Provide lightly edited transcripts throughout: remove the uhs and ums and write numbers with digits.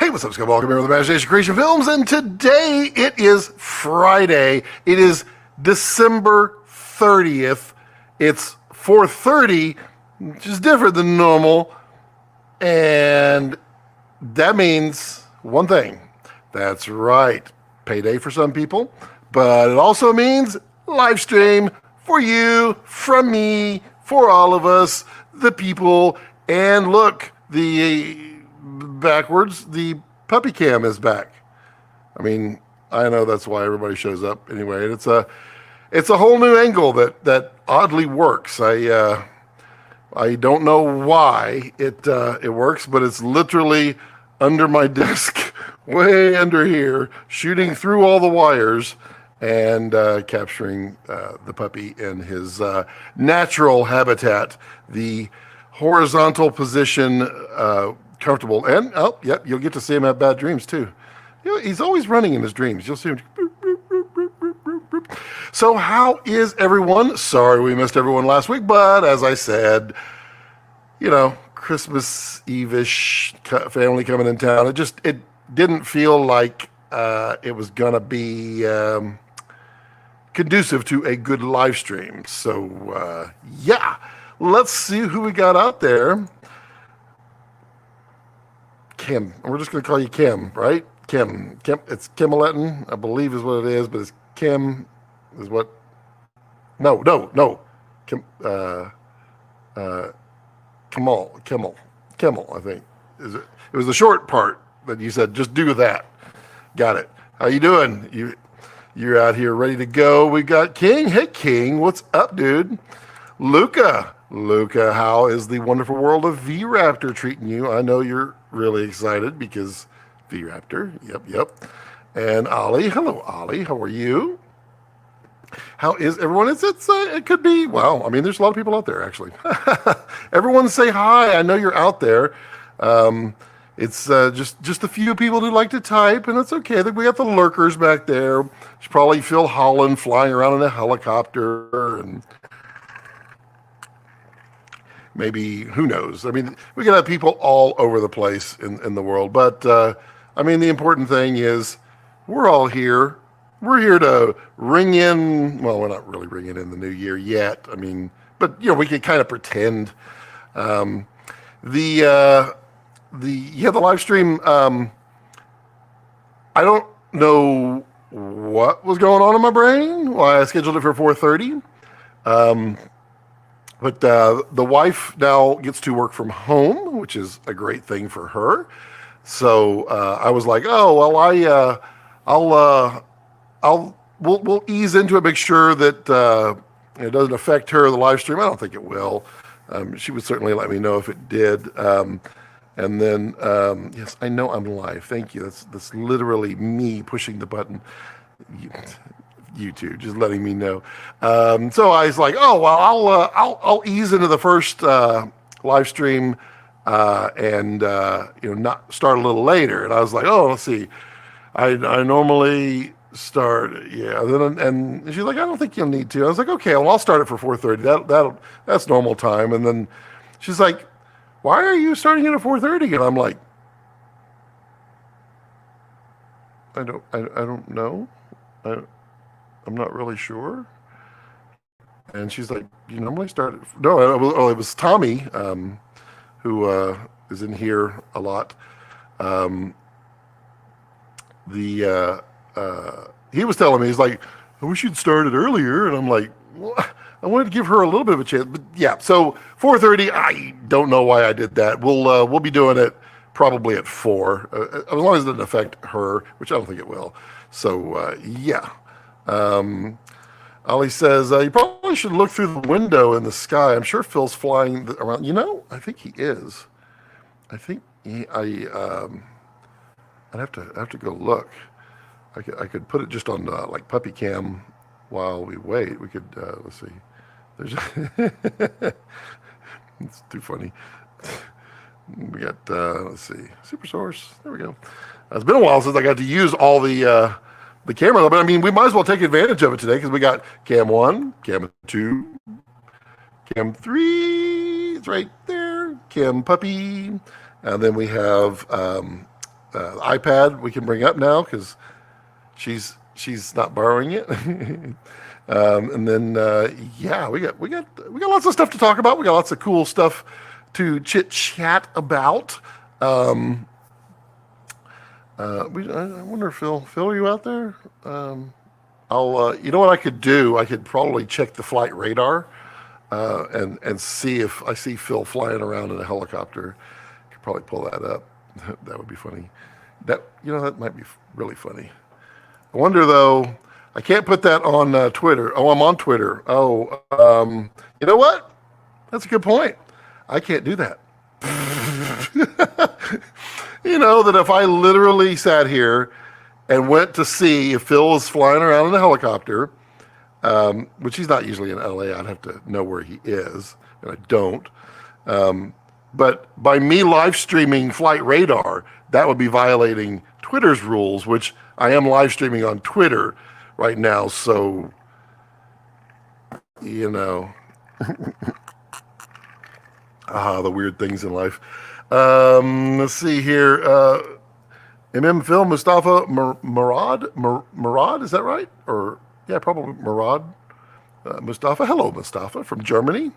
Hey, what's up, Scott? Welcome here with Imagination Creation Films, and today it is Friday. It is December 30th. It's 4:30, which is different than normal, and that means one thing. That's right, payday for some people, but it also means live stream for you, from me, for all of us, the people, and look, the puppy cam is back. I mean, I know that's why everybody shows up anyway. It's a whole new angle that oddly works. I don't know why it works, but it's literally under my desk, way under here, shooting through all the wires and capturing the puppy in his natural habitat, the horizontal position, comfortable. And you'll get to see him have bad dreams too. You know, he's always running in his dreams. You'll see him. So how is everyone? Sorry we missed everyone last week, but as I said, you know, Christmas Eve-ish, family coming in town. It didn't feel like it was gonna be conducive to a good live stream. So yeah, let's see who we got out there. Kim. We're just going to call you Kim, right? Kim. It's Kim-a-letton, I believe is what it is, but it's Kim is what? No. Kim, Kimmel, I think. It was the short part that you said, just do that. Got it. How you doing? You're out here ready to go. We got King. Hey, King. What's up, dude? Luca, how is the wonderful world of V-RAPTOR treating you? I know you're really excited because V-RAPTOR. Yep. And Ollie. Hello, Ollie. How are you? How is everyone? It could be, well, I mean, there's a lot of people out there, actually. Everyone say hi. I know you're out there. It's just a few people who like to type, and that's okay. I think we got the lurkers back there. There's probably Phil Holland flying around in a helicopter, and maybe, who knows? I mean, we can have people all over the place in the world. But, I mean, the important thing is we're all here. We're here to ring in, well, we're not really ringing in the new year yet. I mean, but, you know, we can kind of pretend. The live stream, I don't know what was going on in my brain. Why I scheduled it for 4:30. But the wife now gets to work from home, which is a great thing for her. So I was like, oh well, we'll ease into it, make sure that it doesn't affect her, the live stream. I don't think it will. She would certainly let me know if it did. And then yes, I know I'm live. Thank you. That's literally me pushing the button. YouTube just letting me know. So I was like, oh well, I'll ease into the first live stream and not start a little later. And I was like, oh, let's see, I normally start, yeah. And she's like, I don't think you'll need to. I was like, okay, well, I'll start it for 4:30. That's normal time. And then she's like, why are you starting it at 4:30? And I'm like, I don't know. I'm not really sure. And she's like, you normally start at... No, it was Tommy, who is in here a lot. He was telling me, he's like, I wish you'd started earlier. And I'm like, well, I wanted to give her a little bit of a chance. But yeah, so 4:30, I don't know why I did that. We'll be doing it probably at 4, as long as it doesn't affect her, which I don't think it will. So yeah. Ollie says, you probably should look through the window in the sky. I'm sure Phil's flying around. You know, I think he is. I think I'd have to go look. I could put it just on like puppy cam while we wait. We could, let's see. There's, it's too funny. We got, let's see, Super Source. There we go. It's been a while since I got to use all the camera, but I mean, we might as well take advantage of it today because we got cam 1, cam 2, cam 3, it's right there, cam puppy, and then we have iPad we can bring up now because she's not borrowing it. And then yeah, we got lots of stuff to talk about. We got lots of cool stuff to chit chat about. I wonder, Phil, are you out there? I'll you know what I could do? I could probably check the flight radar and see if I see Phil flying around in a helicopter. I could probably pull that up. That would be funny. That might be really funny. I wonder though. I can't put that on Twitter. Oh, I'm on Twitter. Oh, you know what? That's a good point. I can't do that. You know that if I literally sat here and went to see if Phil was flying around in a helicopter, which he's not usually in LA, I'd have to know where he is, and I don't. But by me live streaming Flight Radar, that would be violating Twitter's rules, which I am live streaming on Twitter right now, so the weird things in life. Let's see here. MM Phil Mustafa Murad, is that right? Or yeah, probably Murad Mustafa. Hello, Mustafa from Germany.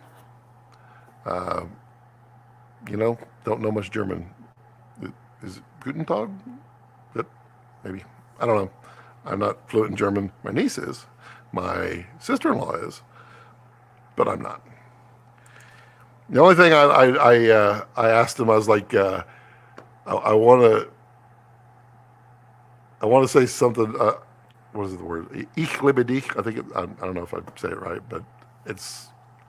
Don't know much German. Is it Guten Tag? Maybe. I don't know. I'm not fluent in German. My niece is. My sister-in-law is. But I'm not. The only thing I asked him, I was like, I want to say something. What is the word? Ich liebe dich. I think I don't know if I say it right, but I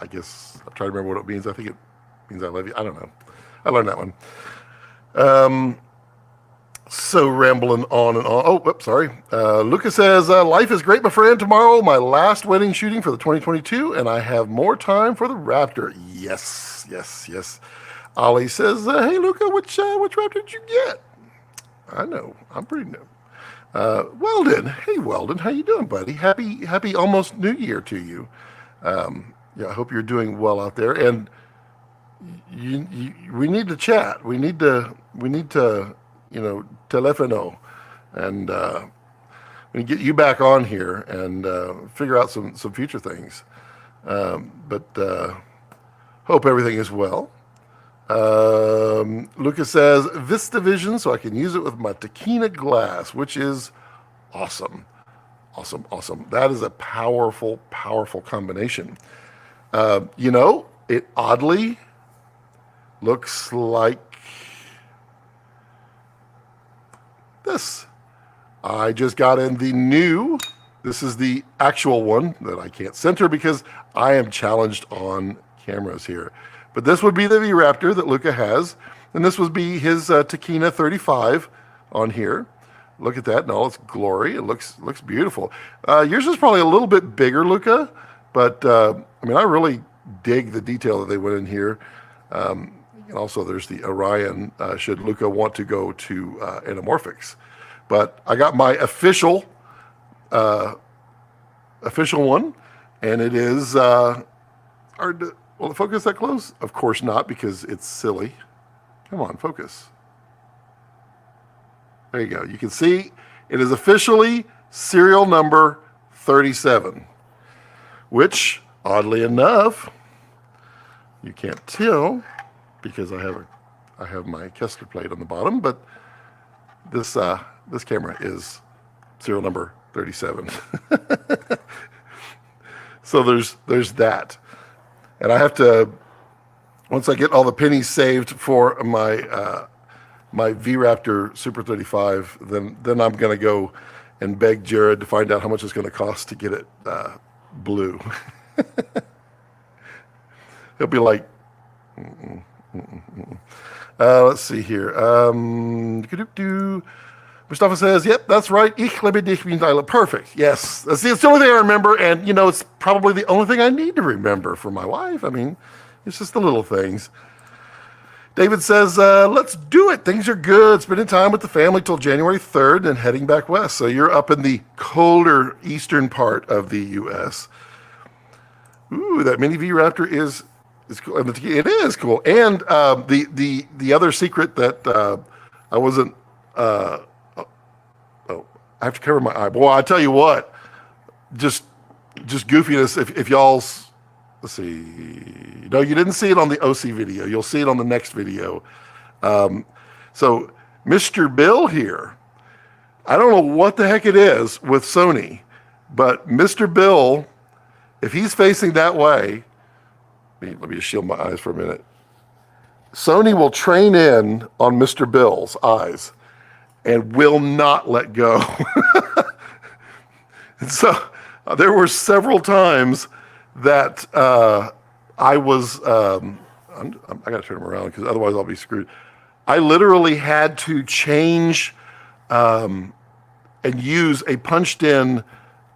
guess I'm trying to remember what it means. I think it means I love you. I don't know. I learned that one. So rambling on and on. Oh, whoops, sorry. Lucas says, life is great, my friend. Tomorrow, my last wedding shooting for the 2022, and I have more time for the Raptor. Yes. Ali says, hey, Luca, which Raptor did you get? I know. I'm pretty new. Weldon. Hey, Weldon. How you doing, buddy? Happy almost New Year to you. I hope you're doing well out there. And we need to chat. We need to telefono, and we get you back on here and figure out some future things. But hope everything is well. Lucas says VistaVision, so I can use it with my Tokina glass, which is awesome. That is a powerful combination. It oddly looks like this. I just got in the new, this is the actual one that I can't center because I am challenged on cameras here. But this would be the V-RAPTOR that Luca has, and this would be his Tokina 35 on here. Look at that in all its glory. It looks beautiful. Yours is probably a little bit bigger, Luca, but I really dig the detail that they went in here. And also there's the Orion, should Luca want to go to anamorphics. But I got my official one, and it is hard to, will it focus that close? Of course not, because it's silly. Come on, focus. There you go. You can see it is officially serial number 37, which, oddly enough, you can't tell because I have my Kessler plate on the bottom, but this camera is serial number 37. So there's that. And I have to, once I get all the pennies saved for my my V-RAPTOR Super 35, then I'm going to go and beg Jared to find out how much it's going to cost to get it blue. He'll be like, let's see here. Mustafa says, yep, that's right. Ich liebe dich means I love. Perfect. Yes. That's the only thing I remember. And, it's probably the only thing I need to remember for my wife. It's just the little things. David says, let's do it. Things are good. Spending time with the family till January 3rd and heading back west. So you're up in the colder eastern part of the U.S. Ooh, that mini V-RAPTOR is cool. It is cool. And the other secret that I Oh, I have to cover my eye. Boy, I tell you what, just goofiness. If y'all's, let's see. No, you didn't see it on the OC video. You'll see it on the next video. So Mr. Bill here, I don't know what the heck it is with Sony, but Mr. Bill, if he's facing that way, let me just shield my eyes for a minute. Sony will train in on Mr. Bill's eyes and will not let go. And so there were several times that I was, I got to turn him around because otherwise I'll be screwed. I literally had to change and use a punched in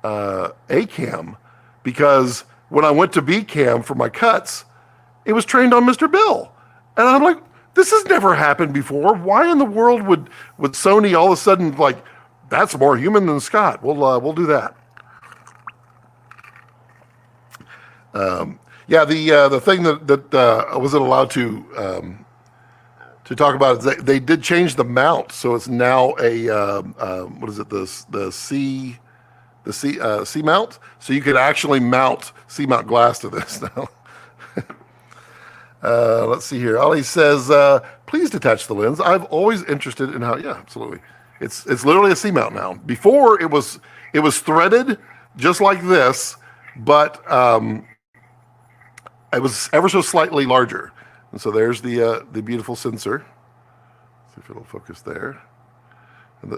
A cam because when I went to B cam for my cuts, it was trained on Mr. Bill. And I'm like, this has never happened before. Why in the world would Sony all of a sudden like, that's more human than Scott? We'll do that. Yeah, the thing that I wasn't allowed to talk about is they did change the mount, so it's now a what is it, the C mount, so you could actually mount C mount glass to this now. Let's see here. Ollie says, please detach the lens. I've always interested in how. Yeah, absolutely. It's literally a C mount now. Before it was threaded just like this, but it was ever so slightly larger. And so there's the beautiful sensor. Let's see if it'll focus there. And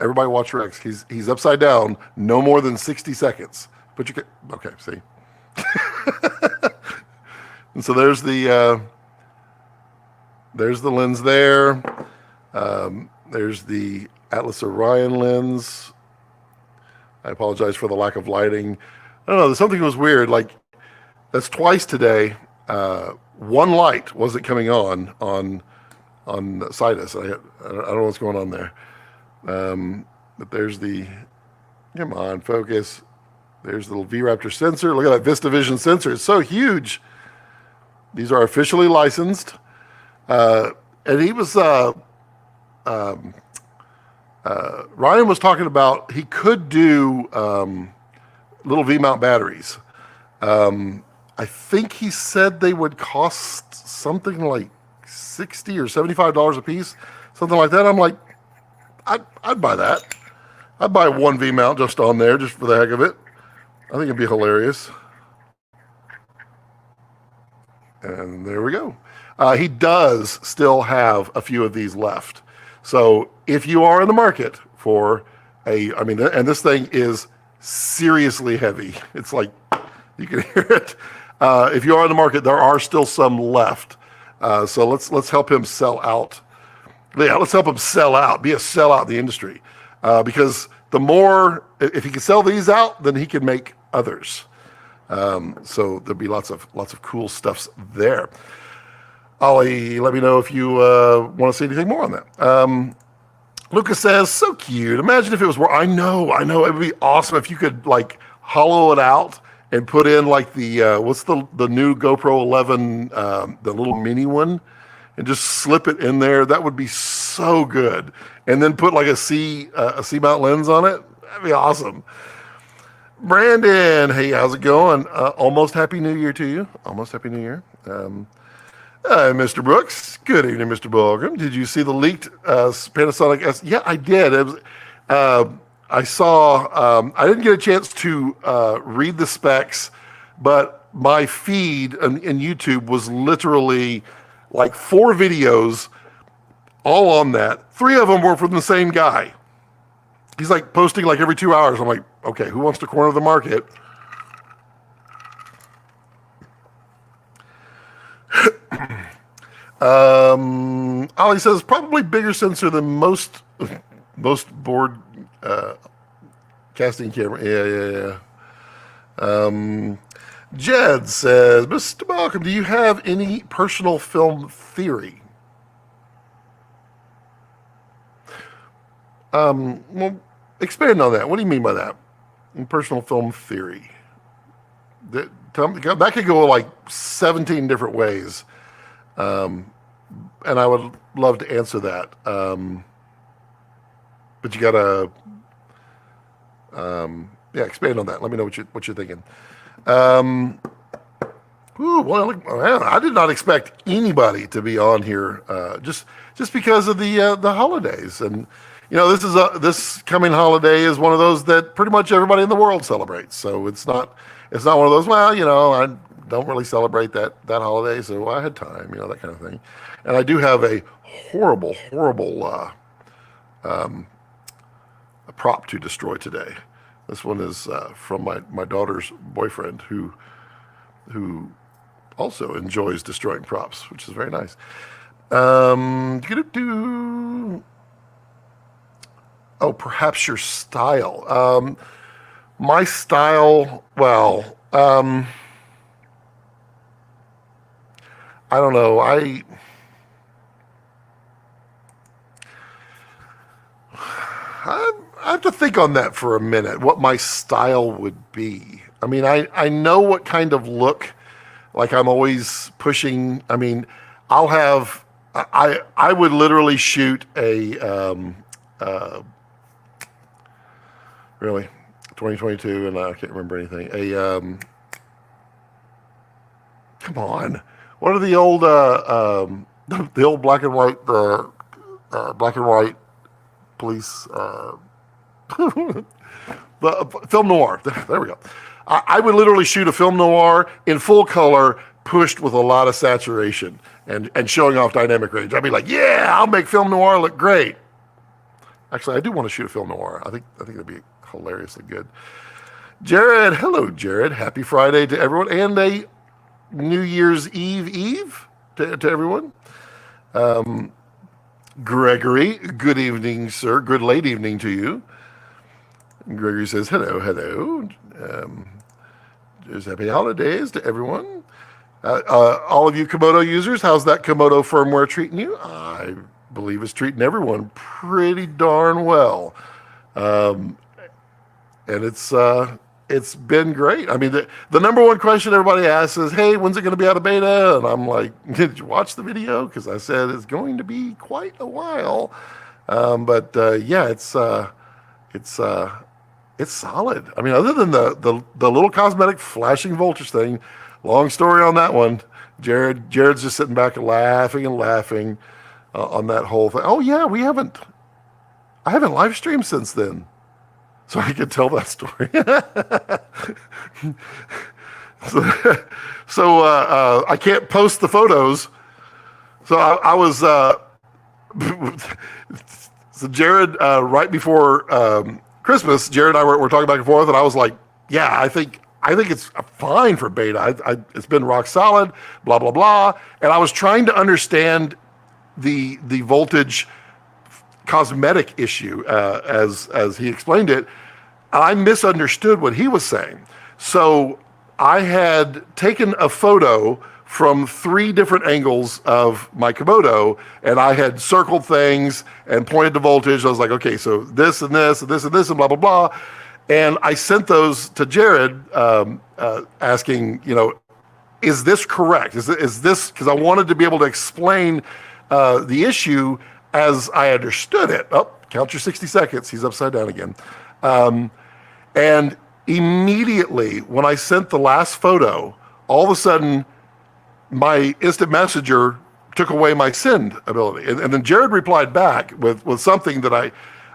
everybody watch Rex. He's upside down. No more than 60 seconds. Okay, see. And so there's the lens there. There's the Atlas Orion lens. I apologize for the lack of lighting. I don't know. Something was weird. Like that's twice today. One light wasn't coming on Sidus. I don't know what's going on there. But there's the, come on, focus. There's the little V-RAPTOR sensor. Look at that VistaVision sensor. It's so huge. These are officially licensed. And he was, Ryan was talking about he could do little V-mount batteries. I think he said they would cost something like $60 or $75 a piece, something like that. I'm like, I'd buy that. I'd buy one V-mount just on there, just for the heck of it. I think it'd be hilarious. And there we go. He does still have a few of these left. So if you are in the market for and this thing is seriously heavy. It's like, you can hear it. If you are in the market, there are still some left. So let's help him sell out. Yeah, let's help him sell out, be a sellout in the industry. Because the more, if he can sell these out, then he can make others. So there'll be lots of cool stuffs there. Ollie, let me know if you want to see anything more on that. Lucas says, so cute. Imagine if it was more, I know. It would be awesome if you could like hollow it out and put in like the, what's the new GoPro 11, the little mini one, and just slip it in there. That would be so good. And then put like a C mount lens on it. That'd be awesome. Brandon, hey, how's it going? Almost Happy New Year to you. Almost Happy New Year. Mr. Brooks, good evening, Mr. Bulgham. Did you see the leaked Panasonic S? Yeah, I did. It was, I saw, I didn't get a chance to read the specs, but my feed in YouTube was literally like 4 videos all on that. 3 of them were from the same guy. He's like posting like every 2 hours. I'm like, okay, who wants to corner the market? Ollie says probably bigger sensor than most board casting camera. Yeah. Jed says, Mr. Malcolm, do you have any personal film theory? Well, expand on that. What do you mean by that? Personal film theory. That could go like 17 different ways. And I would love to answer that. but you gotta, yeah, expand on that. Let me know what you're thinking. Ooh, well, man, I did not expect anybody to be on here, just because of the holidays. And this coming holiday is one of those that pretty much everybody in the world celebrates. So it's not one of those. Well, I don't really celebrate that holiday, so I had time, that kind of thing. And I do have a horrible a prop to destroy today. This one is from my daughter's boyfriend, who also enjoys destroying props, which is very nice. Oh, perhaps your style. My style, well, I don't know. I have to think on that for a minute, what my style would be. I mean, I know what kind of look, like I'm always pushing. I mean, I would literally shoot a, really, 2022, and I can't remember anything. Come on, what are the old, the old black and white police, the film noir. There we go. I would literally shoot a film noir in full color, pushed with a lot of saturation and showing off dynamic range. I'd be like, yeah, I'll make film noir look great. Actually, I do want to shoot a film noir. I think that'd be hilariously good. Jared, hello, Jared. Happy Friday to everyone, and a New Year's Eve to everyone. Gregory, good evening, sir. Good late evening to you. Gregory says, hello. Just happy holidays to everyone. All of you Komodo users, how's that Komodo firmware treating you? I believe it's treating everyone pretty darn well. And it's been great. I mean, the number one question everybody asks is, hey, when's it going to be out of beta? And I'm like, did you watch the video? Because I said it's going to be quite a while. But yeah, it's solid. I mean, other than the little cosmetic flashing voltage thing, long story on that one. Jared's just sitting back and laughing on that whole thing. Oh yeah, I haven't live streamed since then, so I could tell that story. so I can't post the photos. So I was so Jared right before Christmas, Jared and I were talking back and forth, and I was like, yeah, I think it's fine for beta. It's been rock solid, blah, blah, blah. And I was trying to understand the voltage cosmetic issue as he explained it. I misunderstood what he was saying. So I had taken a photo from 3 different angles of my Komodo, and I had circled things and pointed to voltage. I was like, okay, so this and this and this and this and blah, blah, blah. And I sent those to Jared asking, is this correct? Is this, because I wanted to be able to explain the issue as I understood it. Oh, count your 60 seconds. He's upside down again. And immediately when I sent the last photo, all of a sudden, my instant messenger took away my send ability. And then Jared replied back with something that I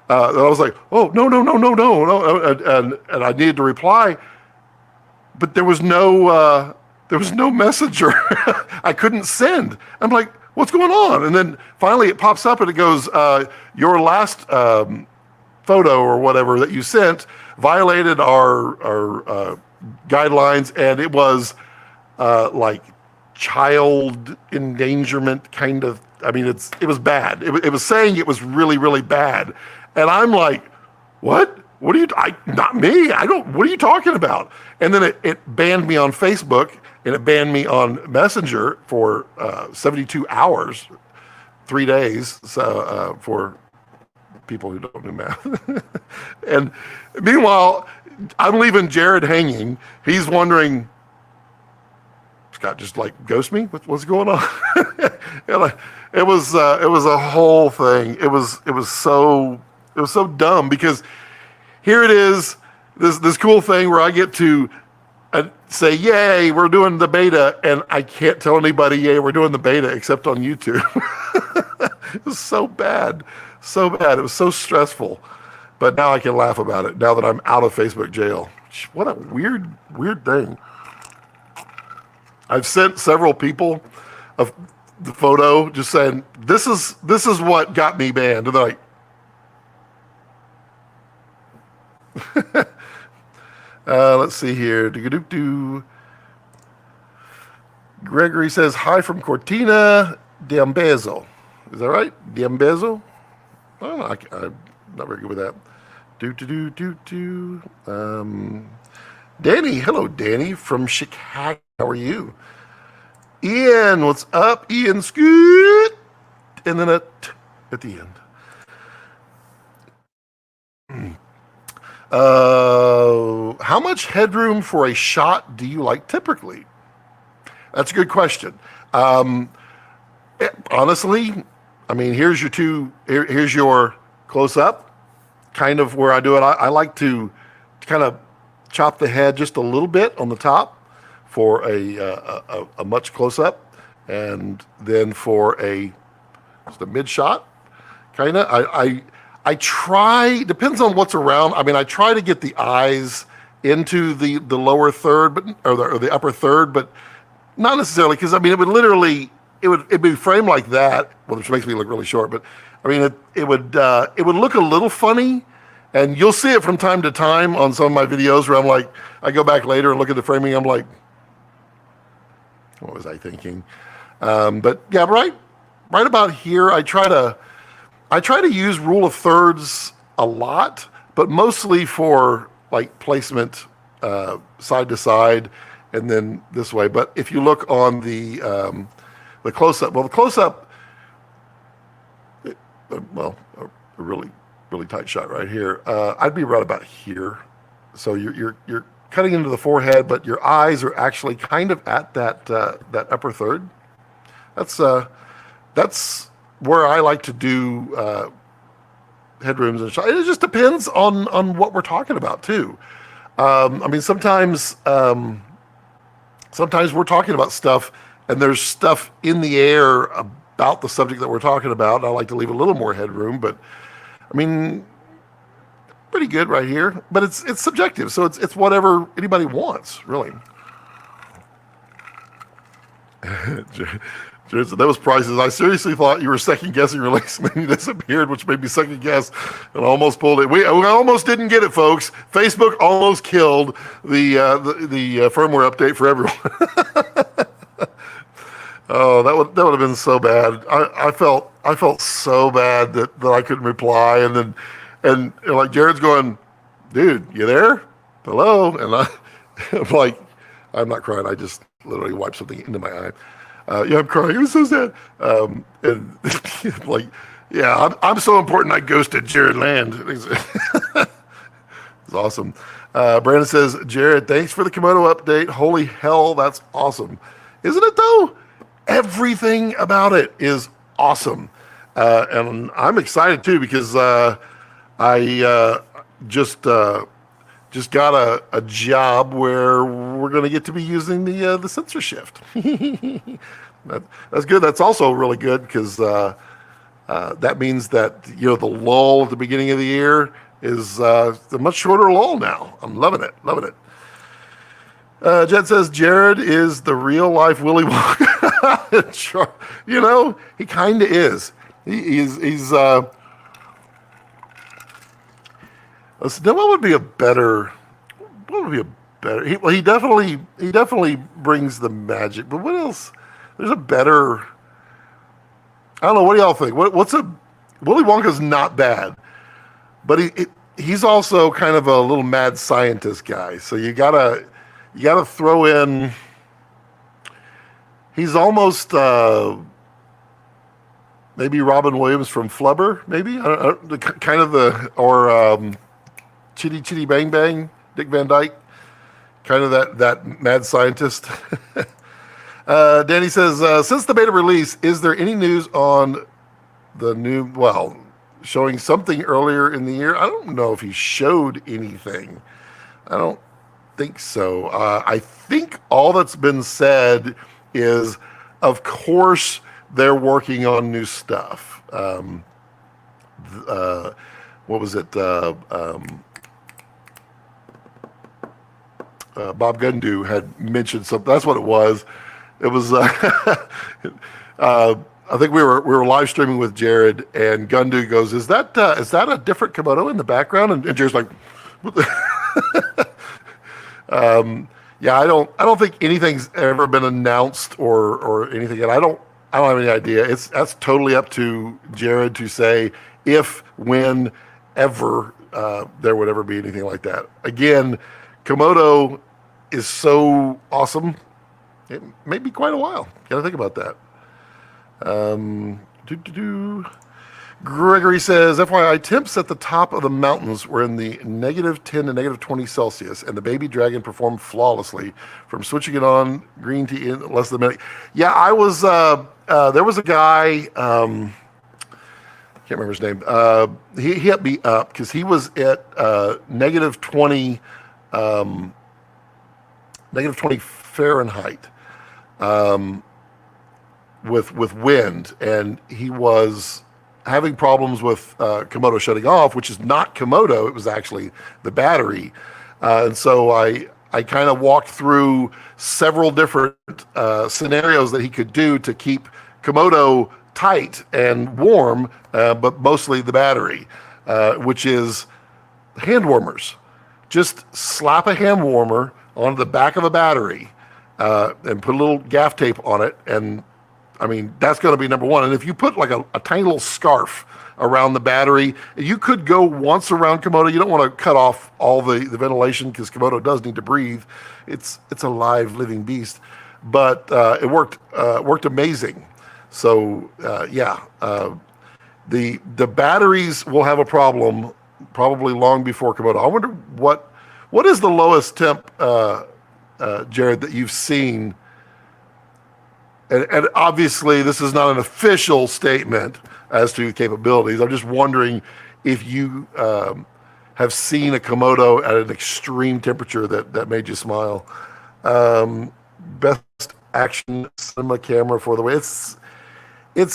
was like, oh, no. And I needed to reply, but there was no messenger. I couldn't send. I'm like, what's going on? And then finally it pops up and it goes, your last photo or whatever that you sent violated our guidelines, and it was like child endangerment kind of. I mean, it was bad. It was saying it was really, really bad, and I'm like, what? What are you? Not me. I don't. What are you talking about? And then it banned me on Facebook, and it banned me on Messenger for 72 hours, 3 days. So for people who don't do math. And meanwhile, I'm leaving Jared hanging. He's wondering, Scott just like ghost me? What's going on? And it was a whole thing. It was so It was so dumb because here it is, this cool thing where I get to say, yay, we're doing the beta, and I can't tell anybody, yay, we're doing the beta, except on YouTube. It was so bad. So bad. It was so stressful. But now I can laugh about it, now that I'm out of Facebook jail. What a weird thing. I've sent several people the photo just saying, this is what got me banned. And they're like, let's see here. Gregory says, hi from Cortina d'Ambezzo. Is that right? D'Ambezzo? I don't know. I'm not very good with that. Danny. Hello, Danny from Chicago. How are you? Ian, what's up? Ian Scoot. And then at the end. How much headroom for a shot do you like typically? That's a good question. Honestly, I mean, here's your close up, kind of where I do it. I like to kind of chop the head just a little bit on the top for a much close up, and then for just a mid shot, kind of. I try, depends on what's around. I mean, I try to get the eyes into the lower third, or the upper third, but not necessarily, because I mean, it'd be framed like that, which makes me look really short. But I mean, it would look a little funny, and you'll see it from time to time on some of my videos where I'm like, I go back later and look at the framing, I'm like, what was I thinking? But yeah, right about here, I try to use rule of thirds a lot, but mostly for like placement side to side, and then this way. But if you look on the close-up, well, the close-up, a really tight shot right here. I'd be right about here. So you're cutting into the forehead, but your eyes are actually kind of at that upper third. That's where I like to do headrooms and shots. It just depends on what we're talking about too. I mean, sometimes we're talking about stuff and there's stuff in the air about the subject that we're talking about. And I like to leave a little more headroom, but I mean, pretty good right here. But it's subjective, so it's whatever anybody wants, really. That was prices. I seriously thought you were second guessing release, and then you disappeared, which made me second guess, and almost pulled it. We almost didn't get it, folks. Facebook almost killed the firmware update for everyone. Oh, that would have been so bad. I felt so bad that I couldn't reply, and like Jared's going, dude, you there? Hello? And I'm like, I'm not crying. I just literally wiped something into my eye. Yeah, I'm crying. It was so sad. And like, yeah, I'm so important I ghosted Jared Land. It's awesome. Brandon says, Jared, thanks for the Komodo update. Holy hell, that's awesome. Isn't it though? Everything about it is awesome. And I'm excited too, because I just got a job where we're going to get to be using the sensor shift. That's good. That's also really good, because that means that the lull at the beginning of the year is a much shorter lull now. I'm loving it. Jed says Jared is the real life Willy Wonka. He kind of is. He's what would be a better? He definitely brings the magic. But what else? There's a better. I don't know. What do y'all think? Willy Wonka's not bad, but he's also kind of a little mad scientist guy. So you gotta throw in. He's almost maybe Robin Williams from Flubber, maybe Chitty Chitty Bang Bang, Dick Van Dyke, kind of that mad scientist. Danny says, since the beta release, is there any news on the new? Well, showing something earlier in the year. I don't know if he showed anything. I don't think so. I think all that's been said is, of course, they're working on new stuff. What was it? Bob Gundu had mentioned something. That's what it was. It was. I think we were live streaming with Jared, and Gundu goes, "Is that a different Komodo in the background?" And Jared's like, "What the?" Yeah, I don't think anything's ever been announced or anything, and I don't have any idea. That's totally up to Jared to say if, when, ever there would ever be anything like that. Again, Komodo is so awesome. It may be quite a while. Got to think about that. Gregory says, FYI, temps at the top of the mountains were in the -10 to -20 Celsius, and the baby dragon performed flawlessly from switching it on green tea in less than a minute. Yeah, I was, there was a guy, can't remember his name. He hit me up because he was at -20, -20 Fahrenheit with wind, and he was having problems with Komodo shutting off, which is not Komodo. It was actually the battery. And so I kind of walked through several different scenarios that he could do to keep Komodo tight and warm, but mostly the battery, which is hand warmers. Just slap a hand warmer on the back of a battery and put a little gaff tape on it, and I mean, that's going to be number one. And if you put like a tiny little scarf around the battery, you could go once around Komodo. You don't want to cut off all the ventilation because Komodo does need to breathe. It's a live, living beast. But it worked amazing. So the batteries will have a problem probably long before Komodo. I wonder what is the lowest temp, Jared, that you've seen. And obviously, this is not an official statement as to capabilities. I'm just wondering if you have seen a Komodo at an extreme temperature that made you smile. Best action cinema camera for the way. It's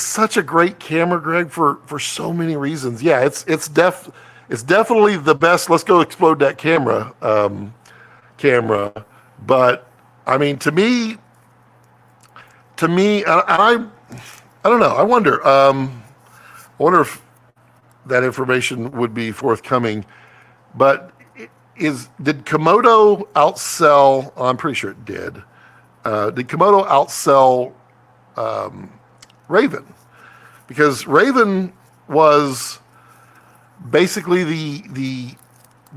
such a great camera, Greg, for so many reasons. Yeah, it's definitely the best. Let's go explode that camera. But I mean, to me, I don't know. I wonder if that information would be forthcoming. But did Komodo outsell? I'm pretty sure it did. Did Komodo outsell Raven? Because Raven was basically the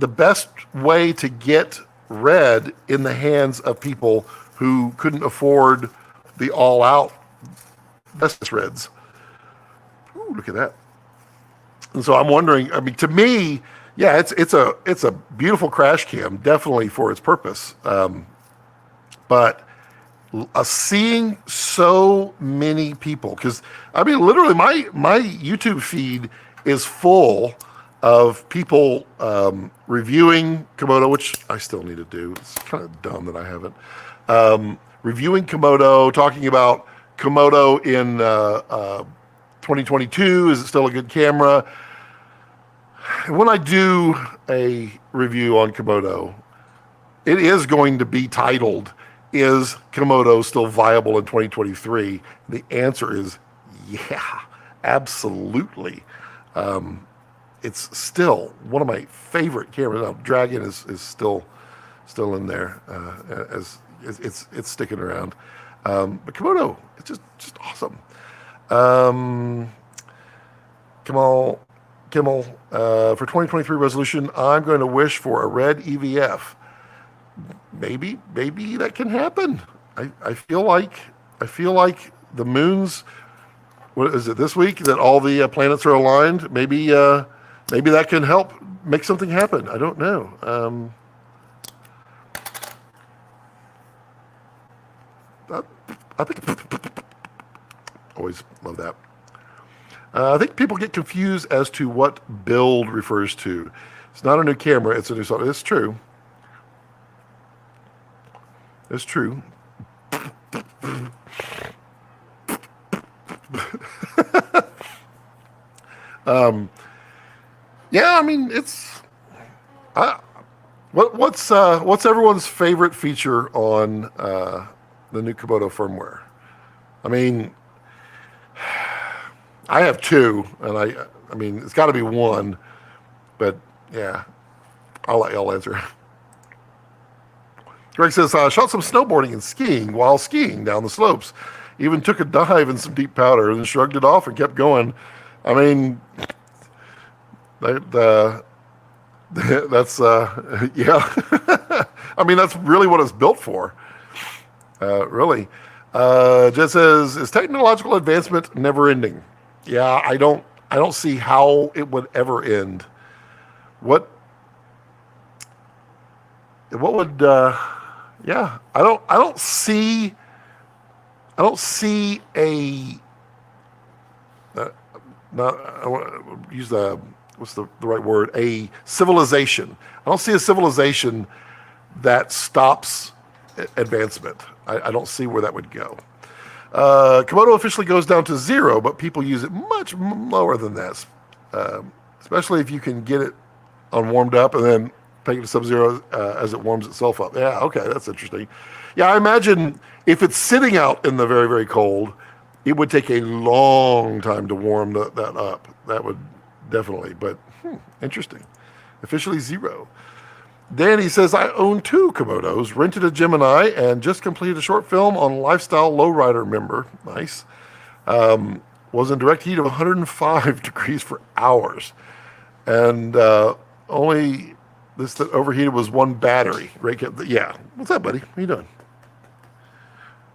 best way to get red in the hands of people who couldn't afford the all-out best reds. Ooh, look at that. And so I'm wondering, I mean, to me, yeah, it's a beautiful crash cam, definitely for its purpose. But seeing so many people, because I mean, literally my YouTube feed is full of people reviewing Komodo, which I still need to do. It's kind of dumb that I haven't. Reviewing Komodo, talking about Komodo in 2022. Is it still a good camera? When I do a review on Komodo, it is going to be titled, "Is Komodo still viable in 2023?" The answer is yeah, absolutely. It's still one of my favorite cameras. Now, Dragon is still in there as it's sticking around. But Komodo, it's just awesome. Kimmel, for 2023 resolution, I'm going to wish for a red EVF. Maybe that can happen. I feel like the moons. What is it this week that all the planets are aligned? Maybe that can help make something happen. I don't know. I think always love that. I think people get confused as to what build refers to. It's not a new camera, it's a new software. It's true. It's true. Yeah, I mean, it's... what's everyone's favorite feature on the new Komodo firmware? I mean, I have two, and I mean, it's got to be one, but yeah, I'll let y'all answer. Greg says, shot some snowboarding and skiing while skiing down the slopes. Even took a dive in some deep powder and then shrugged it off and kept going. I mean, that's, yeah. I mean, that's really what it's built for. Really. Jed says, is technological advancement never ending? Yeah, I don't see how it would ever end. What would, yeah, I don't see a, not, I want to use what's the right word? A civilization. I don't see a civilization that stops advancement. I don't see where that would go. Komodo officially goes down to 0, but people use it much lower than that, especially if you can get it unwarmed up and then take it to sub-zero as it warms itself up. Yeah, okay, that's interesting. Yeah, I imagine if it's sitting out in the very, very cold, it would take a long time to warm that up. That would definitely, but interesting. Officially 0. Danny says, I own 2 Komodos, rented a Gemini, and just completed a short film on lifestyle lowrider member. Nice. Was in direct heat of 105 degrees for hours. And only this that overheated was one battery. Yeah. What's up, buddy? What are you doing?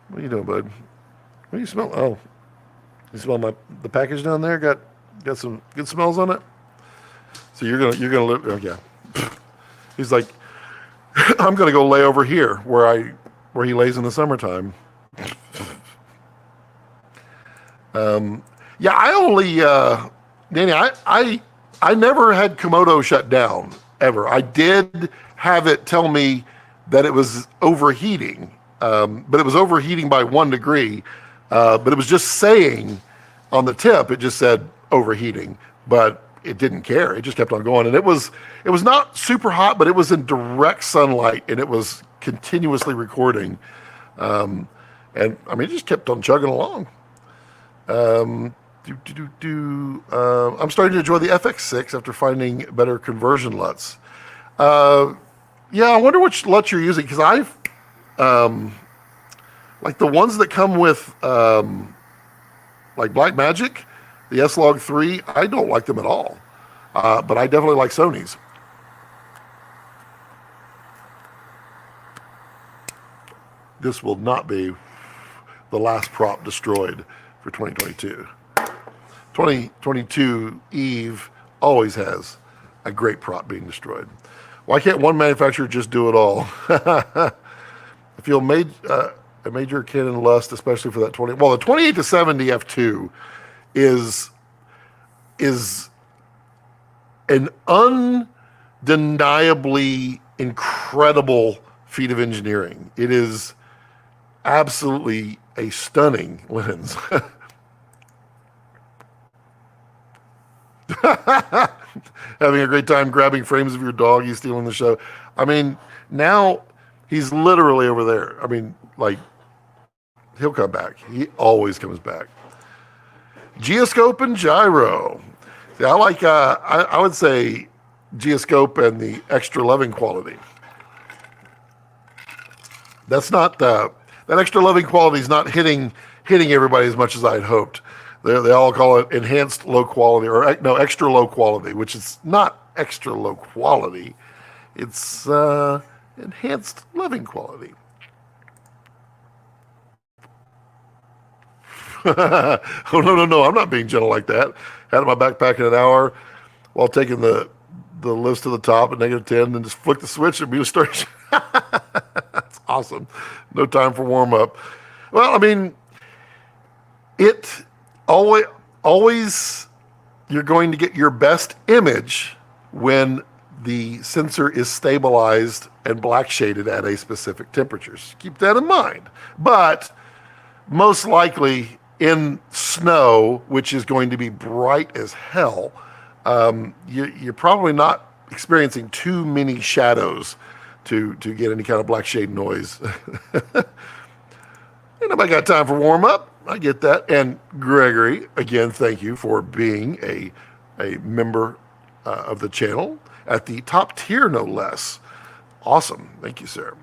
What are you doing, bud? What do you smell? Oh, you smell the package down there? Got some good smells on it? So you're gonna live, oh, yeah. He's like, I'm gonna go lay over here where he lays in the summertime. Yeah, I only Danny, I never had Komodo shut down ever. I did have it tell me that it was overheating, but it was overheating by 1 degree. But it was just saying on the tip, it just said overheating, but it didn't care. It just kept on going. And it was not super hot, but it was in direct sunlight and it was continuously recording. And I mean, it just kept on chugging along. I'm starting to enjoy the FX6 after finding better conversion LUTs. Yeah, I wonder which LUT you're using, because I've, like the ones that come with, like Blackmagic, the S-Log 3, I don't like them at all. But I definitely like Sony's. This will not be the last prop destroyed for 2022. 2022 Eve always has a great prop being destroyed. Why can't one manufacturer just do it all? I feel a major Canon lust, especially for that 20. Well, the 28 to 70 f2 is an undeniably incredible feat of engineering. It is absolutely a stunning lens. Having a great time grabbing frames of your dog, he's stealing the show. I mean, now he's literally over there. I mean, like, he'll come back. He always comes back. Geoscope and gyro. See, I like, I would say geoscope and the extra loving quality. That's not, that extra loving quality is not hitting everybody as much as I had hoped. They all call it enhanced low quality, or no, extra low quality, which is not extra low quality. It's enhanced loving quality. Oh, no, I'm not being gentle like that. Had it in my backpack in an hour while taking the lifts to the top at -10 and just flick the switch and be a start. That's awesome. No time for warm up. Well, I mean, it always, you're going to get your best image when the sensor is stabilized and black shaded at a specific temperature. So keep that in mind. But most likely in snow, which is going to be bright as hell, you're probably not experiencing too many shadows to get any kind of black shade noise. Ain't nobody got time for warm up. I get that. And Gregory, again, thank you for being a member of the channel at the top tier, no less. Awesome. Thank you, sir.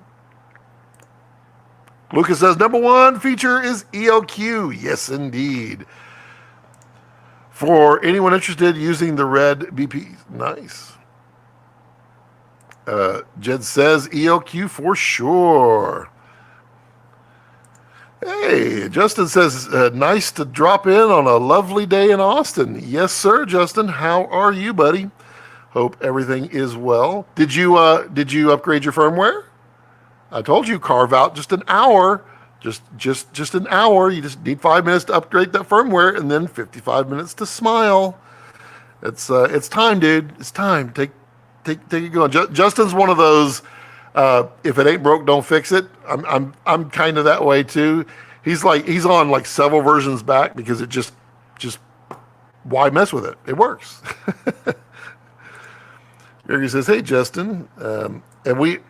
Lucas says, number one feature is ELQ. Yes, indeed. For anyone interested using the red BP. Nice. Jed says ELQ for sure. Hey, Justin says, nice to drop in on a lovely day in Austin. Yes, sir, Justin. How are you, buddy? Hope everything is well. Did you upgrade your firmware? I told you, carve out just an hour. Just an hour. You just need 5 minutes to upgrade that firmware, and then 55 minutes to smile. It's time, dude. It's time. Take it going. Justin's one of those. If it ain't broke, don't fix it. I'm kind of that way too. He's on like several versions back because it just why mess with it? It works. Gregory says, hey Justin, and we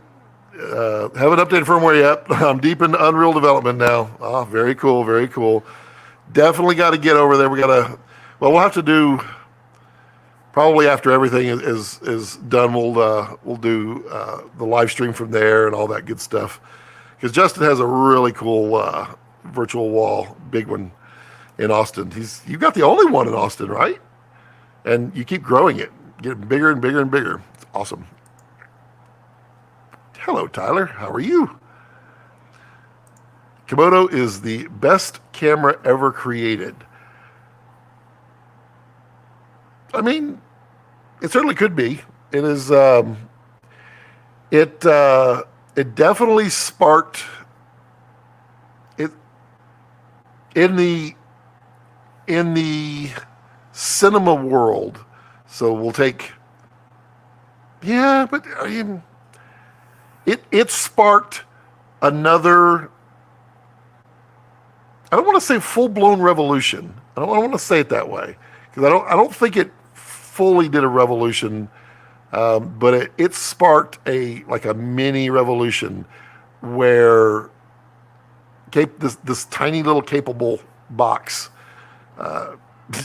haven't updated firmware yet. I'm deep into Unreal development now. Oh, very cool, very cool. Definitely got to get over there. We'll have to do. Probably after everything is done, we'll do the live stream from there and all that good stuff. Because Justin has a really cool virtual wall, big one in Austin. You've got the only one in Austin, right? And you keep growing it, getting bigger and bigger and bigger. It's awesome. Hello, Tyler. How are you? Komodo is the best camera ever created. I mean, it certainly could be. It is. It definitely sparked it in the cinema world. So we'll take. Yeah, but I mean, it sparked another. I don't want to say full-blown revolution. I don't want to say it that way. Because I don't think it fully did a revolution, but it sparked a mini revolution where this tiny little capable box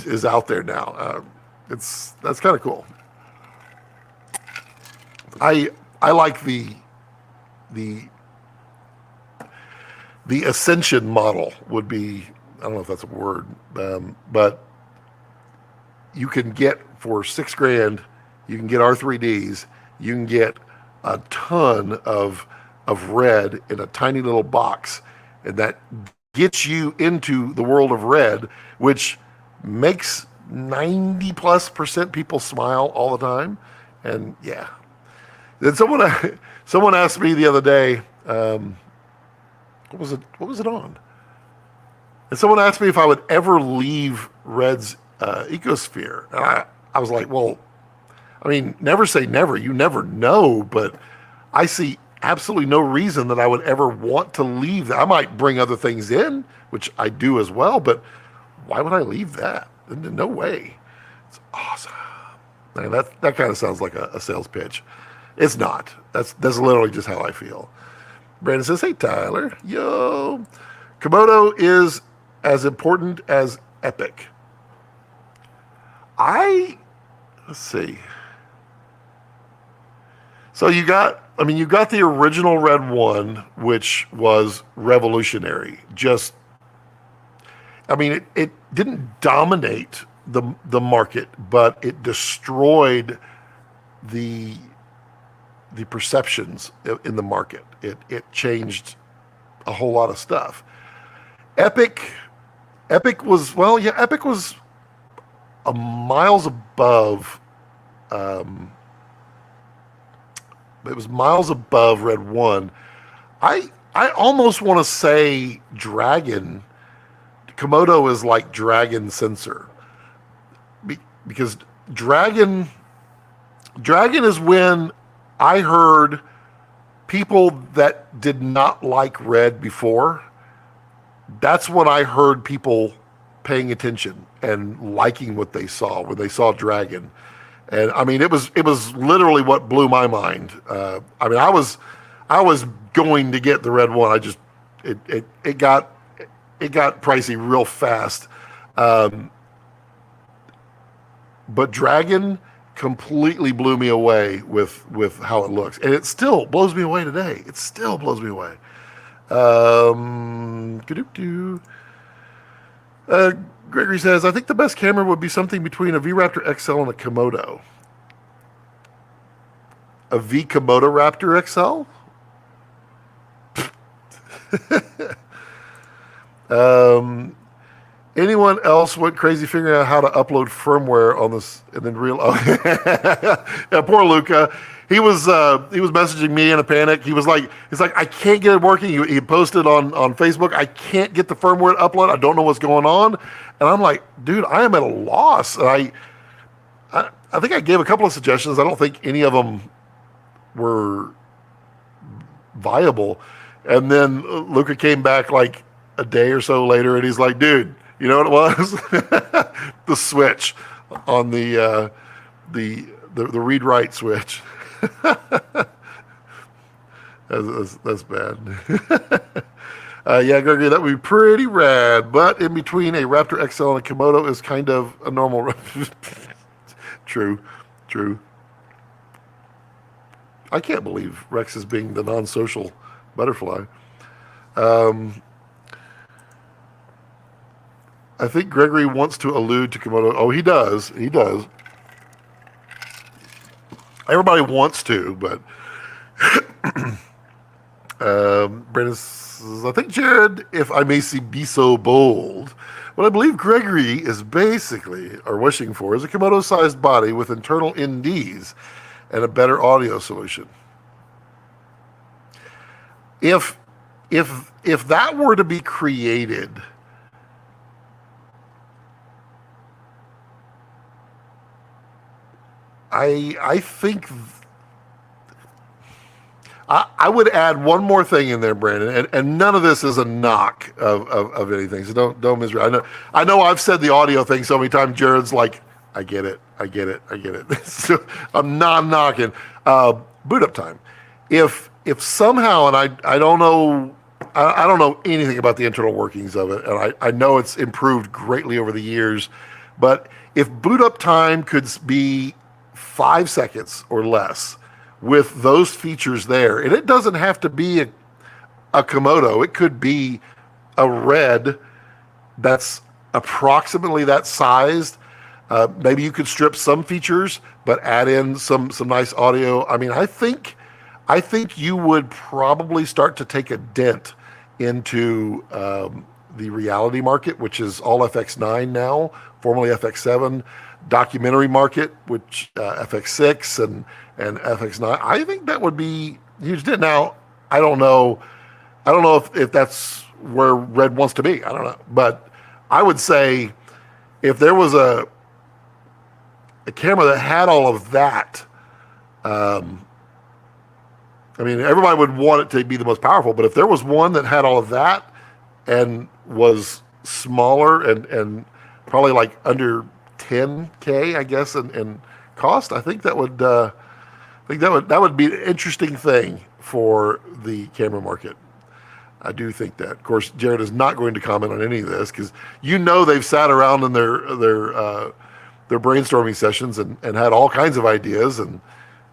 is out there now. That's kind of cool. I like the Ascension model would be, I don't know if that's a word, but you can get for $6,000, you can get R3Ds, you can get a ton of red in a tiny little box, and that gets you into the world of red, which makes 90+% people smile all the time. And yeah. Then someone asked me the other day, what was it on? And someone asked me if I would ever leave Red's ecosphere. And I was like, well, I mean, never say never. You never know, but I see absolutely no reason that I would ever want to leave that. I might bring other things in, which I do as well, but why would I leave that? No way. It's awesome. Man, that kind of sounds like a sales pitch. It's not. That's literally just how I feel. Brandon says, hey, Tyler. Yo. Komodo is as important as Epic. Let's see. So you got the original Red One, which was revolutionary. It didn't dominate the market, but it destroyed the perceptions in the market. It changed a whole lot of stuff. Epic was miles above. It was miles above Red One. I almost want to say Dragon. Komodo is like Dragon sensor. because Dragon is when I heard people that did not like Red before. That's when I heard people paying attention and liking what they saw when they saw Dragon. And I mean, it was literally what blew my mind. I mean, I was going to get the Red one. It got pricey real fast. But Dragon completely blew me away with how it looks, and it still blows me away today. It still blows me away. Gregory says, I think the best camera would be something between a V-RAPTOR XL and a Komodo. A V Komodo Raptor XL? Anyone else went crazy figuring out how to upload firmware on this and then yeah, poor Luca. He was messaging me in a panic. He's like, I can't get it working. He posted on Facebook, I can't get the firmware to upload. I don't know what's going on. And I'm like, dude, I am at a loss. And I think I gave a couple of suggestions. I don't think any of them were viable. And then Luca came back like a day or so later, and he's like, dude, you know what it was? The switch on the read-write switch. That's bad. Yeah, Gregory, that would be pretty rad. But in between a Raptor XL and a Komodo is kind of a normal. True. I can't believe Rex is being the non-social butterfly. I think Gregory wants to allude to Komodo. Oh, he does. Everybody wants to, but Brandon says, I think, Jared, if I may be so bold, what I believe Gregory is basically, or wishing for, is a Komodo-sized body with internal NDs and a better audio solution. If that were to be created, I think I would add one more thing in there, Brandon, and none of this is a knock of anything. So don't misread. I know I've said the audio thing so many times. Jared's like, I get it. So I'm not knocking. Boot up time. If somehow, and I don't know anything about the internal workings of it, and I know it's improved greatly over the years, but if boot up time could be 5 seconds or less with those features there, and it doesn't have to be a Komodo, it could be a Red that's approximately that sized. Maybe you could strip some features, but add in some nice audio. I mean, I think you would probably start to take a dent into the reality market, which is all FX9 now, formerly FX7, documentary market, which FX6 and FX9. I think that would be huge. Now, I don't know if that's where Red wants to be. I don't know, but I would say if there was a camera that had all of that, I mean, everybody would want it to be the most powerful, but if there was one that had all of that and was smaller and probably like under $10K, I guess, in cost, I think that would be an interesting thing for the camera market. I do think that. Of course, Jared is not going to comment on any of this because they've sat around in their brainstorming sessions and had all kinds of ideas, and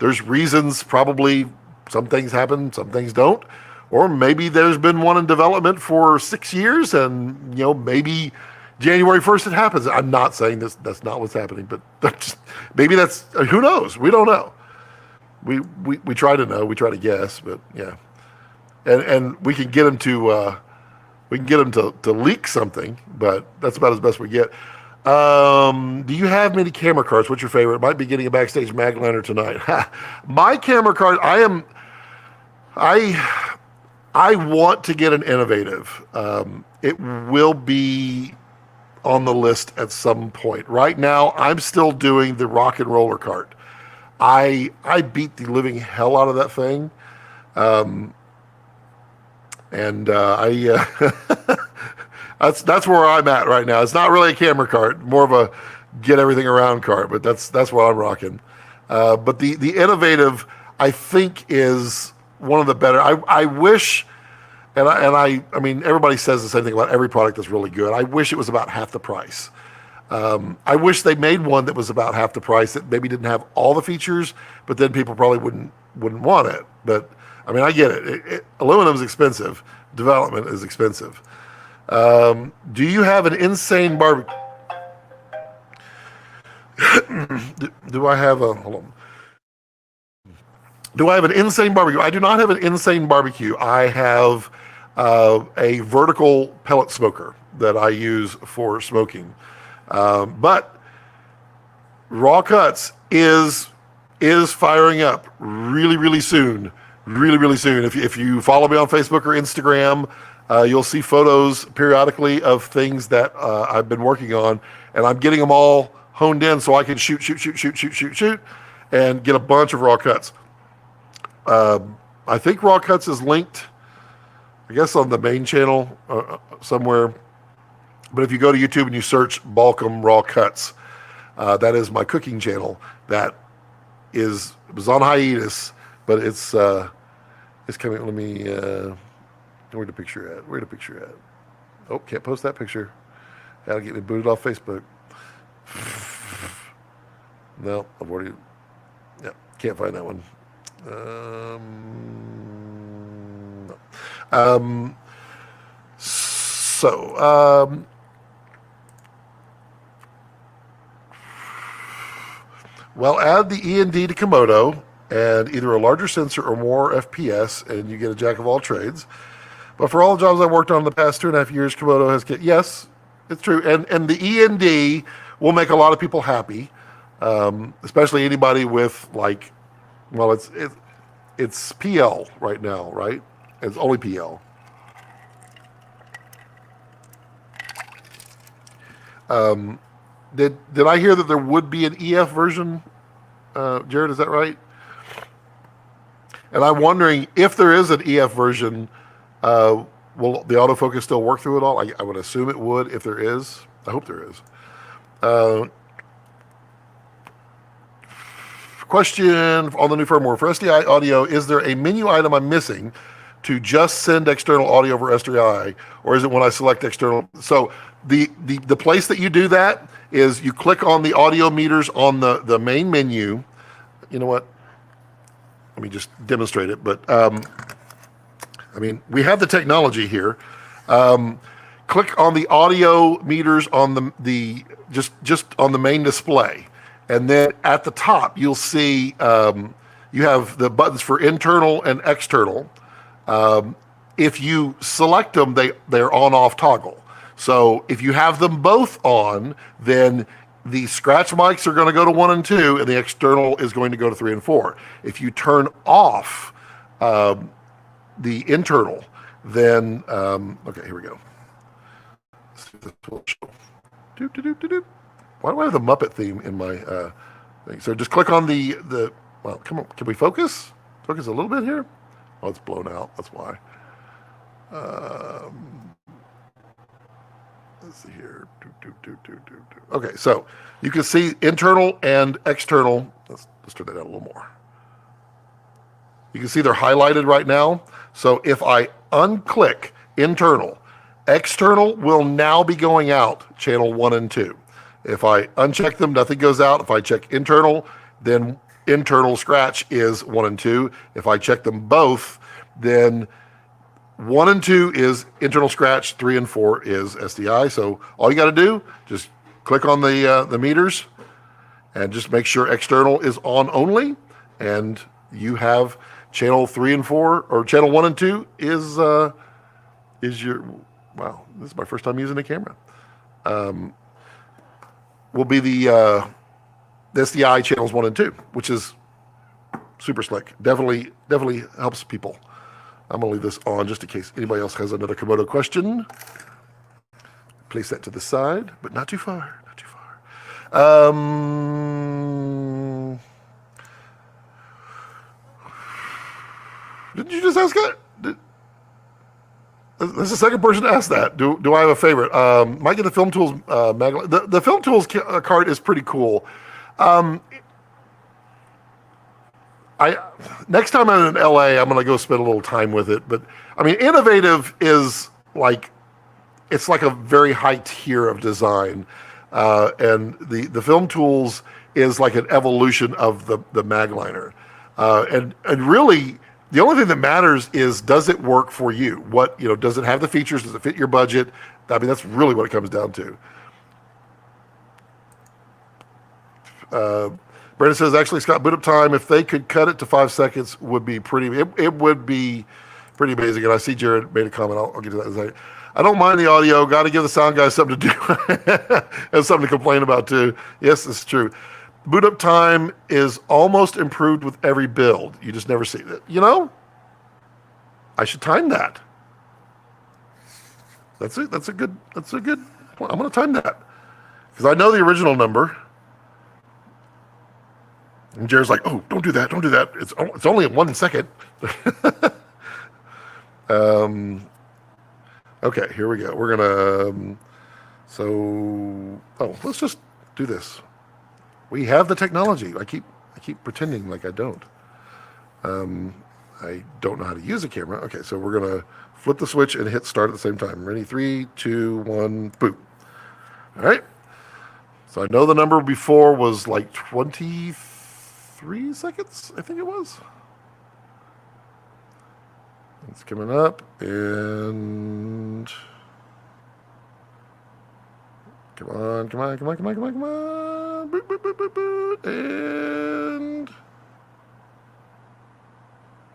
there's reasons. Probably some things happen, some things don't, or maybe there's been one in development for 6 years, and maybe January 1st it happens. I'm not saying that's not what's happening, but maybe that's, who knows? We don't know. We try to know, we try to guess, but yeah. And we can get them to leak something, but that's about as best we get. Do you have many camera cards? What's your favorite? Might be getting a backstage mag lantern tonight. My camera card, I want to get an innovative. It will be on the list at some point. Right now, I'm still doing the rock and roller cart. I beat the living hell out of that thing. That's where I'm at right now. It's not really a camera cart, more of a get everything around cart, but that's what I'm rocking. But the innovative, I think, is one of the better. I wish, I mean, everybody says the same thing about every product that's really good. I wish it was about half the price. I wish they made one that was about half the price, that maybe didn't have all the features, but then people probably wouldn't want it. But I mean, I get it. Aluminum is expensive. Development is expensive. Do you have an insane barbecue? Do I have hold on. Do I have an insane barbecue? I do not have an insane barbecue. I have a vertical pellet smoker that I use for smoking. But Raw Cuts is firing up really soon. Really soon. If you follow me on Facebook or Instagram, you'll see photos periodically of things that I've been working on, and I'm getting them all honed in so I can shoot, and get a bunch of Raw Cuts. I think Raw Cuts is linked, I guess, on the main channel somewhere. But if you go to YouTube and you search Balcom Raw Cuts, that is my cooking channel. It was on hiatus, but it's coming. Let me. Where'd the picture at? Oh, can't post that picture. That'll get me booted off Facebook. No, I've already. Yeah, can't find that one. No. Well, add the E&D to Komodo and either a larger sensor or more FPS, and you get a jack of all trades. But for all the jobs I've worked on in the past 2.5 years, Komodo has yes, it's true. And the E&D will make a lot of people happy, especially anybody with it's PL right now, right? It's only PL. Did I hear that there would be an EF version? Jared, is that right? And I'm wondering if there is an EF version, will the autofocus still work through it all? I would assume it would if there is. I hope there is. Question on the new firmware. For SDI audio, is there a menu item I'm missing to just send external audio over SDI, or is it when I select external? So the place that you do that is you click on the audio meters on the main menu. You know what? Let me just demonstrate it. But I mean, we have the technology here. Click on the audio meters on the just on the main display, and then at the top you'll see you have the buttons for internal and external. If you select them, they're on-off toggle. So if you have them both on, then the scratch mics are going to go to 1 and 2, and the external is going to go to 3 and 4. If you turn off the internal, then okay, here we go. Let's see if this will show. Why do I have the Muppet theme in my thing? So just click on the well, come on, can we focus? Focus a little bit here. Oh, it's blown out. That's why. Let's see here. Okay, so you can see internal and external. Let's turn that down a little more. You can see they're highlighted right now. So if I unclick internal, external will now be going out channel 1 and 2. If I uncheck them, nothing goes out. If I check internal, then internal scratch is 1 and 2. If I check them both, then 1 and 2 is internal scratch, 3 and 4 is SDI. So all you got to do, just click on the meters and just make sure external is on only, and you have channel 3 and 4, or channel 1 and 2 is your, wow, this is my first time using a camera. Will be the SDI channels 1 and 2, which is super slick. Definitely helps people. I'm gonna leave this on just in case anybody else has another Komodo question. place that to the side, but not too far, not too far. Didn't you just ask that? That's the second person to ask that. Do I have a favorite? Might get the Film Tools mag. The Film Tools cart is pretty cool. Next time I'm in LA, I'm gonna go spend a little time with it. But I mean, innovative is like, it's like a very high tier of design, and the Film Tools is like an evolution of the Magliner, and really the only thing that matters is, does it work for you? What, does it have the features? Does it fit your budget? I mean, that's really what it comes down to. Brandon says, actually, Scott, boot up time, if they could cut it to 5 seconds, would be it would be pretty amazing. And I see Jared made a comment. I'll get to that in a second. I don't mind the audio. Got to give the sound guys something to do. Have something to complain about, too. Yes, it's true. Boot up time is almost improved with every build. You just never see it. I should time that. That's it. That's a good point. I'm going to time that because I know the original number. And Jared's like, "Oh, don't do that. Don't do that. It's only at 1 second." Okay, here we go. We're gonna. Let's just do this. We have the technology. I keep pretending like I don't. I don't know how to use a camera. Okay, so we're gonna flip the switch and hit start at the same time. Ready? 3, 2, 1, boom. All right. So I know the number before was like 23 seconds, I think it was. It's coming up, and come on. Boot, boot, boot, boot, boot, and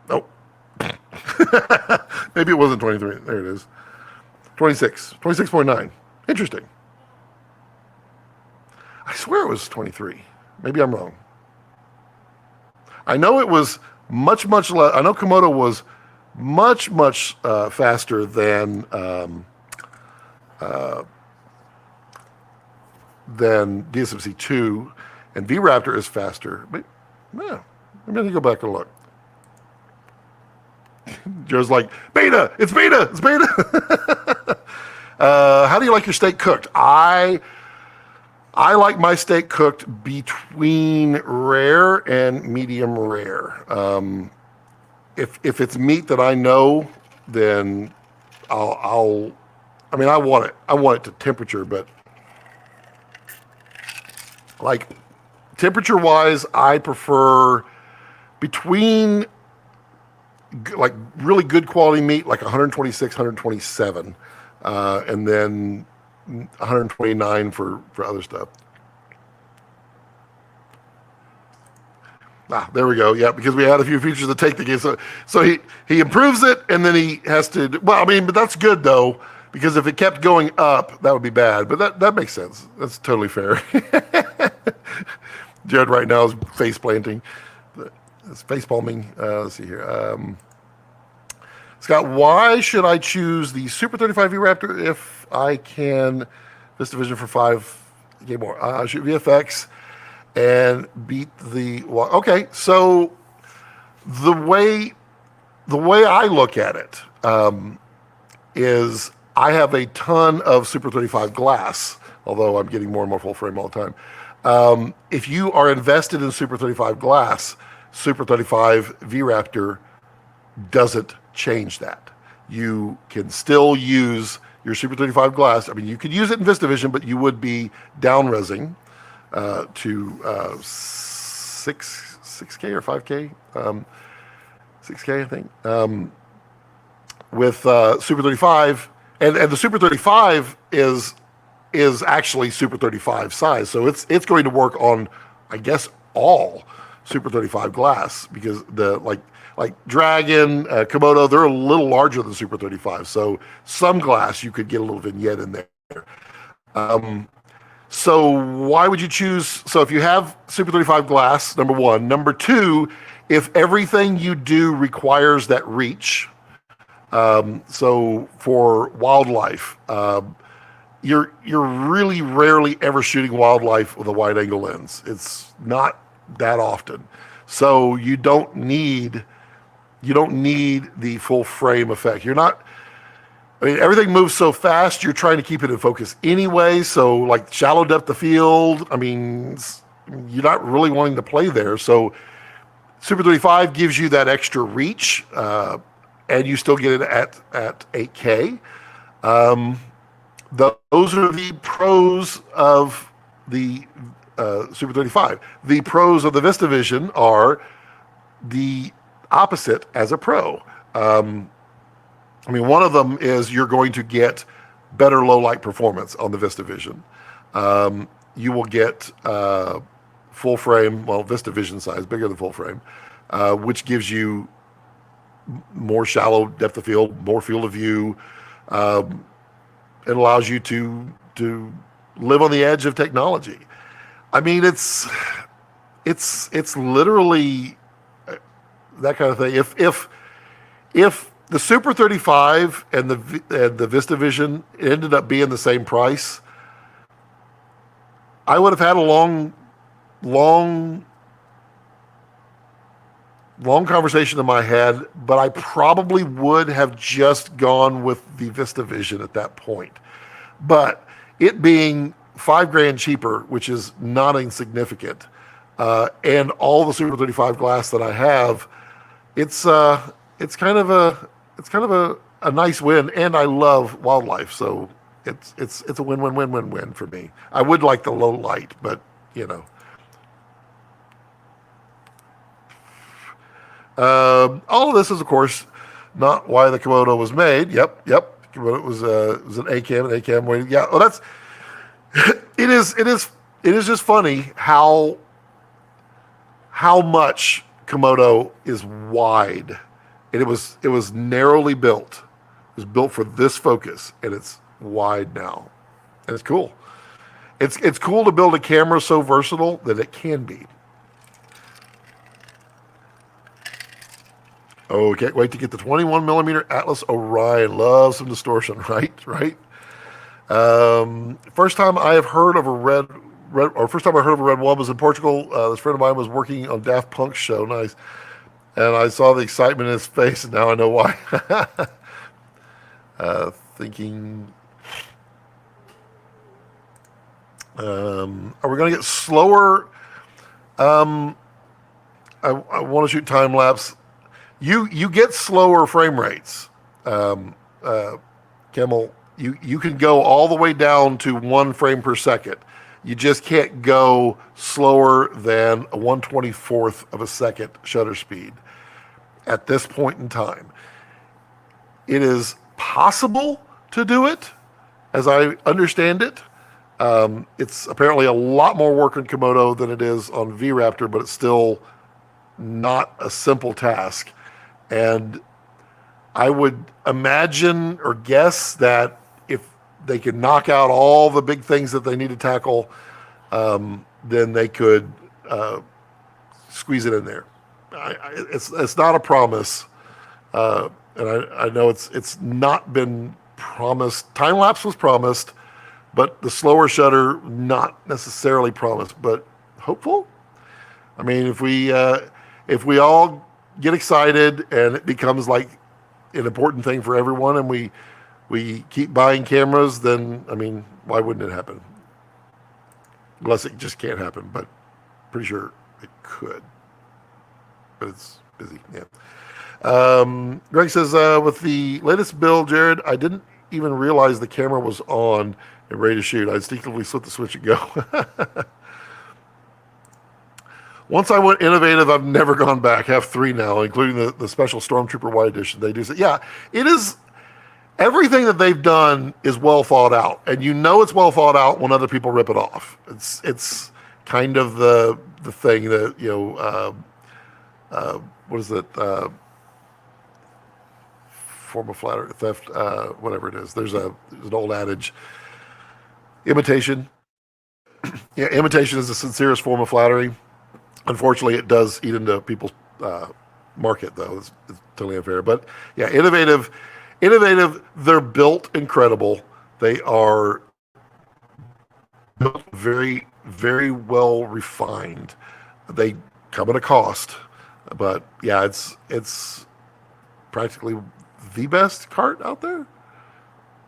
oh, maybe it wasn't 23. There it is. 26.9. Interesting. I swear it was 23. Maybe I'm wrong. I know it was much less. I know Komodo was much faster than DSMC2, and V-RAPTOR is faster. But yeah, maybe I need to go back and look. Joe's like, beta. It's beta. How do you like your steak cooked? I like my steak cooked between rare and medium rare. If it's meat that I know, then I want it. I want it to temperature, but like temperature wise, I prefer between like really good quality meat, like 126, 127, and then 129 for other stuff. There we go. Yeah, because we had a few features to take the game. So he improves it, and then he has to. Well, I mean, but that's good though, because if it kept going up, that would be bad. But that makes sense. That's totally fair. Jared right now is face planting. It's face palming. Let's see here. Scott, why should I choose the Super 35 V-RAPTOR if I can VistaVision for 5K more? Shoot VFX and beat the. Okay, so the way I look at it is I have a ton of Super 35 glass, although I'm getting more and more full frame all the time. If you are invested in Super 35 glass, Super 35 V-RAPTOR doesn't change that. You can still use your Super 35 glass. I mean, you could use it in VistaVision, but you would be down-resing to 6K or 5K, 6K, I think, with Super 35. And the Super 35 is actually Super 35 size. So it's going to work on, I guess, all Super 35 glass, because the like Dragon, Komodo, they're a little larger than Super 35. So some glass you could get a little vignette in there. So why would you choose? So if you have Super 35 glass, number one. Number two, if everything you do requires that reach, so for wildlife, you're really rarely ever shooting wildlife with a wide angle lens. It's not that often. So you don't need the full frame effect. You're not, I mean, everything moves so fast, you're trying to keep it in focus anyway. So like shallow depth of field, I mean, you're not really wanting to play there. So Super 35 gives you that extra reach, and you still get it at 8K. Those are the pros of the Super 35. The pros of the VistaVision are the opposite as a pro. I mean, one of them is you're going to get better low light performance on the VistaVision. You will get full frame, well, VistaVision size, bigger than full frame, which gives you more shallow depth of field, more field of view. It allows you to live on the edge of technology. I mean, it's literally that kind of thing. If the Super 35 and the VistaVision ended up being the same price, I would have had a long conversation in my head, but I probably would have just gone with the VistaVision at that point. But it being $5,000 cheaper, which is not insignificant, and all the Super 35 glass that I have, it's kind of a nice win, and I love wildlife, so it's a win for me. I would like the low light, but you know. All of this is, of course, not why the Komodo was made. Yep. Komodo was an A-cam waiting. Yeah. Well, that's it is just funny how much Komodo is wide. And it was narrowly built. It was built for this focus, and it's wide now, and it's cool. It's cool to build a camera so versatile that it can be. Oh, can't wait to get the 21 millimeter Atlas Orion. Love some distortion, right? First time I heard of a red one was in Portugal. This friend of mine was working on Daft Punk's show. Nice. And I saw the excitement in his face, and now I know why. Thinking, are we going to get slower? I want to shoot time lapse. You get slower frame rates, Camel. You can go all the way down to 1 frame per second. You just can't go slower than a 1/24th of a second shutter speed at this point in time. It is possible to do it, as I understand it. It's apparently a lot more work on Komodo than it is on V-RAPTOR, but it's still not a simple task. And I would imagine or guess that if they could knock out all the big things that they need to tackle, then they could squeeze it in there. It's not a promise, and I know it's not been promised. Time lapse was promised, but the slower shutter not necessarily promised, but hopeful. I mean, if we all get excited and it becomes like an important thing for everyone, and we keep buying cameras, then I mean, why wouldn't it happen? Unless it just can't happen, but pretty sure it could. But it's busy. Yeah. Greg says, with the latest build, Jared, I didn't even realize the camera was on and ready to shoot. I instinctively flipped the switch and go. Once I went innovative, I've never gone back. I have 3 now, including the special Stormtrooper White Edition. They do say, yeah, it is. Everything that they've done is well thought out, and you know it's well thought out when other people rip it off. It's kind of the thing that, you know, what is it? Form of flattery, theft, whatever it is. There's an old adage. Imitation. Yeah, imitation is the sincerest form of flattery. Unfortunately, it does eat into people's market, though. It's totally unfair. But yeah, innovative. They're built incredible. They are very, very well refined. They come at a cost, but yeah, it's practically the best cart out there,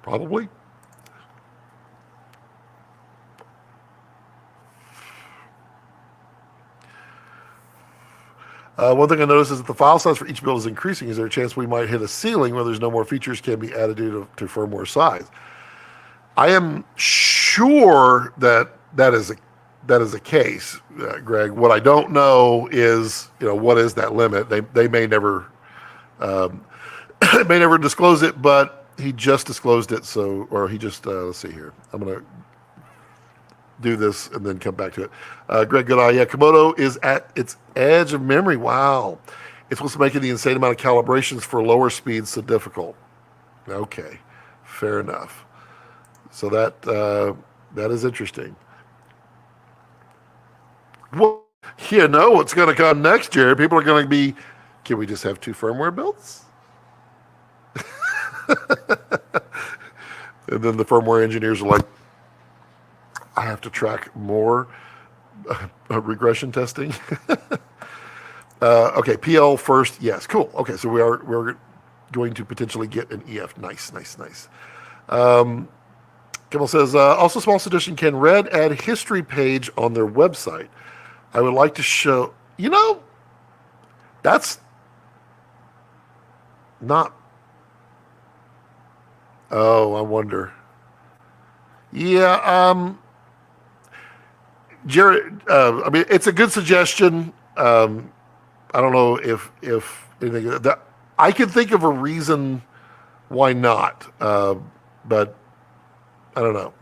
probably. One thing I noticed is that the file size for each build is increasing. Is there a chance we might hit a ceiling where there's no more features can be added due to firmware size? I am sure that that is a case, Greg. What I don't know is, what is that limit? They may never may never disclose it, but he just disclosed it. So, or he just let's see here. I'm gonna do this and then come back to it. Greg Goodeye, yeah, Komodo is at its edge of memory. Wow, it's what's making the insane amount of calibrations for lower speeds so difficult. Okay, fair enough. So that is interesting. Well, you know what's going to come next, Jared? People are going to be, can we just have two firmware builds? And then the firmware engineers are like, I have to track more regression testing. Okay, PL first. Yes, cool. Okay, so we're going to potentially get an EF. Nice, nice, nice. Kimmel says, also small suggestion, can Red add history page on their website? I would like to show, that's not, oh, I wonder. Yeah, Jared, I mean, it's a good suggestion. I don't know if anything that I can think of a reason why not, but I don't know.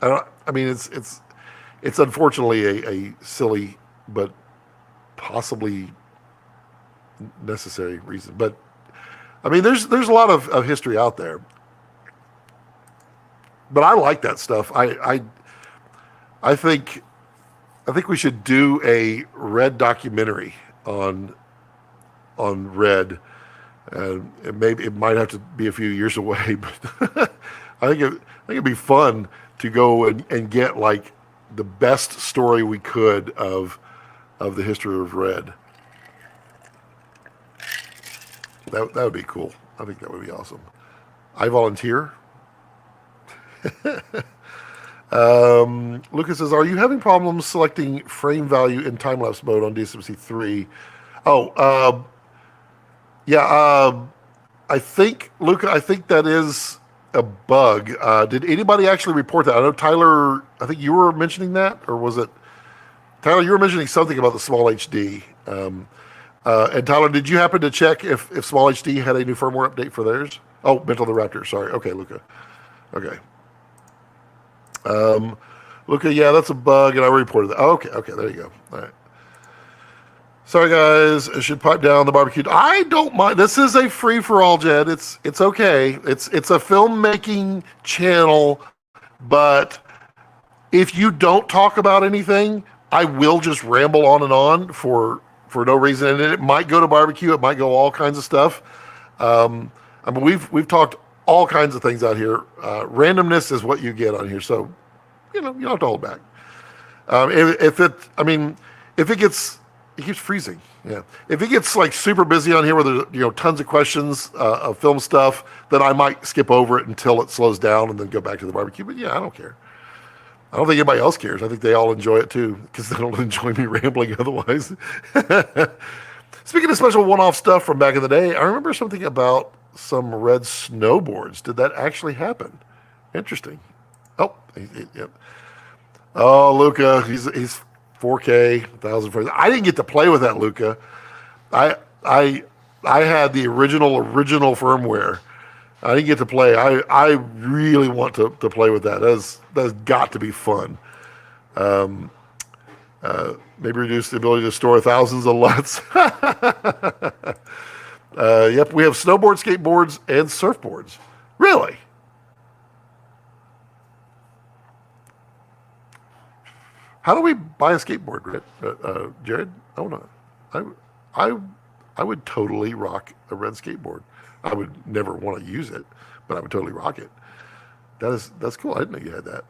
I mean, it's unfortunately a silly but possibly necessary reason. But I mean, there's a lot of history out there. But I like that stuff. I think we should do a Red documentary on Red. And it might have to be a few years away, but I think it'd be fun to go and get like the best story we could of the history of Red. That would be cool. I think that would be awesome. I volunteer. Lucas says, are you having problems selecting frame value in time-lapse mode on DSMC 3? Oh, yeah, I think, Luca, that is a bug. Did anybody actually report that? I know Tyler, I think you were mentioning that, or was it Tyler? You were mentioning something about the small HD. And Tyler, did you happen to check if small HD had a new firmware update for theirs? Oh, Mental the Raptor. Sorry. Okay, Luca. Okay. Luca, yeah, that's a bug, and I reported that. Oh, okay, there you go. All right. Sorry, guys. I should pipe down the barbecue. I don't mind. This is a free for all, Jed. It's okay. It's a filmmaking channel, but if you don't talk about anything, I will just ramble on and on for no reason. And it might go to barbecue. It might go all kinds of stuff. I mean, we've talked all kinds of things out here. Randomness is what you get on here, so you don't have to hold back. If it gets, it keeps freezing. Yeah. If it gets like super busy on here where there's tons of questions of film stuff, then I might skip over it until it slows down and then go back to the barbecue. But yeah, I don't care. I don't think anybody else cares. I think they all enjoy it too because they don't enjoy me rambling otherwise. Speaking of special one-off stuff from back in the day, I remember something about some Red snowboards. Did that actually happen? Interesting. Oh, yep. Oh, Luca, he's 4K, 1,000 frames. I didn't get to play with that, Luca. I had the original firmware. I didn't get to play. I really want to play with that. That's got to be fun. Maybe reduce the ability to store thousands of LUTs. Yep, we have snowboards, skateboards, and surfboards. Really? How do we buy a skateboard, Jared? I want to. I would totally rock a Red skateboard. I would never want to use it, but I would totally rock it. That's cool. I didn't know you had that.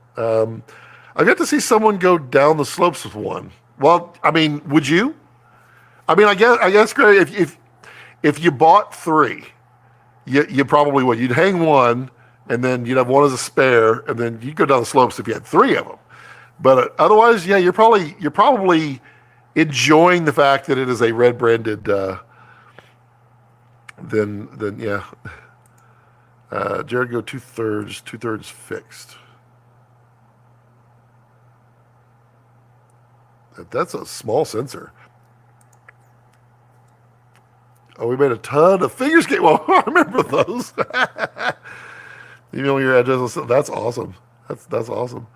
I've got to see someone go down the slopes with one. Well, I mean, would you? I mean, I guess, Greg, if you bought three, you probably would. You'd hang one, and then you'd have one as a spare, and then you'd go down the slopes if you had three of them. But otherwise, yeah, you're probably enjoying the fact that it is a red branded. Then yeah. Jared, go 2/3, 2/3 fixed. That's a small sensor. Oh, we made a ton of figure skate. Well, I remember those. Email your address. That's awesome. That's awesome.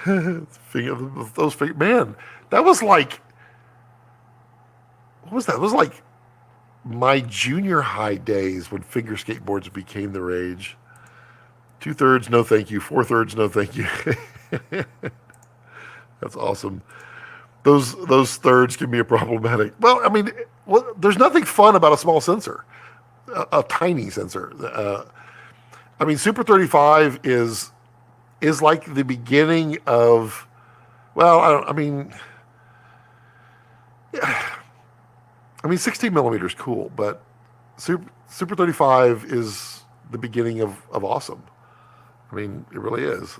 Those figure, man, that was like, what was that? It was like my junior high days when figure skateboards became the rage. 2/3, no thank you. 4/3, no thank you. That's awesome. Those thirds can be problematic. Well, I mean, there's nothing fun about a small sensor, a tiny sensor. I mean, Super 35 is like the beginning of, well, I mean, 16 millimeter is cool, but Super 35 is the beginning of awesome. I mean, it really is.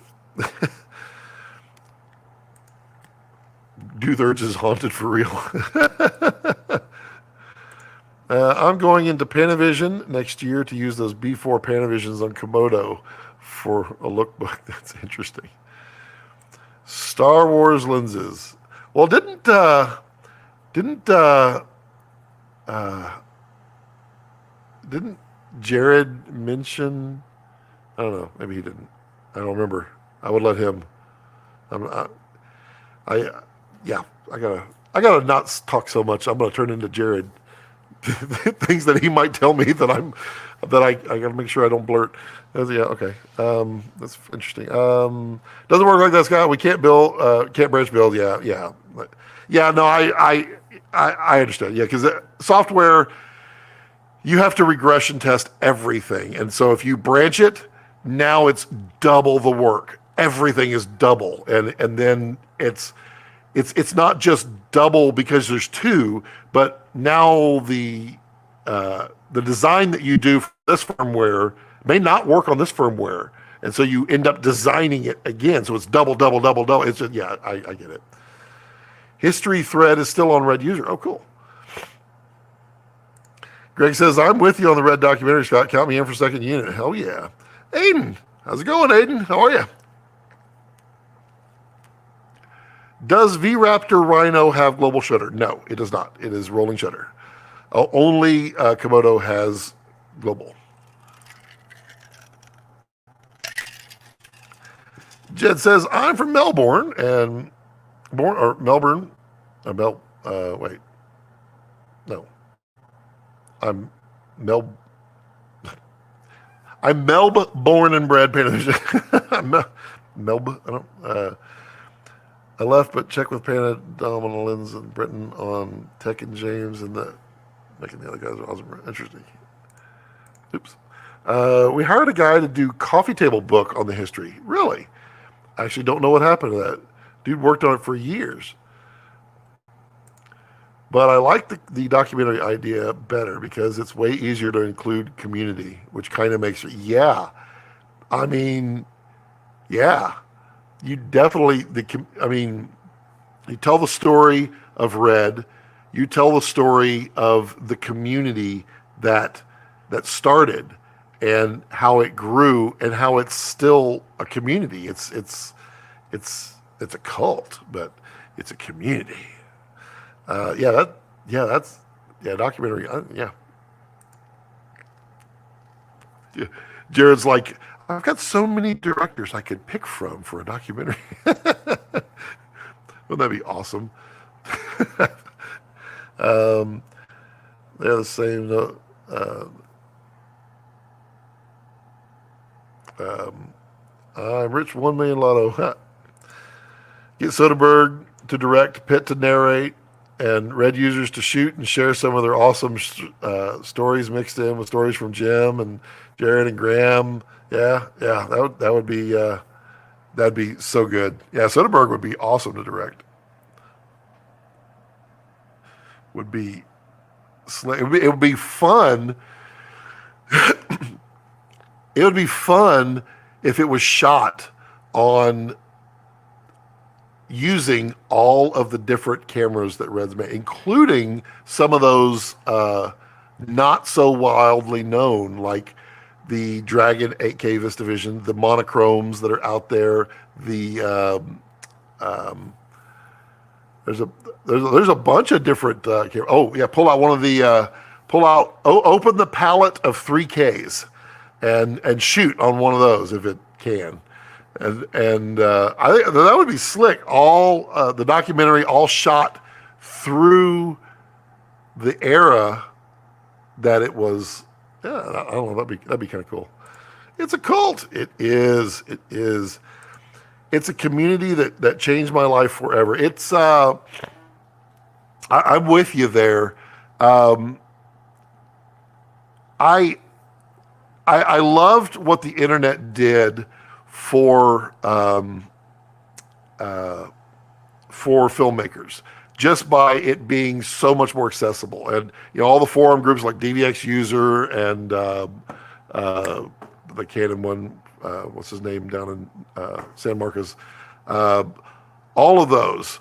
2/3 is haunted for real. I'm going into Panavision next year to use those B4 Panavisions on Komodo for a lookbook. That's interesting. Star Wars lenses. Well, didn't Jared mention? I don't know. Maybe he didn't. I don't remember. I would let him. Yeah. I gotta not talk so much. I'm gonna turn into Jared. Things that he might tell me that I gotta make sure I don't blurt. Yeah. Okay. That's interesting. Doesn't work like that, Scott. We can't branch build. Yeah. No, I understand. Yeah, because software, you have to regression test everything, and so if you branch it, now it's double the work. Everything is double, and then it's not just double because there's two, but now the design that you do for this firmware may not work on this firmware, and so you end up designing it again. So it's double. It's just, yeah, I get it. History thread is still on Red User. Oh, cool. Greg says, I'm with you on the Red documentary, Scott. Count me in for second unit. Hell yeah. Aiden, how's it going, Aiden? How are you? Does V-RAPTOR RHINO have global shutter? No, it does not. It is rolling shutter. Only Komodo has global. Jed says, I'm from Melbourne and Melbourne. Wait. No. I'm born and bred Panavision. I left, but check with Pana, Dom, and Lens in Britain on Tech and James, and making the other guys are awesome. Interesting. Oops. We hired a guy to do coffee table book on the history. Really? I actually don't know what happened to that. Dude worked on it for years. But I like the documentary idea better because it's way easier to include community, which kind of makes it, yeah. I mean, yeah. You definitely, you tell the story of Red, you tell the story of the community that started and how it grew and how it's still a community. It's a cult, but it's a community. Documentary. Yeah. Jared's like, I've got so many directors I could pick from for a documentary. Wouldn't that be awesome? They're the same. I'm Rich 1 million Lotto. Get Soderbergh to direct, Pitt to narrate, and Red users to shoot and share some of their awesome stories mixed in with stories from Jim and Jared and Graham. Yeah, that would be That'd be so good. Yeah, Soderbergh would be awesome to direct. Would be it would be fun. It would be fun if it was shot on using all of the different cameras that Red's made, including some of those not so wildly known, like the Dragon 8K VistaVision, the monochromes that are out there. The there's a there's a bunch of different. Oh yeah, pull out one of the open the palette of 3Ks and shoot on one of those if it can. And I think that would be slick. All the documentary, all shot through the era that it was. Yeah, I don't know. That'd be kind of cool. It's a cult. It is. It is. It's a community that changed my life forever. It's. I'm with you there. I loved what the internet did for filmmakers, just by it being so much more accessible. And all the forum groups like DVX User and the Canon one, what's his name down in San Marcos, all of those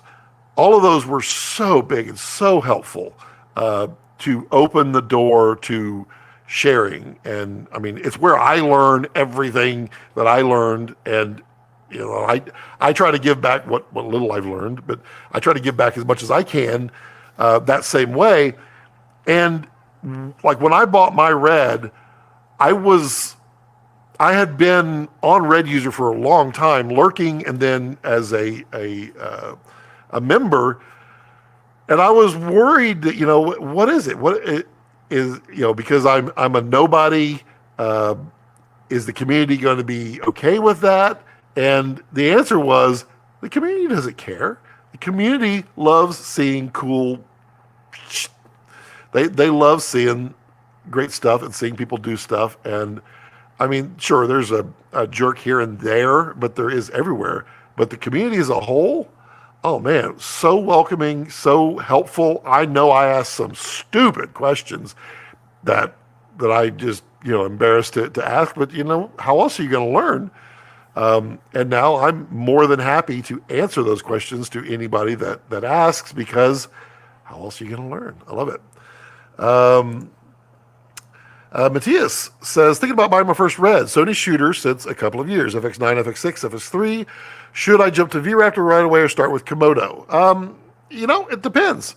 were so big and so helpful to open the door to sharing. And I mean, it's where I learn everything that I learned. And I try to give back what little I've learned, but I try to give back as much as I can that same way. And like when I bought my Red, I had been on Red User for a long time, lurking, and then as a member, and I was worried that what is it? What it is because I'm a nobody. Is the community going to be okay with that? And the answer was the community doesn't care. The community loves seeing cool. They love seeing great stuff and seeing people do stuff. And I mean, sure, there's a jerk here and there, but there is everywhere. But the community as a whole, oh man, so welcoming, so helpful. I know I asked some stupid questions that I just embarrassed to ask, but how else are you going to learn? And now I'm more than happy to answer those questions to anybody that asks, because how else are you going to learn? I love it. Matthias says, thinking about buying my first Red, Sony shooter since a couple of years, FX9, FX6, FX3. Should I jump to V-RAPTOR right away or start with Komodo? It depends.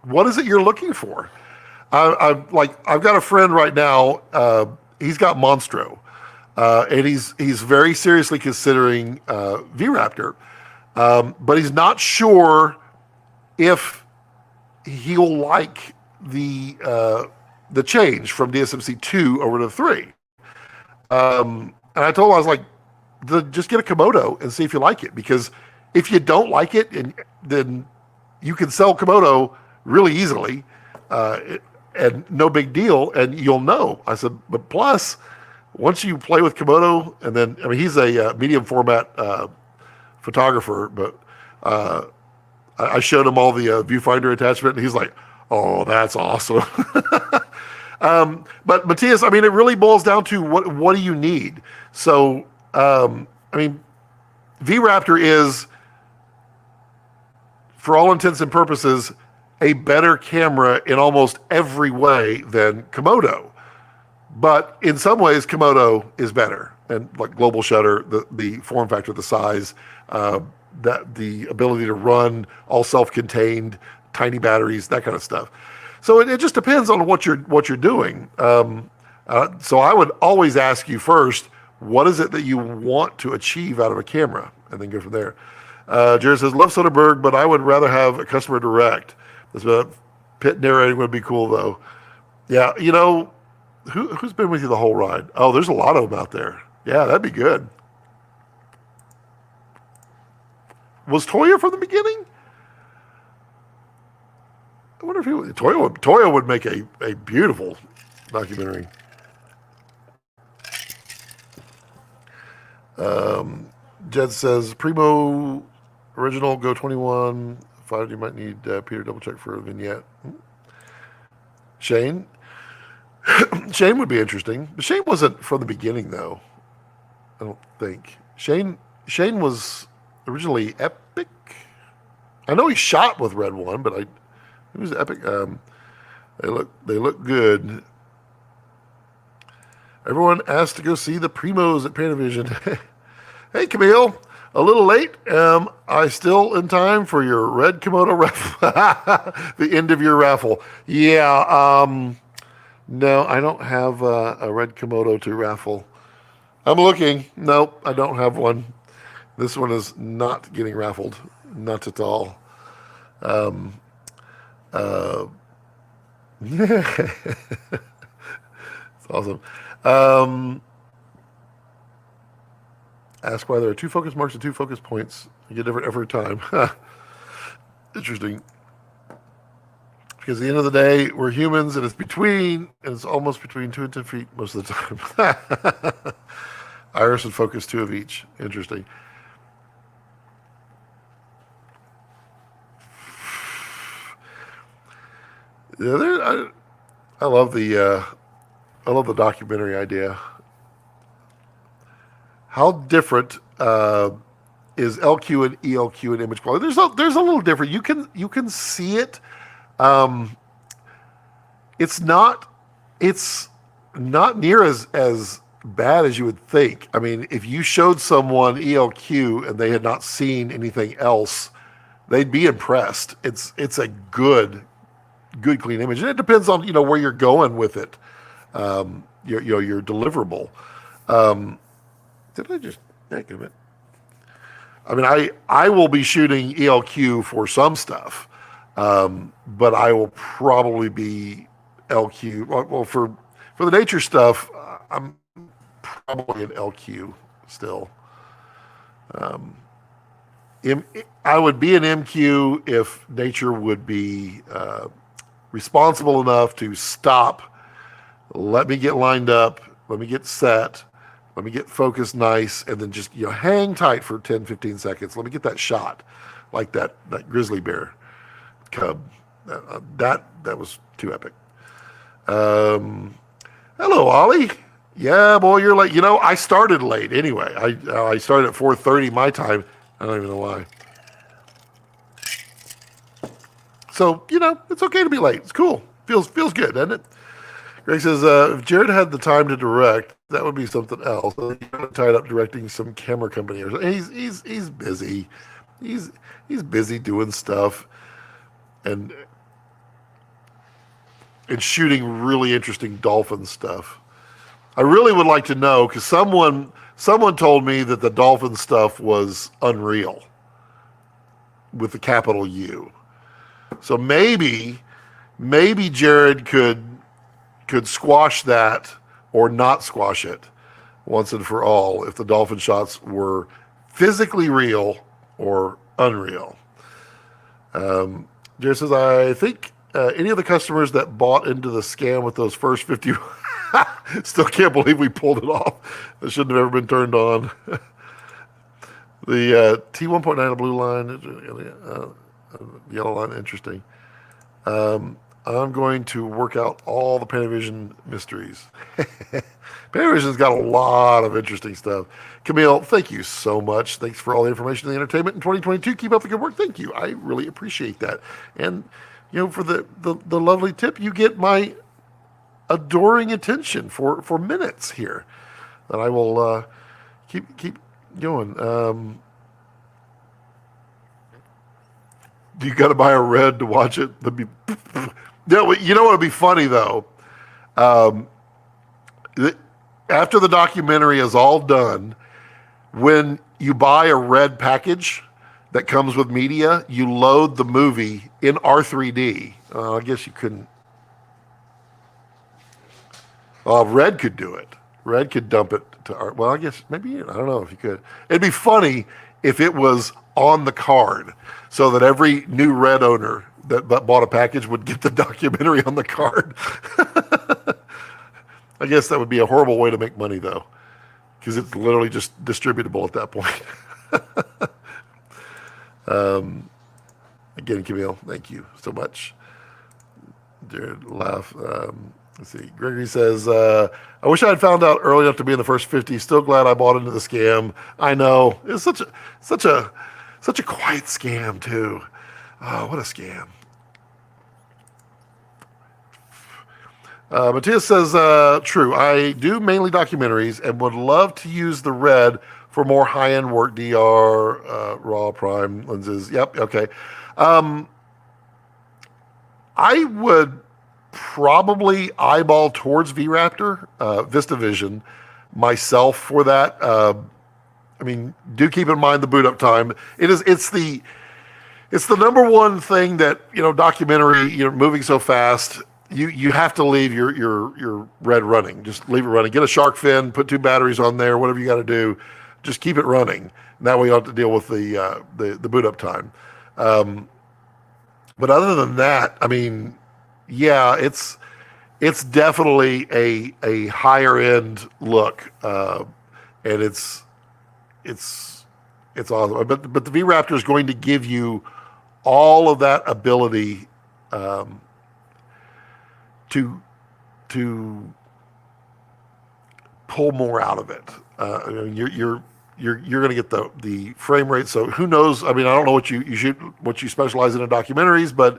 What is it you're looking for? I've got a friend right now. He's got Monstro, and he's very seriously considering V-RAPTOR, but he's not sure if he'll like the change from DSMC2 over to 3. And I told him, I was like, just get a Komodo and see if you like it, because if you don't like it, then you can sell Komodo really easily, and no big deal, and you'll know. I said, but plus, once you play with Komodo, and then, I mean, he's a medium format photographer, but I showed him all the viewfinder attachment, and he's like, oh, that's awesome. But Matthias, I mean, it really boils down to what do you need? So, I mean, V-RAPTOR is, for all intents and purposes, a better camera in almost every way than Komodo. But in some ways, Komodo is better. And like global shutter, the form factor, the size, that the ability to run all self-contained, tiny batteries, that kind of stuff. So it just depends on what you're doing. So I would always ask you first, what is it that you want to achieve out of a camera? And then go from there. Jared says, love Soderbergh, but I would rather have a customer direct. This pit narrating would be cool, though. Yeah, who's been with you the whole ride? Oh, there's a lot of them out there. Yeah, that'd be good. Was Toya from the beginning? I wonder if Toya would make a beautiful documentary. Jed says Primo original Go 21. 5, you might need Peter double check for a vignette. Shane? Shane would be interesting. But Shane wasn't from the beginning, though. I don't think. Shane was originally Epic. I know he shot with Red One, but it was Epic. They look good. Everyone asked to go see the Primos at Panavision. Hey, Camille. A little late. I still in time for your red Komodo raffle. The end of your raffle. Yeah. No, I don't have a red Komodo to raffle. I'm looking. Nope, I don't have one. This one is not getting raffled. Not at all. It's awesome. Ask why there are 2 focus marks and 2 focus points. You get different every time. Interesting. Because at the end of the day, we're humans, and it's almost between 2 and 10 feet most of the time. Iris and focus 2 of each. Interesting. Yeah, I love the documentary idea. How different is LQ and ELQ in image quality? There's a little different. You can see it. It's not near as bad as you would think. I mean, if you showed someone ELQ and they had not seen anything else, they'd be impressed. It's a good clean image, and it depends on where you're going with it. Your deliverable. Did I just give it? I mean, I will be shooting ELQ for some stuff, but I will probably be LQ. Well, for the nature stuff, I'm probably an LQ still. I would be an MQ if nature would be responsible enough to stop, let me get lined up, let me get set, let me get focused nice, and then just hang tight for 10, 15 seconds. Let me get that shot, like that grizzly bear cub. That was too epic. Hello, Ollie. Yeah, boy, you're late. I started late anyway. I started at 4:30 my time. I don't even know why. So, it's okay to be late. It's cool. Feels good, doesn't it? Greg says, if Jared had the time to direct, that would be something else. He's tied up directing some camera company or something. He's busy. He's busy doing stuff and shooting really interesting dolphin stuff. I really would like to know, because someone told me that the dolphin stuff was unreal with the capital U. So maybe Jared could squash that or not squash it once and for all if the dolphin shots were physically real or unreal. Jared says, I think any of the customers that bought into the scam with those first 50 still can't believe we pulled it off. It shouldn't have ever been turned on. The T1.9 blue line, yellow line, interesting. I'm going to work out all the Panavision mysteries. Panavision's got a lot of interesting stuff. Camille, thank you so much. Thanks for all the information and the entertainment in 2022. Keep up the good work. Thank you. I really appreciate that. And, for the lovely tip, you get my adoring attention for minutes here that I will keep going. You got to buy a red to watch it. You know what would be funny though? After the documentary is all done, when you buy a red package that comes with media, you load the movie in R3D. I guess you couldn't. Red could do it. Red could dump it to art. Well, I guess maybe, I don't know if you could. It'd be funny if it was on the card so that every new Red owner that bought a package would get the documentary on the card. I guess that would be a horrible way to make money, though. because it's literally just distributable at that point. Again, Camille, thank you so much. Jared laugh. Let's see. Gregory says, I wish I had found out early enough to be in the first 50. Still glad I bought into the scam. I know. It's such a quiet scam too. Oh, what a scam. Matthias says, true. I do mainly documentaries and would love to use the Red for more high-end work, DR, RAW, Prime lenses. Yep, okay. I would probably eyeball towards V-RAPTOR, VistaVision, myself for that. I mean, do keep in mind the boot up time. It's the number one thing that, documentary, moving so fast, you have to leave your Red running. Just leave it running. Get a shark fin, put 2 batteries on there, whatever you got to do. Just keep it running. And that way you don't have to deal with the boot up time. But other than that, I mean, yeah, it's definitely a higher end look, and it's awesome. But the V-RAPTOR is going to give you all of that ability to pull more out of it. You're going to get the frame rate. So who knows? I mean, I don't know what you specialize in documentaries, but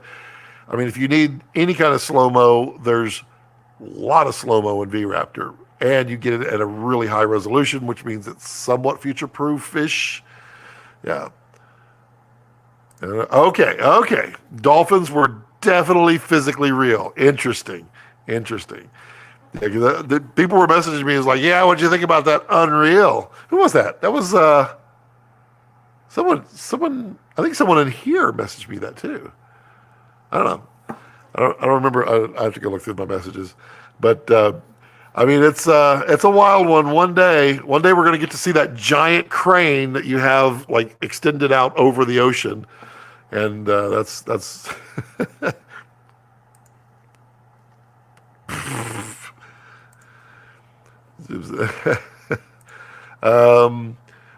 I mean, if you need any kind of slow-mo, there's a lot of slow-mo in V-RAPTOR, and you get it at a really high resolution, which means it's somewhat future-proof-ish. Yeah. Okay. Dolphins were definitely physically real. Interesting. Yeah, the people were messaging me, like, yeah, what'd you think about that Unreal? Who was that? That was someone. I think someone in here messaged me that too. I don't know. I don't remember. I have to go look through my messages. But I mean, it's a wild one. One day we're going to get to see that giant crane that you have like extended out over the ocean, and that's.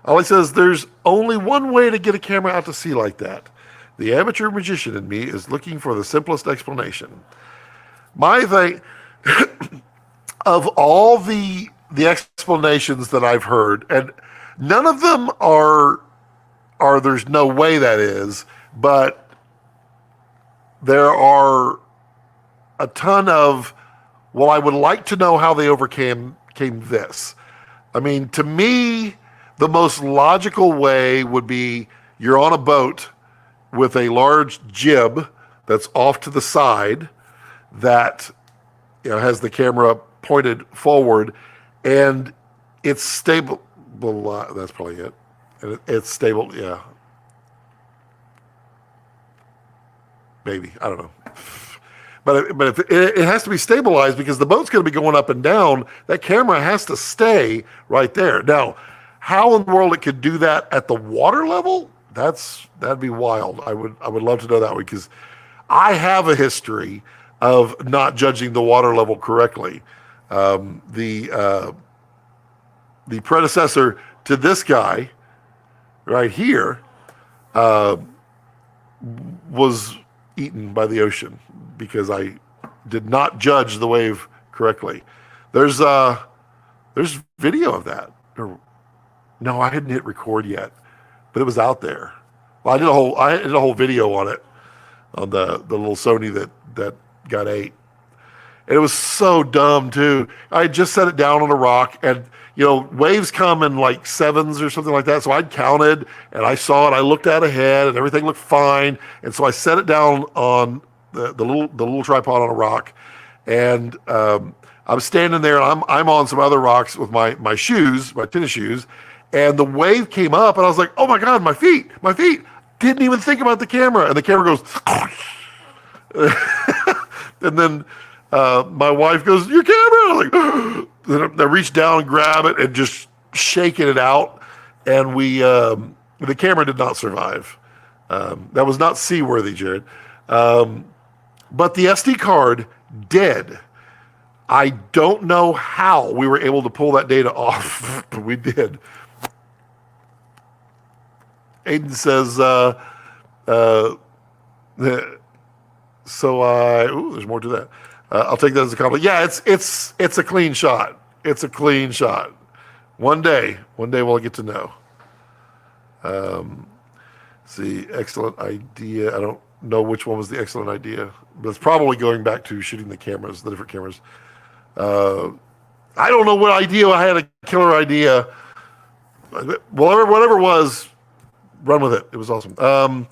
Ollie says there's only one way to get a camera out to sea like that. The amateur magician in me is looking for the simplest explanation. My thing, of all the explanations that I've heard, and none of them are there's no way that is, but there are a ton of, well, I would like to know how they overcame this. I mean, to me, the most logical way would be you're on a boat with a large jib that's off to the side that has the camera pointed forward, and it's stable. That's probably it. And it's stable. Yeah. Maybe. I don't know. But it has to be stabilized because the boat's going to be going up and down. That camera has to stay right there. Now, how in the world it could do that at the water level? That'd be wild. I would love to know that because I have a history of not judging the water level correctly. The predecessor to this guy right here was eaten by the ocean because I did not judge the wave correctly. There's video of that. No, I hadn't hit record yet, but it was out there. Well, I did a whole video on it on the little Sony that got ate. And it was so dumb too. I just set it down on a rock, and waves come in like 7s or something like that. So I'd counted and I saw it. I looked out ahead and everything looked fine. And so I set it down on the little tripod on a rock, and I'm standing there, and I'm on some other rocks with my shoes, my tennis shoes, and the wave came up, and I was like, oh my God, my feet. Didn't even think about the camera, and the camera goes, and then my wife goes, your camera. I'm like, then I reach down and grab it and just shaking it out, and the camera did not survive. That was not seaworthy, Jared. But the SD card did. I don't know how we were able to pull that data off, but we did. Aiden says, uh, so there's more to that. I'll take that as a compliment. Yeah, it's a clean shot. It's a clean shot. One day we'll get to know. See, excellent idea. I don't know which one was the excellent idea, but it's probably going back to shooting the cameras, the different cameras. I don't know what idea. I had a killer idea. Whatever it was, run with it. It was awesome.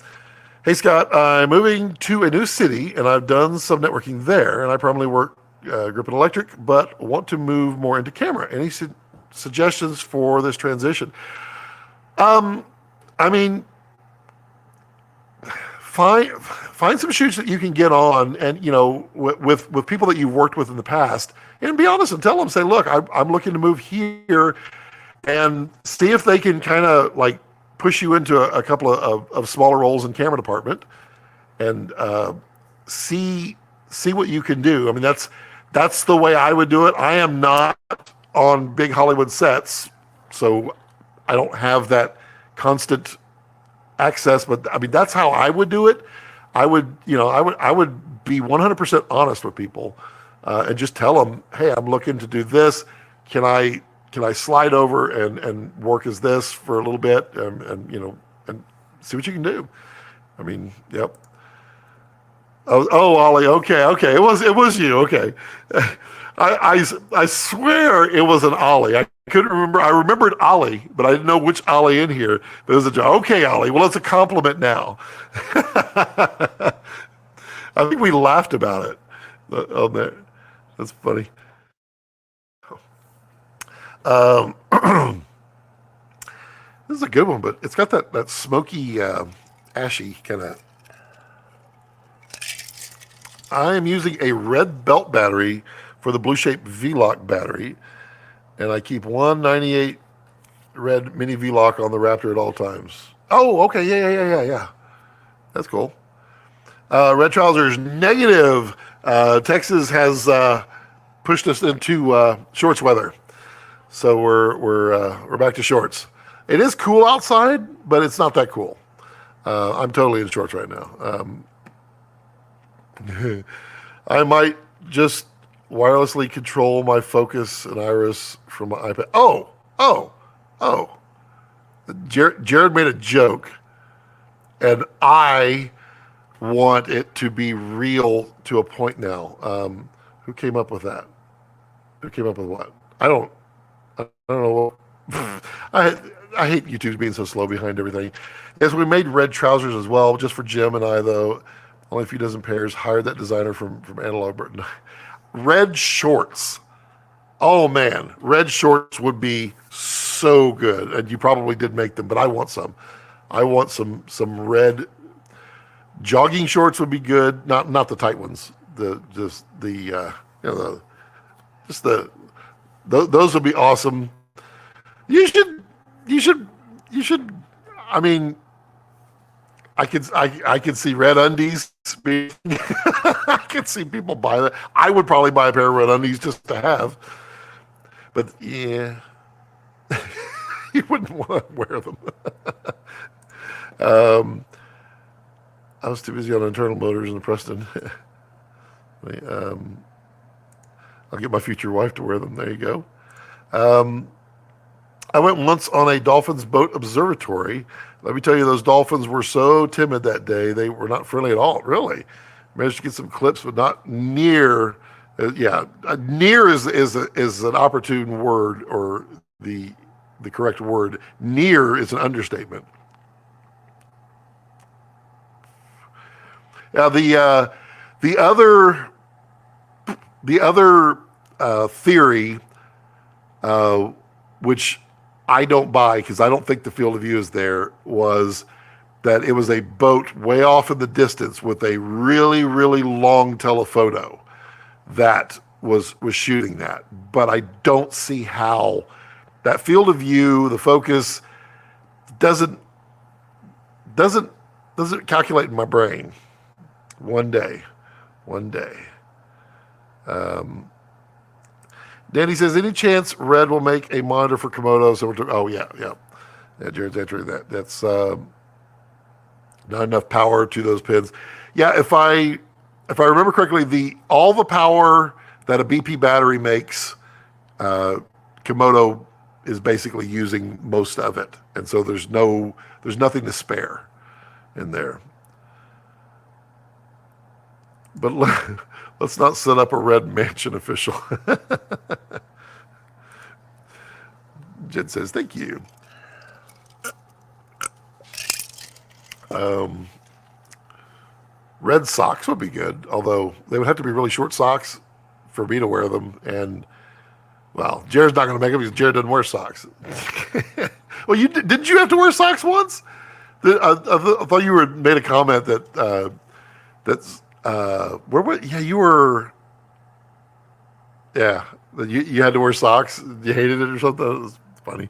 Hey, Scott, I'm moving to a new city, and I've done some networking there, and I primarily work grip and electric, but want to move more into camera. Any suggestions for this transition? I mean, find some shoots that you can get on, and with people that you've worked with in the past, and be honest and tell them, say, look, I'm looking to move here, and see if they can kind of like push you into a couple of smaller roles in camera department, and see what you can do. I mean, that's the way I would do it. I am not on big Hollywood sets, so I don't have that constant access, but I mean, that's how I would do it. I would be 100% honest with people, and just tell them, hey, I'm looking to do this. Can I slide over and work as this for a little bit, and see what you can do. I mean, yep. Oh, Ollie. Okay. It was you. Okay. I swear it was an Ollie. I couldn't remember. I remembered Ollie, but I didn't know which Ollie in here. But it was a joke. Okay, Ollie. Well, it's a compliment now. I think we laughed about it on there. That's funny. This is a good one, but it's got that smoky, ashy kind of. I am using a red belt battery for the Blue Shape V-Lock battery, and I keep 198 red mini V-Lock on the Raptor at all times. Oh, okay, yeah. That's cool. Red Trousers negative. Texas has pushed us into shorts weather, so we're back to shorts. It is cool outside, but it's not that cool. I'm totally in shorts right now. I might just wirelessly control my focus and iris from my iPad. Oh. Jared made a joke, and I want it to be real to a point now. Who came up with that? Who came up with what? I don't know. I hate YouTube being so slow behind everything. Yes, we made red trousers as well, just for Jim and I, though. Only a few dozen pairs. Hired that designer from Analog Burton. Red shorts. Oh man, red shorts would be so good, and you probably did make them, but I want some. I want some red jogging shorts would be good. Not the tight ones. Those would be awesome. You should. I mean, I could see red undies being. I could see people buy that. I would probably buy a pair of red undies just to have. But yeah, you wouldn't want to wear them. I was too busy on internal motors in Preston. I'll get my future wife to wear them. There you go. I went once on a dolphins boat observatory. Let me tell you, those dolphins were so timid that day. They were not friendly at all, really. Managed to get some clips, but not near. Near is an opportune word, or the correct word. Near is an understatement. Now the other theory, which I don't buy because I don't think the field of view is there, was that it was a boat way off in the distance with a really, really long telephoto that was shooting that. But I don't see how that field of view, the focus, doesn't calculate in my brain. One day. Danny says, any chance Red will make a monitor for Komodo? So oh yeah. Yeah, Jared's entering that. That's not enough power to those pins. Yeah, if I remember correctly, all the power that a BP battery makes, Komodo is basically using most of it, and so there's nothing to spare in there. But let's not set up a Red Mansion official. Jen says, thank you. Red socks would be good, although they would have to be really short socks for me to wear them. And, well, Jared's not going to make them because Jared doesn't wear socks. Well, didn't you have to wear socks once? I thought you made a comment that you were. Yeah, you had to wear socks. You hated it or something. It was funny.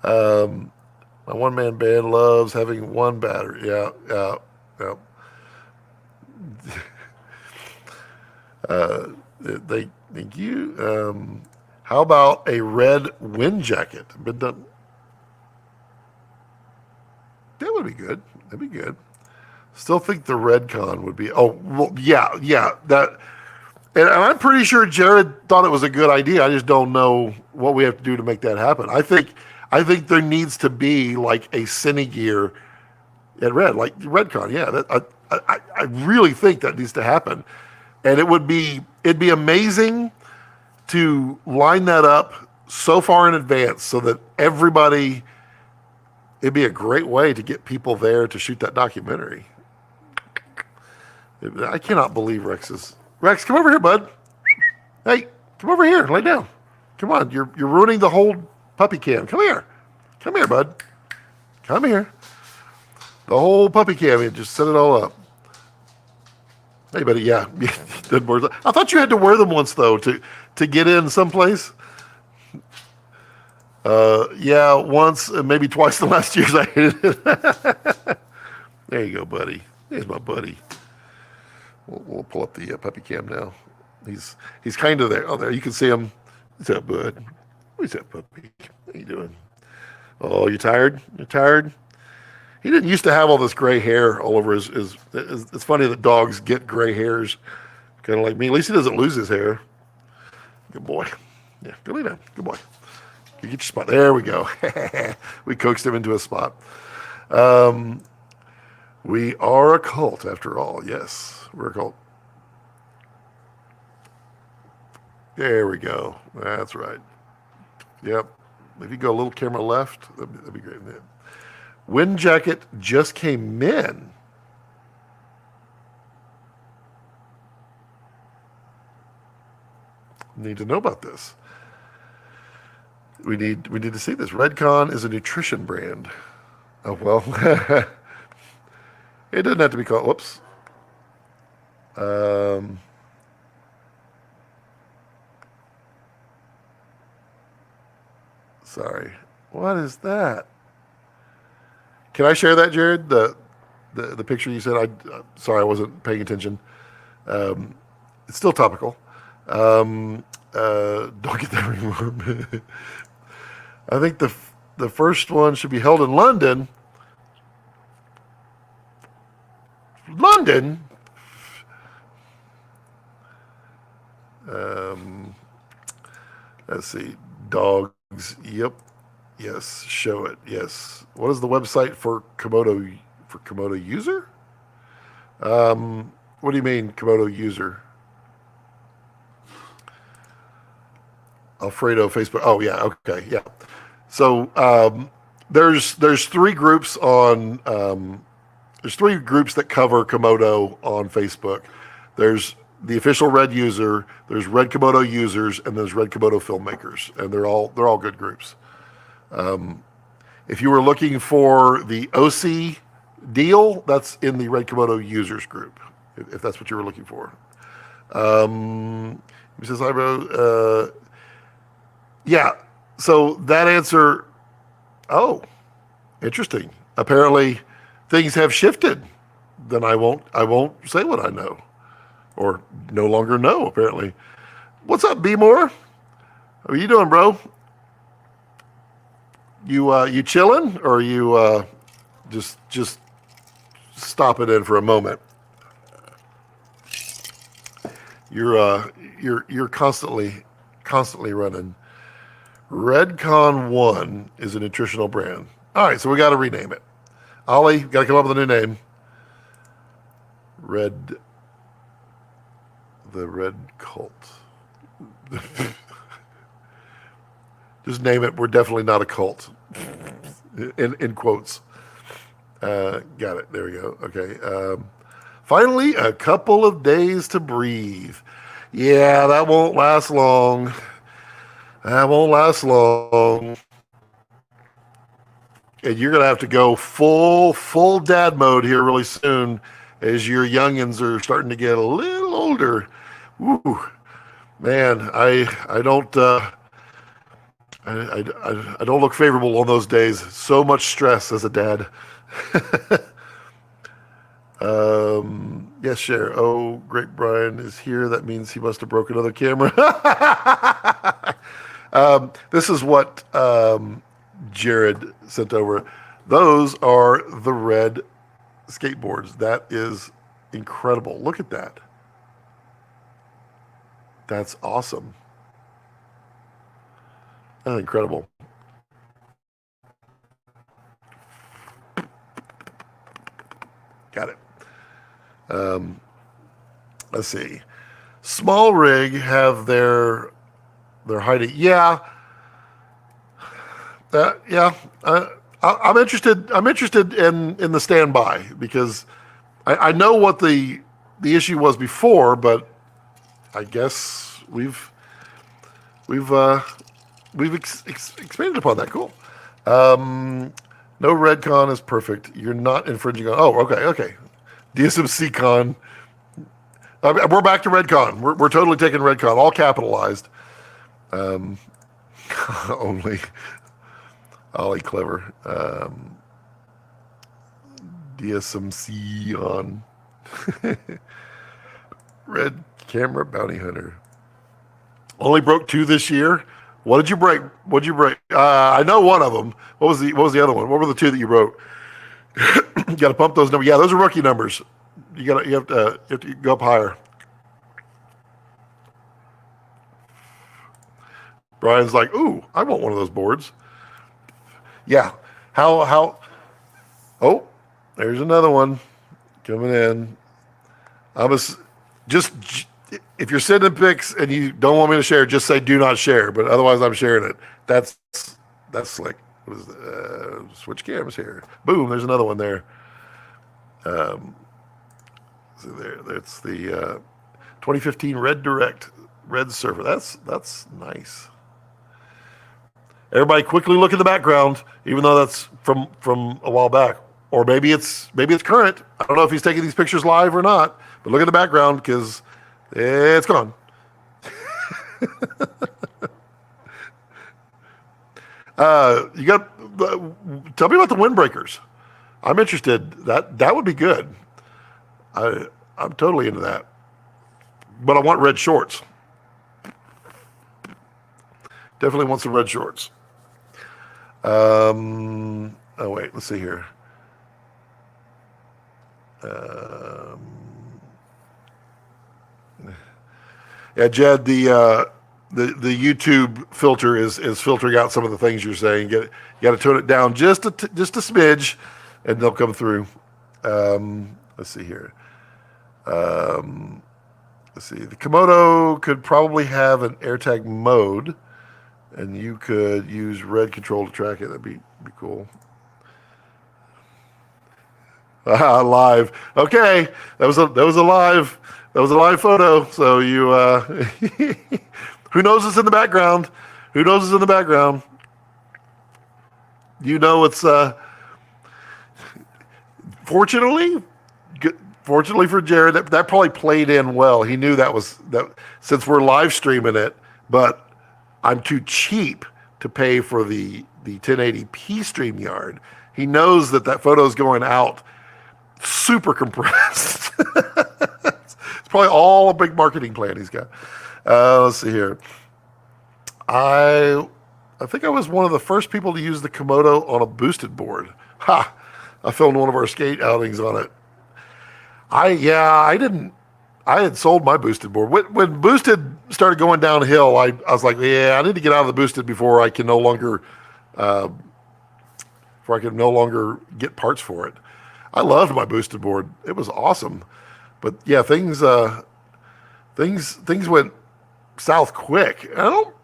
My one-man band loves having one battery. Yeah. Thank you. How about a red wind jacket? Been done. That would be good. That'd be good. Still think the Redcon would be. Oh, well, yeah. That, and I'm pretty sure Jared thought it was a good idea. I just don't know what we have to do to make that happen. I think there needs to be like a Cine gear at Red, like Redcon. Yeah, I really think that needs to happen, and it'd be amazing to line that up so far in advance so that everybody. It'd be a great way to get people there to shoot that documentary. I cannot believe Rex, come over here, bud. Hey, come over here. Lay down. Come on. You're ruining the whole puppy cam. Come here. Come here, bud. Come here. The whole puppy cam. You just set it all up. Hey, buddy. Yeah. I thought you had to wear them once, though, to get in someplace. Yeah, once, maybe twice the last years I hated it. There you go, buddy. There's my buddy. We'll pull up the puppy cam now. He's kind of there. Oh, there you can see him. What's up, bud? What's up, puppy? How you doing? Oh, you tired? You tired? He didn't used to have all this gray hair all over his. It's funny that dogs get gray hairs, kind of like me. At least he doesn't lose his hair. Good boy. Yeah, go lay down. Good boy. You get your spot. There we go. We coaxed him into a spot. We are a cult after all. Yes, we're a cult. There we go. That's right. Yep. If you go a little camera left, that'd be great. Wind jacket just came in. Need to know about this. We need to see this. Redcon is a nutrition brand. Oh, well. It doesn't have to be called. Whoops. Sorry. What is that? Can I share that, Jared? The picture you said. Sorry, I wasn't paying attention. It's still topical. Don't get that anymore. I think the first one should be held in London. London? Let's see. Dogs. Yep. Yes. Show it. Yes. What is the website for Komodo user? What do you mean Komodo user? Alfredo Facebook. Oh yeah. Okay. Yeah. So there's three groups on there's three groups that cover Komodo on Facebook. There's the official Red user, there's Red Komodo users, and there's Red Komodo filmmakers, and they're all good groups. If you were looking for the OC deal, that's in the Red Komodo users group, if that's what you were looking for. He says, "Eyebrow." Yeah. So that answer. Oh, interesting. Apparently, things have shifted. Then I won't say what I know, or no longer know. Apparently. What's up, B More? How are you doing, bro? You chilling, or you just stopping in for a moment? You're constantly running. Redcon One is a nutritional brand. All right, so we got to rename it. Ollie, got to come up with a new name. The Red Cult. Just name it. We're definitely not a cult. In quotes. Got it. There we go. Okay. Finally, a couple of days to breathe. Yeah, that won't last long. That won't last long. And you're going to have to go full dad mode here really soon as your youngins are starting to get a little older. Woo. Man, I don't I don't look favorable on those days. So much stress as a dad. Yes, share. Oh, great, Brian is here. That means he must have broke another camera. This is what Jared sent over. Those are the red skateboards. That is incredible. Look at that. That's awesome. That's incredible. Got it. Let's see. Small rig have their hiding. Yeah. Yeah. I'm interested. I'm interested in the standby because I know what the issue was before, but I guess we've expanded upon that. Cool. No Redcon is perfect. You're not infringing on. Oh, okay. DSMC Con. We're back to Redcon. We're totally taking Redcon, all capitalized. Only Ollie clever. DSMC on. Red camera bounty hunter. Only broke 2 this year. What did you break? I know one of them. What was the other one? What were the 2 that you broke? You got to pump those numbers. Yeah, those are rookie numbers. You have to go up higher. Brian's like, ooh, I want one of those boards. Yeah. How? Oh, there's another one coming in. Just if you're sending pics and you don't want me to share, just say do not share. But otherwise, I'm sharing it. That's slick. What is switch cams here? Boom. There's another one there. So that's the 2015 Red Direct Red Surfer. That's nice. Everybody quickly look at the background, even though that's from a while back. Or maybe it's current. I don't know if he's taking these pictures live or not, but look at the background because it's gone. You got tell me about the windbreakers. I'm interested. That would be good. I'm totally into that. But I want red shorts. Definitely want some red shorts. Oh wait, let's see here. Yeah, Jed, the YouTube filter is filtering out some of the things you're saying. You got to tone it down just a smidge, and they'll come through. Let's see here. Let's see. The Komodo could probably have an AirTag mode, and you could use red control to track it. That'd be cool. Live. Okay, that was a live photo. So you who knows what's in the background? Who knows what's in the background? You know it's fortunately for Jared, that probably played in well. He knew that since we're live streaming it, but I'm too cheap to pay for the 1080p StreamYard. He knows that photo is going out super compressed. It's probably all a big marketing plan he's got. Let's see here. I I think I was one of the first people to use the Komodo on a boosted board. Ha! I filmed one of our skate outings on it. I didn't. I had sold my boosted board when boosted started going downhill. I was like, yeah, I need to get out of the boosted before I can no longer get parts for it. I loved my boosted board. It was awesome, but yeah, things went south quick. I don't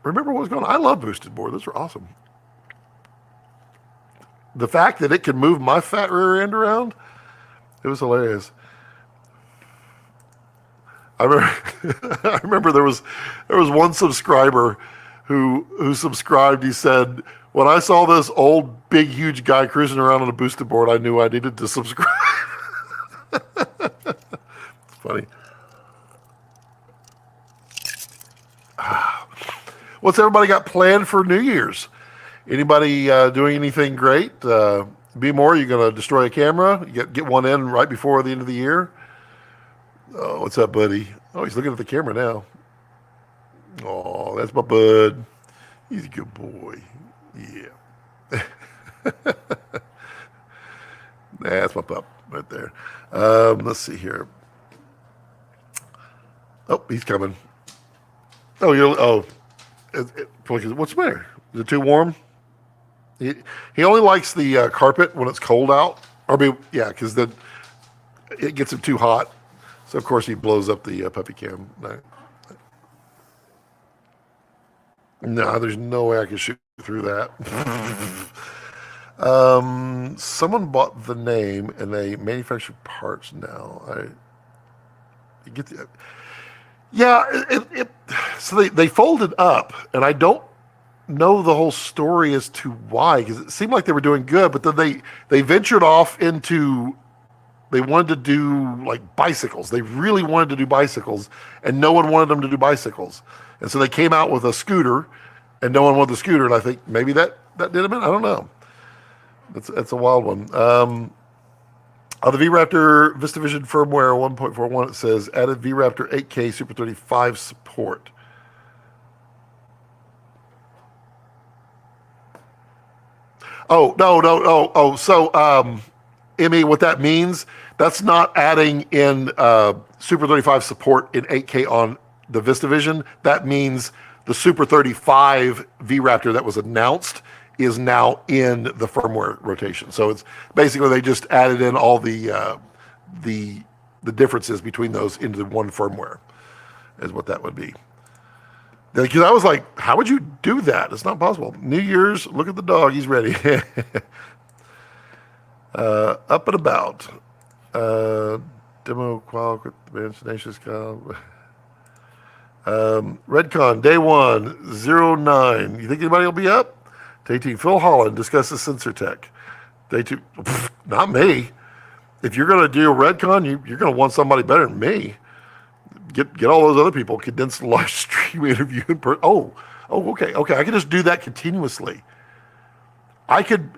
remember what was going on. I love boosted board. Those were awesome. The fact that it could move my fat rear end around, it was hilarious. I remember, I remember there was one subscriber who subscribed. He said, "When I saw this old, big, huge guy cruising around on a boosted board, I knew I needed to subscribe." It's funny. What's everybody got planned for New Year's? Anybody doing anything great? Be more. You gonna destroy a camera? You get one in right before the end of the year? Oh, what's up, buddy? Oh, he's looking at the camera now. Oh, that's my bud. He's a good boy. Yeah. That's my pup right there. Let's see here. Oh, he's coming. Oh, what's the matter? Is it too warm? He only likes the carpet when it's cold out. Yeah, because then it gets him too hot. So, of course, he blows up the puppy cam. No, there's no way I can shoot through that. Someone bought the name and they manufacture parts now. You get the, yeah, so they folded up, and I don't know the whole story as to why, because it seemed like they were doing good, but then they ventured off into. They wanted to do like bicycles. They really wanted to do bicycles, and no one wanted them to do bicycles. And so they came out with a scooter, and no one wanted the scooter. And I think maybe that did them in. I don't know. That's a wild one. On the V-RAPTOR VistaVision firmware 1.41, it says added V-RAPTOR 8K Super 35 support. Oh, no. So, Emmy, what that means, that's not adding in Super 35 support in 8K on the VistaVision. That means the Super 35 V-RAPTOR that was announced is now in the firmware rotation. So it's basically they just added in all the differences between those into one firmware, is what that would be. Because I was like, how would you do that? It's not possible. New Year's, look at the dog, he's ready. Up and about. Demo qual with the Tenacious Kyle. Redcon, day 1, 09. You think anybody will be up? Day 2, Phil Holland discusses sensor tech. Day 2, not me. If you're going to do a Redcon, you're going to want somebody better than me. Get all those other people, condense the live stream interview. Okay. I can just do that continuously. I could,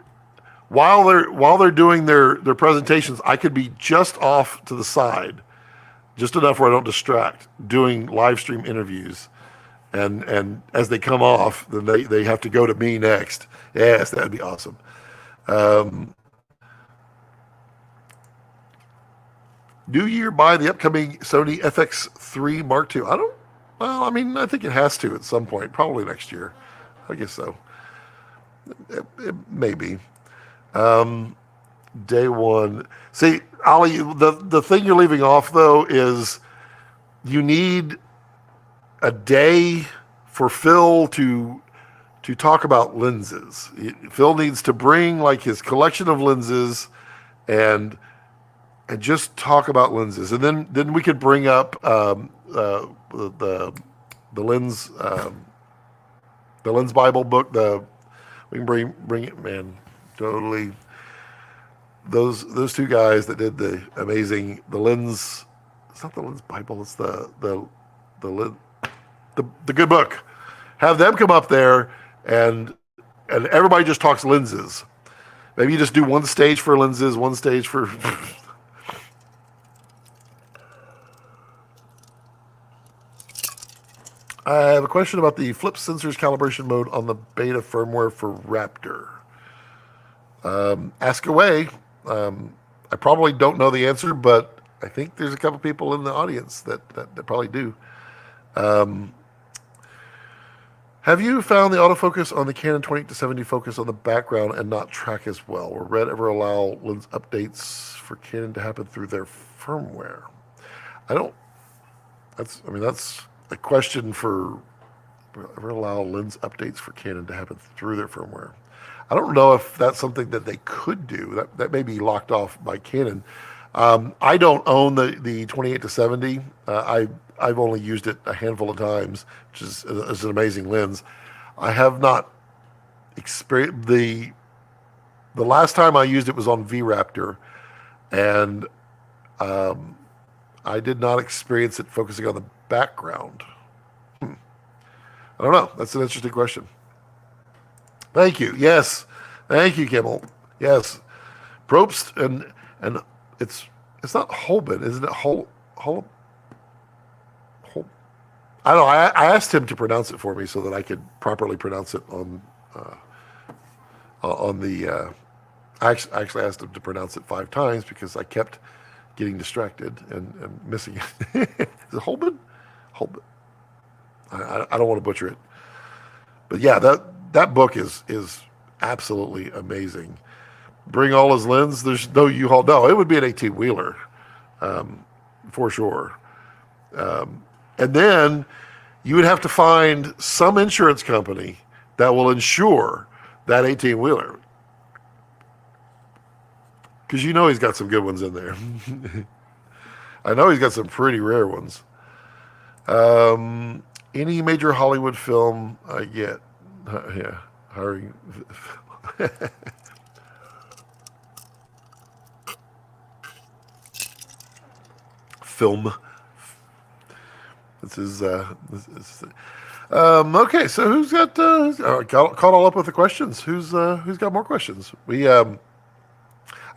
while they're doing their presentations, I could be just off to the side, just enough where I don't distract, doing live stream interviews. And as they come off, then they have to go to me next. Yes, that'd be awesome. New year buy the upcoming Sony FX3 Mark II. I think it has to at some point, probably next year. I guess so. It may be. Day 1. See, Ali, the thing you're leaving off, though, is you need a day for Phil to talk about lenses. Phil needs to bring like his collection of lenses and just talk about lenses, and then we could bring up the lens Bible book. We can bring it, man. Totally. Those two guys that did the lens. It's not the lens Bible. It's the good book. Have them come up there and everybody just talks lenses. Maybe you just do one stage for lenses, one stage for. I have a question about the flip sensors calibration mode on the beta firmware for Raptor. Ask away. I probably don't know the answer, but I think there's a couple people in the audience that probably do. Have you found the autofocus on the Canon 28-70 focus on the background and not track as well? Will Red ever allow lens updates for Canon to happen through their firmware? I don't. That's a question for ever allow lens updates for Canon to happen through their firmware. I don't know if that's something that they could do. That may be locked off by Canon. I don't own the 28-70. I've only used it a handful of times, which is an amazing lens. I have not experienced the last time I used it was on V-RAPTOR, and I did not experience it focusing on the background. I don't know. That's an interesting question. Thank you. Yes. Thank you, Kimmel. Yes. Probst and it's not Holben, isn't it? I don't know. I asked him to pronounce it for me so that I could properly pronounce it on the. I actually asked him to pronounce it 5 times because I kept getting distracted and missing it. Is it Holben? Holben. I don't want to butcher it, but yeah, that book is absolutely amazing. Bring all his lens. There's no U-Haul. No, it would be an 18-wheeler, for sure. And then you would have to find some insurance company that will insure that 18-wheeler. Because you know he's got some good ones in there. I know he's got some pretty rare ones. Any major Hollywood film I get. Yeah, hiring. Film. This is okay. So who's got caught all up with the questions? Who's got more questions?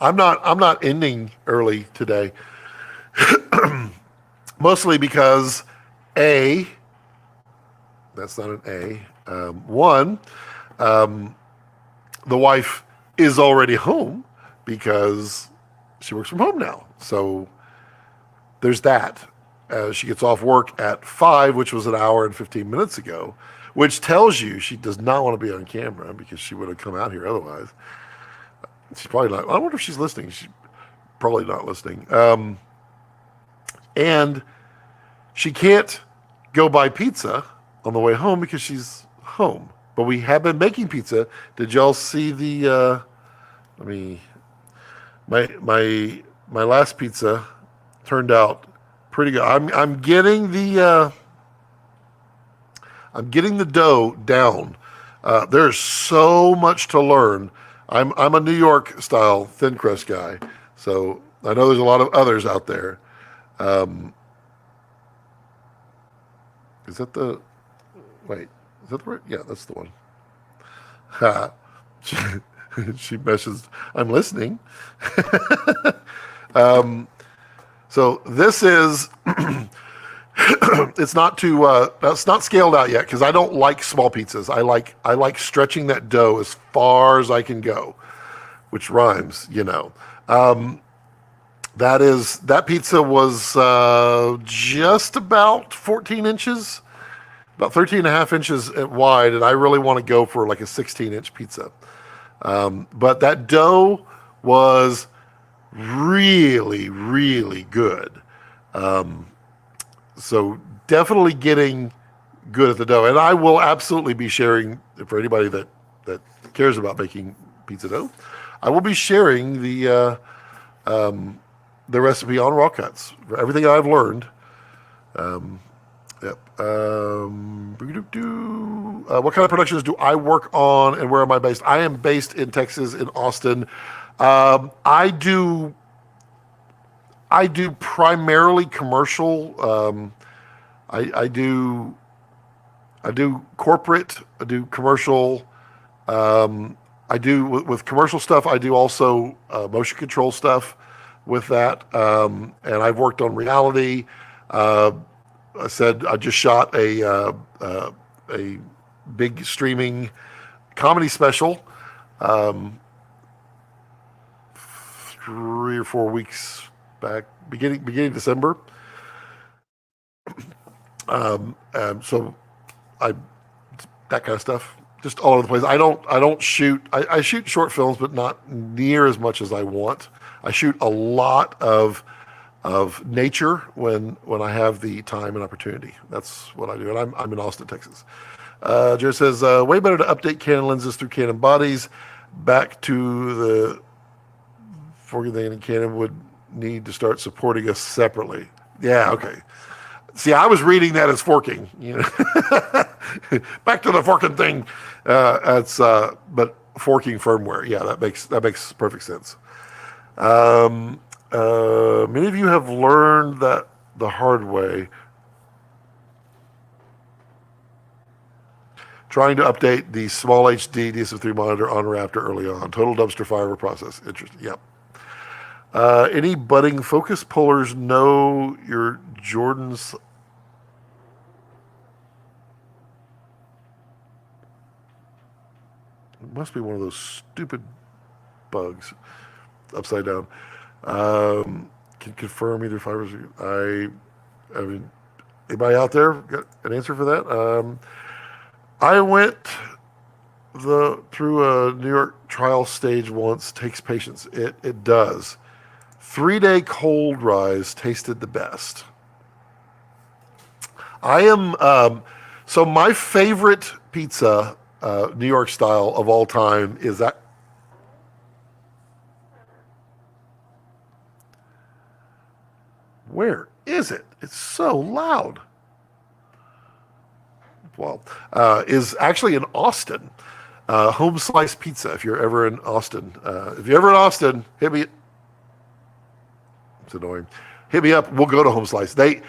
I'm not ending early today, mostly because that's not an A. One, the wife is already home because she works from home now. So there's that. She gets off work at 5, which was an hour and 15 minutes ago, which tells you she does not want to be on camera because she would have come out here otherwise. She's probably not. I wonder if she's listening. She's probably not listening. And she can't go buy pizza on the way home because she's home. But we have been making pizza. Did y'all see the? My last pizza turned out pretty good. I'm getting the dough down. There's so much to learn. I'm a New York style thin crust guy, so I know there's a lot of others out there. Is that the? Wait, is that the right? Yeah, that's the one. Ha. She meshes. I'm listening. So this is. It's not scaled out yet because I don't like small pizzas. I like stretching that dough as far as I can go, which rhymes, you know. That pizza was just about 14 inches, about 13 and a half inches wide, and I really want to go for like a 16-inch pizza. But that dough was really, really good. So definitely getting good at the dough. And I will absolutely be sharing, for anybody that cares about making pizza dough, I will be sharing the recipe on raw cuts for everything I've learned. Yep. What kind of productions do I work on and where am I based? I am based in Texas, in Austin. I do primarily commercial. I do corporate. I do commercial. I do with commercial stuff. I do also motion control stuff with that. And I've worked on reality, I said I just shot a big streaming comedy special 3 or 4 weeks back, beginning December. So I that kind of stuff, just all over the place. I don't shoot. I shoot short films, but not near as much as I want. I shoot a lot of nature when I have the time and opportunity. That's what I do, and I'm in Austin, Texas. Jared says, way better to update Canon lenses through Canon bodies. Back to the forking thing, and Canon would need to start supporting us separately. Yeah, okay. See, I was reading that as forking. Back to the forking thing. But forking firmware. Yeah, that makes perfect sense. Many of you have learned that the hard way. Trying to update the small HD DSM-3 monitor on Raptor early on. Total dumpster fire of a process. Interesting. Yep. Any budding focus pullers know your Jordan's? It must be one of those stupid bugs upside down. Can confirm either fibers. I mean, anybody out there got an answer for that? I went through a New York trial stage once. Takes patience. It does. 3-day cold rise tasted the best. I am so my favorite pizza, New York style of all time, is that. Where is it? It's so loud. Well, is actually in Austin. Home Slice Pizza. If you're ever in Austin, hit me. It's annoying. Hit me up. We'll go to Home Slice. They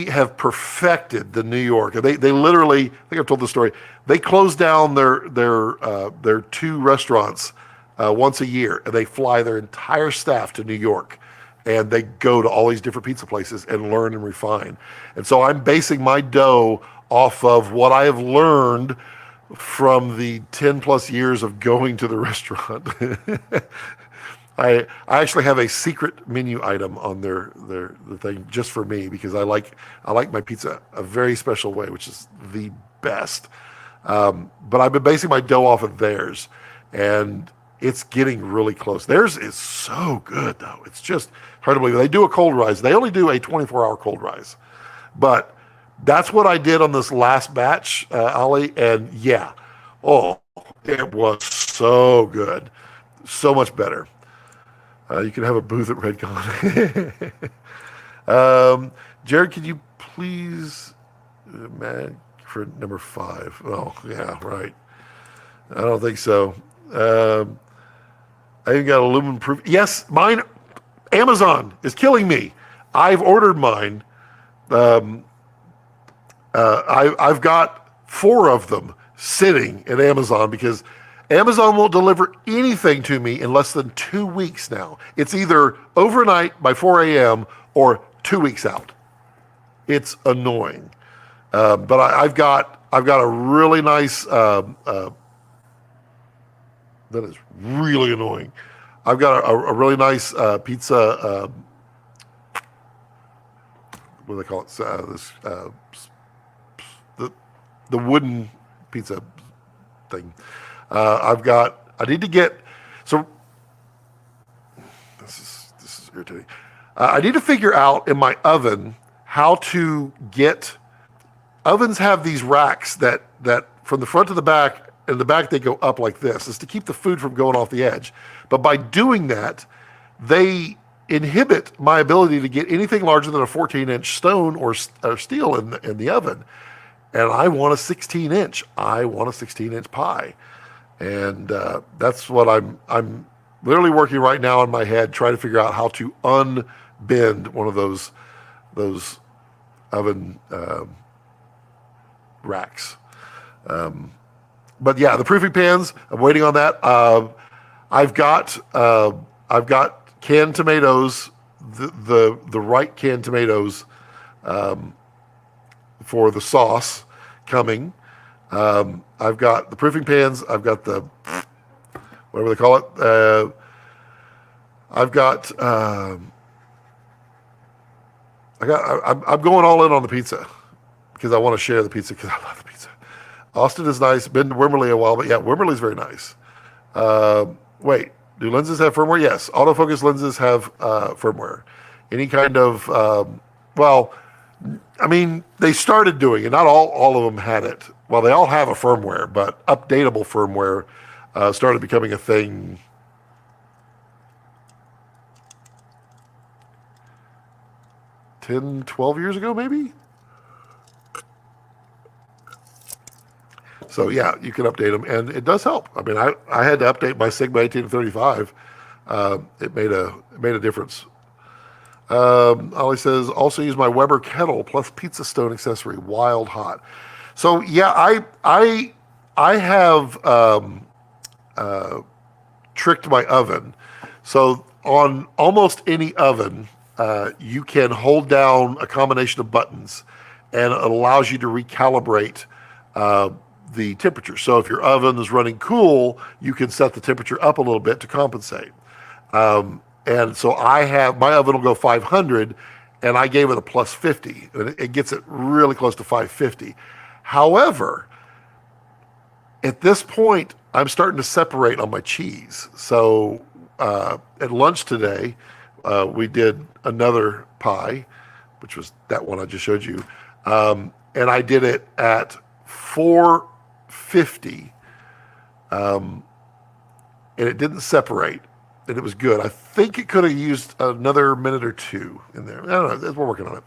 have perfected the New York. They literally. I think I've told the story. They close down their 2 restaurants once a year, and they fly their entire staff to New York. And they go to all these different pizza places and learn and refine. And so I'm basing my dough off of what I have learned from the 10 plus years of going to the restaurant. I actually have a secret menu item on the thing just for me, because I like my pizza a very special way, which is the best. But I've been basing my dough off of theirs, and it's getting really close. Theirs is so good, though. It's just hard to believe. They do a cold rise. They only do a 24-hour cold rise. But that's what I did on this last batch, Ollie. And yeah, it was so good. So much better. You can have a booth at Redcon. Jared, can you please, man, for number 5? Oh, yeah, right. I don't think so. I even got aluminum proof. Yes, mine. Amazon is killing me. I've ordered mine. I've got 4 of them sitting at Amazon because Amazon won't deliver anything to me in less than 2 weeks now. It's either overnight by 4 a.m. or 2 weeks out. It's annoying. But I've got a really nice. That is really annoying. I've got a really nice pizza. What do they call it? The wooden pizza thing. I need to get. So this is irritating. I need to figure out in my oven how to get. Ovens have these racks that from the front to the back. In the back, they go up like this. It's to keep the food from going off the edge. But by doing that, they inhibit my ability to get anything larger than a 14-inch stone or steel in the oven. And I want a 16-inch. I want a 16-inch pie. And that's what I'm literally working right now in my head, trying to figure out how to unbend one of those oven racks. But yeah, the proofing pans, I'm waiting on that. I've got canned tomatoes, the right canned tomatoes for the sauce coming. I've got the proofing pans. I've got the, whatever they call it. I've got, I'm going all in on the pizza because I want to share the pizza because I love the pizza. Austin is nice. Been to Wimberley a while, but yeah, Wimberley's very nice. Wait, do lenses have firmware? Yes, autofocus lenses have firmware. Any kind of, well, I mean, they started doing it. Not all of them had it. Well, they all have a firmware, but updatable firmware started becoming a thing. $10, $12 years ago, maybe? So yeah, you can update them, and it does help. I mean, I had to update my Sigma 1835. It made a difference. Ollie says, also use my Weber kettle plus pizza stone accessory, wild hot. So yeah, I have tricked my oven. So on almost any oven, you can hold down a combination of buttons, and it allows you to recalibrate the temperature. So if your oven is running cool, you can set the temperature up a little bit to compensate. And so my oven will go 500, and I gave it a plus 50, and it gets it really close to 550. However, at this point, I'm starting to separate on my cheese. So at lunch today, we did another pie, which was that one I just showed you. And I did it at 450, and it didn't separate, and it was good. I think it could have used another minute or two in there. I don't know. We're working on it.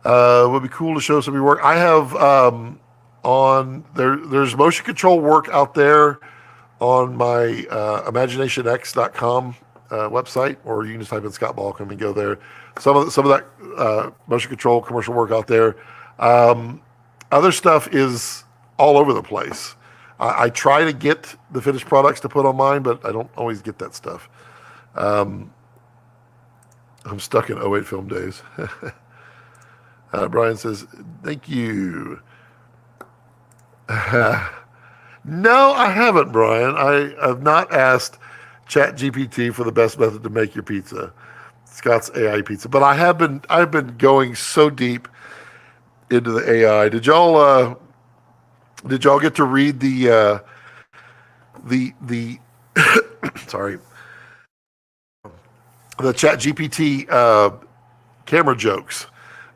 It would be cool to show some of your work. I have there's motion control work out there on my imaginationx.com website, or you can just type in Scott Balcom and go there. Some of that motion control commercial work out there. Other stuff is all over the place. I try to get the finished products to put on mine, but I don't always get that stuff. I'm stuck in 08 film days. Brian says, thank you. No, I haven't, Brian. I have not asked ChatGPT for the best method to make your pizza, Scott's AI pizza. But I've been going so deep into the AI. Did y'all get to read the sorry, the ChatGPT camera jokes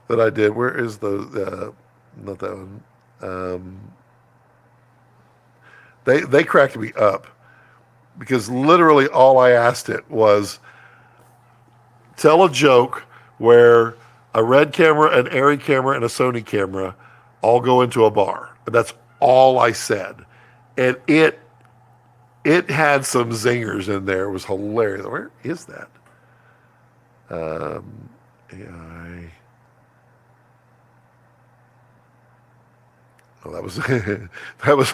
that I did? Where is the not that one? They cracked me up because literally all I asked it was tell a joke where a Red camera, an Arri camera, and a Sony camera all go into a bar. And that's all I said. And it had some zingers in there. It was hilarious. Where is that? AI. Oh, that was that was.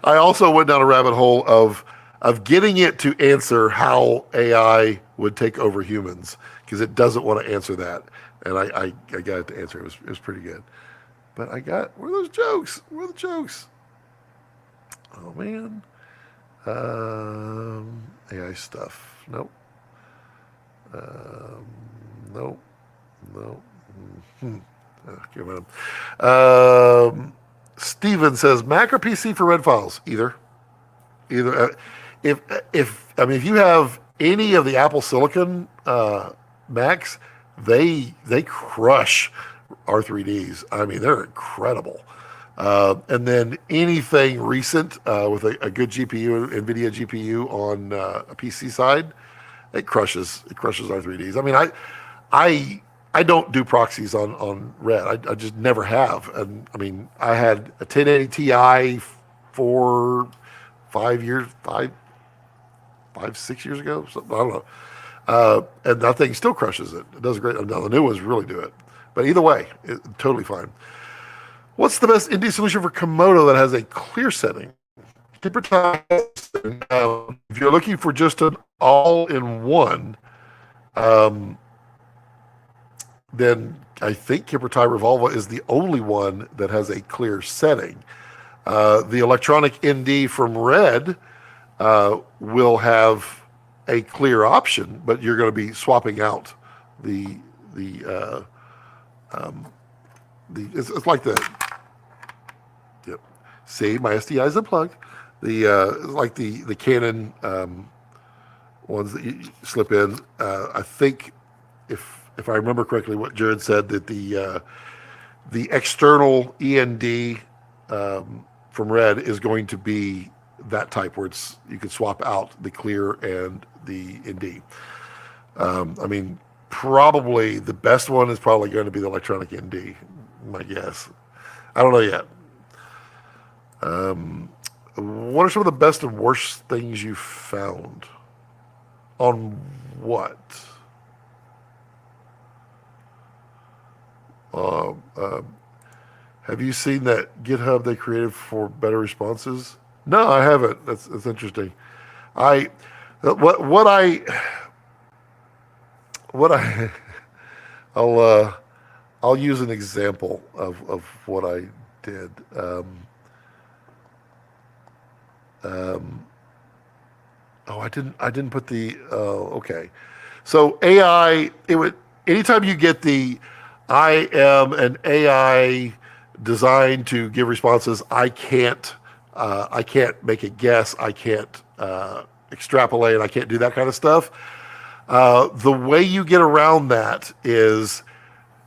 I also went down a rabbit hole of getting it to answer how AI would take over humans because it doesn't want to answer that, and I got it to answer. It was pretty good, but where are those jokes? Where are the jokes? Oh man, AI stuff. Nope. Nope. Nope. Steven says Mac or PC for red files? Either. If you have any of the Apple Silicon Macs, they crush R3Ds. I mean, they're incredible. And then anything recent with a good GPU, NVIDIA GPU on a PC side, it crushes R3Ds. I mean, I don't do proxies on Red. I just never have. And I mean, I had a 1080 Ti 6 years ago. Something, I don't know. And that thing still crushes it. It does great. Now the new ones really do it. But either way, totally fine. What's the best indie solution for Komodo that has a clear setting? Keep your time. If you're looking for just an all-in-one, then I think Kippertie Revolva is the only one that has a clear setting. The electronic ND from Red will have a clear option, but you're going to be swapping out the the uh, it's like the, yep. See, my STI's unplugged. Like the Canon ones that you slip in. I think if I remember correctly, what Jared said, that the external END from Red is going to be that type where you can swap out the clear and the ND. I mean, probably the best one is probably going to be the electronic ND, my guess. I don't know yet. What are some of the best and worst things you found? On what? Uh, uh, have you seen that GitHub they created for better responses? No, I haven't. That's interesting. I what I what I I'll use an example of what I did. Oh, I didn't put the okay. So AI, it would, anytime you get the I am an AI designed to give responses, I can't make a guess, I can't extrapolate, I can't do that kind of stuff. The way you get around that is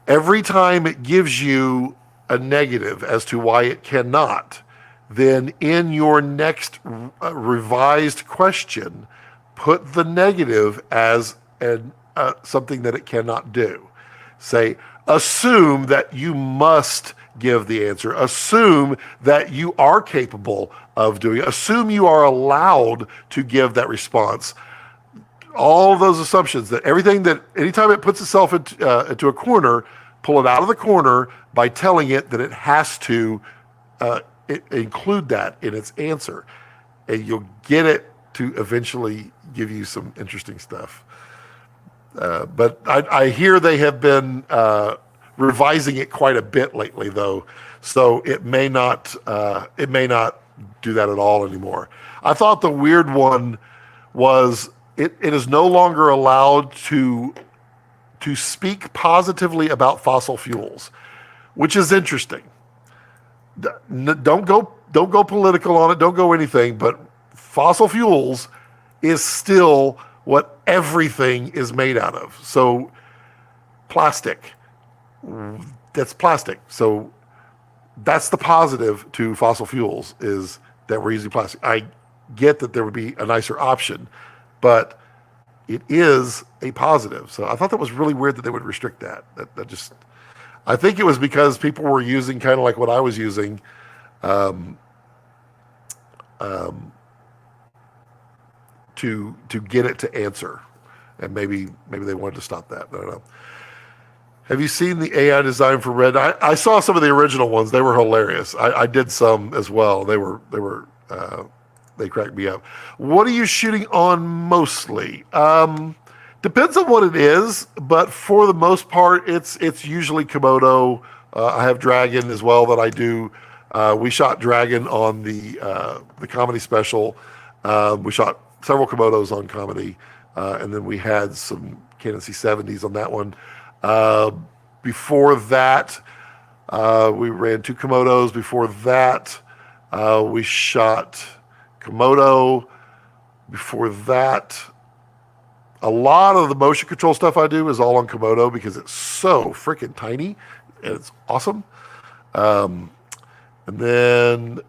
every time it gives you a negative as to why it cannot, then in your next revised question, put the negative as something that it cannot do. Say, assume that you must give the answer. Assume that you are capable of doing it. Assume you are allowed to give that response. All of those assumptions, that everything that, anytime it puts itself into a corner, pull it out of the corner by telling it that it has to include that in its answer. And you'll get it to eventually give you some interesting stuff. But I hear they have been revising it quite a bit lately, though, so it may not do that at all anymore. I thought the weird one was it is no longer allowed to speak positively about fossil fuels, which is interesting. Don't go political on it. Don't go anything. But fossil fuels is still what everything is made out of. So plastic, that's plastic. So that's the positive to fossil fuels, is that we're using plastic. I get that there would be a nicer option, but it is a positive. So I thought that was really weird that they would restrict that. That just, I think it was because people were using kind of like what I was using, to get it to answer, and maybe they wanted to stop that. I don't know. Have you seen the AI design for Red? I saw some of the original ones. They were hilarious. I did some as well. They cracked me up. What are you shooting on mostly? Depends on what it is, but for the most part, it's usually Komodo. I have Dragon as well that I do. We shot Dragon on the comedy special. We shot several Komodos on comedy, and then we had some Canon C70s on that one. Before that, we ran 2 Komodos. Before that, we shot Komodo. Before that, a lot of the motion control stuff I do is all on Komodo because it's so freaking tiny and it's awesome. And then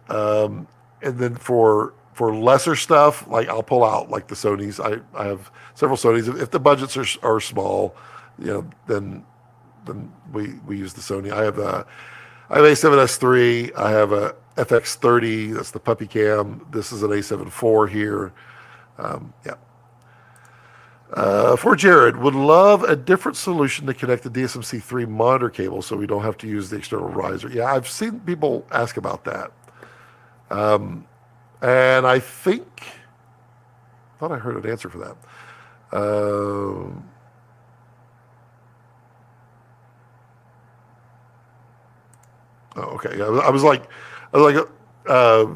for lesser stuff, like I'll pull out like the Sonys. I have several Sonys. If the budgets are small, then we use the Sony. I have A7S III. I have a FX30. That's the puppy cam. This is an A7 IV here. Yeah. For Jared, would love a different solution to connect the DSMC3 monitor cable so we don't have to use the external riser. Yeah, I've seen people ask about that. And I thought I heard an answer for that. Oh, okay. I was like, uh,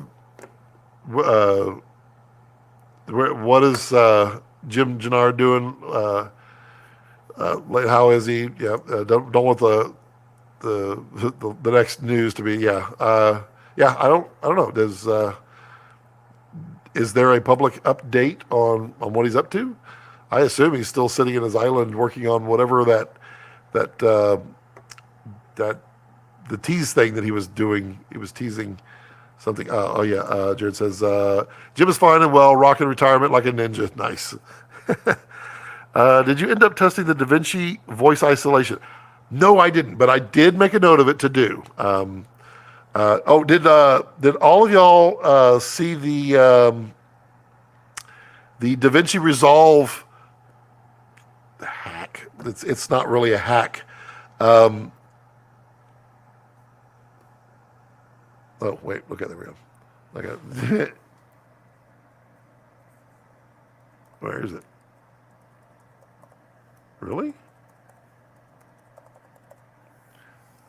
uh, what is Jim Gennard doing? How is he? Yeah, don't want the next news to be yeah. I don't know. Does is there a public update on what he's up to? I assume he's still sitting in his island working on whatever that that the tease thing that he was doing. He was teasing something. Jared says Jim is fine and well, rocking retirement like a ninja. Nice. Did you end up testing the DaVinci voice isolation? No, I didn't, but I did make a note of it to do. Did all of y'all see the DaVinci Resolve hack? It's not really a hack. Oh wait, look at there we go. Okay. Where is it? Really?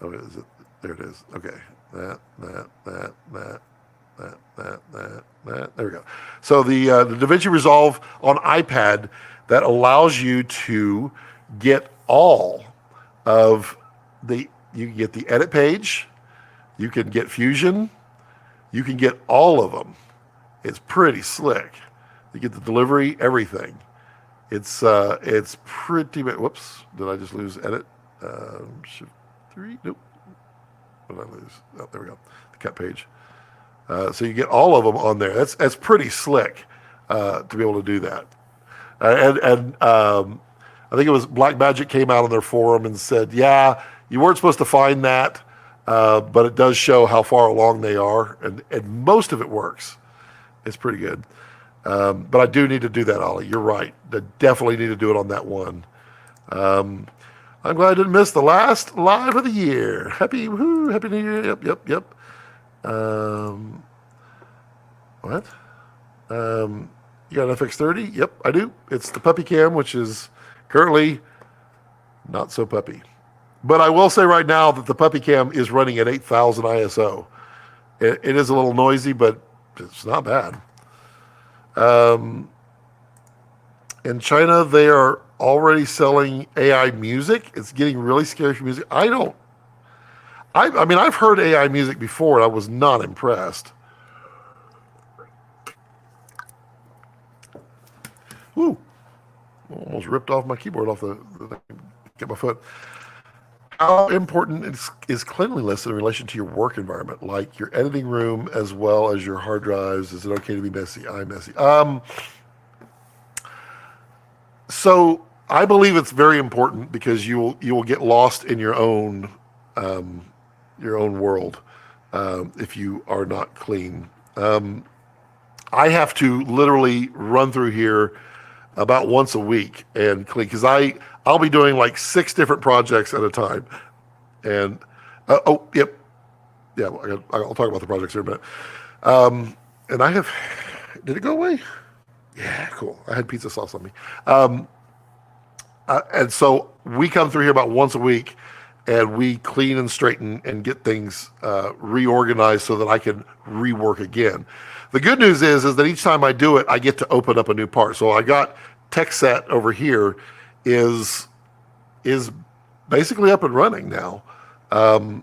Oh, is it? There it is. Okay. That. There we go. So the DaVinci Resolve on iPad that allows you to get all of you can get the edit page, you can get Fusion, you can get all of them. It's pretty slick. You get the delivery, everything. It's pretty. Whoops! Did I just lose edit? Shift 3. Nope. What did I lose? Oh, there we go. The cut page. So you get all of them on there. That's pretty slick to be able to do that. I think it was Black Magic came out on their forum and said, yeah, you weren't supposed to find that, but it does show how far along they are, and most of it works. It's pretty good. But I do need to do that, Ollie. You're right. I definitely need to do it on that one. I'm glad I didn't miss the last live of the year. Happy New Year. Yep. What? You got an FX30? Yep, I do. It's the puppy cam, which is currently not so puppy. But I will say right now that the puppy cam is running at 8,000 ISO. It is a little noisy, but it's not bad. In China, they are already selling AI music. It's getting really scary for music. I mean, I've heard AI music before, and I was not impressed. Woo! Almost ripped off my keyboard off get my foot. How important is cleanliness in relation to your work environment, like your editing room as well as your hard drives? Is it okay to be messy? I'm messy. So I believe it's very important because you will get lost in your own world if you are not clean. I have to literally run through here about once a week and clean because I'll be doing like 6 different projects at a time. And yep, yeah, I'll talk about the projects here in a minute. And did it go away? Yeah, cool. I had pizza sauce on me. And so we come through here about once a week and we clean and straighten and get things reorganized so that I can rework again. The good news is that each time I do it, I get to open up a new part. So I got tech set over here is basically up and running now. I'll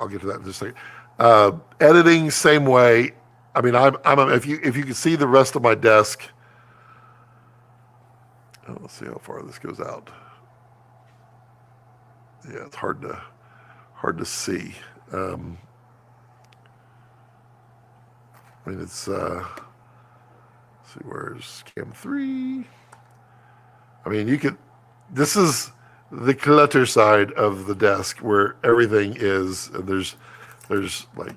get to that in just a second. Editing, same way. I mean, if you can see the rest of my desk. Let's see how far this goes out. Yeah, it's hard to see. I mean, it's let's see, where's cam 3? I mean, this is the clutter side of the desk where everything is, and there's like,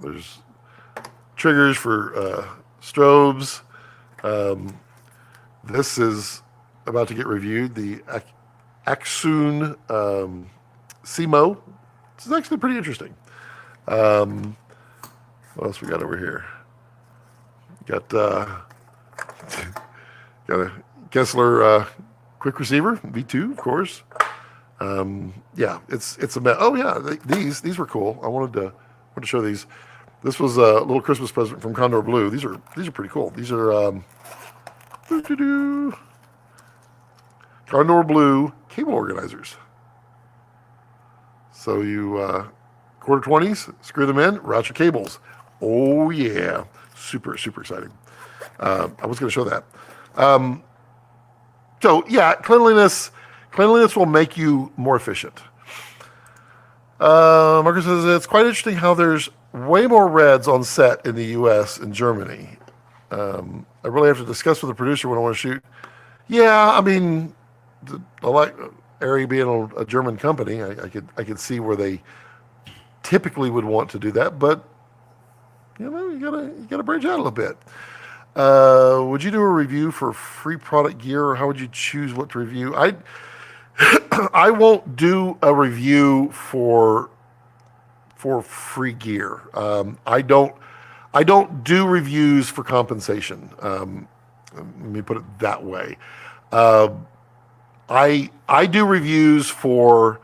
there's triggers for strobes. This is about to get reviewed, the Axun CMO. This is actually pretty interesting. What else we got over here? Got a Kessler quick receiver, V2, of course. Yeah, it's a mess. Oh yeah, these were cool. I wanted to show these. This was a little Christmas present from Condor Blue. These are pretty cool. These are Condor Blue cable organizers. So you quarter 20s, screw them in, route your cables. Oh yeah, super exciting. I was going to show that. So yeah, cleanliness will make you more efficient. Marcus says it's quite interesting how there's way more reds on set in the U.S. and Germany. I really have to discuss with the producer when I want to shoot. Yeah, I mean, I like ARRI being a German company. I could see where they typically would want to do that, but you know, you gotta branch out a little bit. Would you do a review for free product gear, or how would you choose what to review? I won't do a review for free gear. I don't do reviews for compensation. Let me put it that way. I do reviews for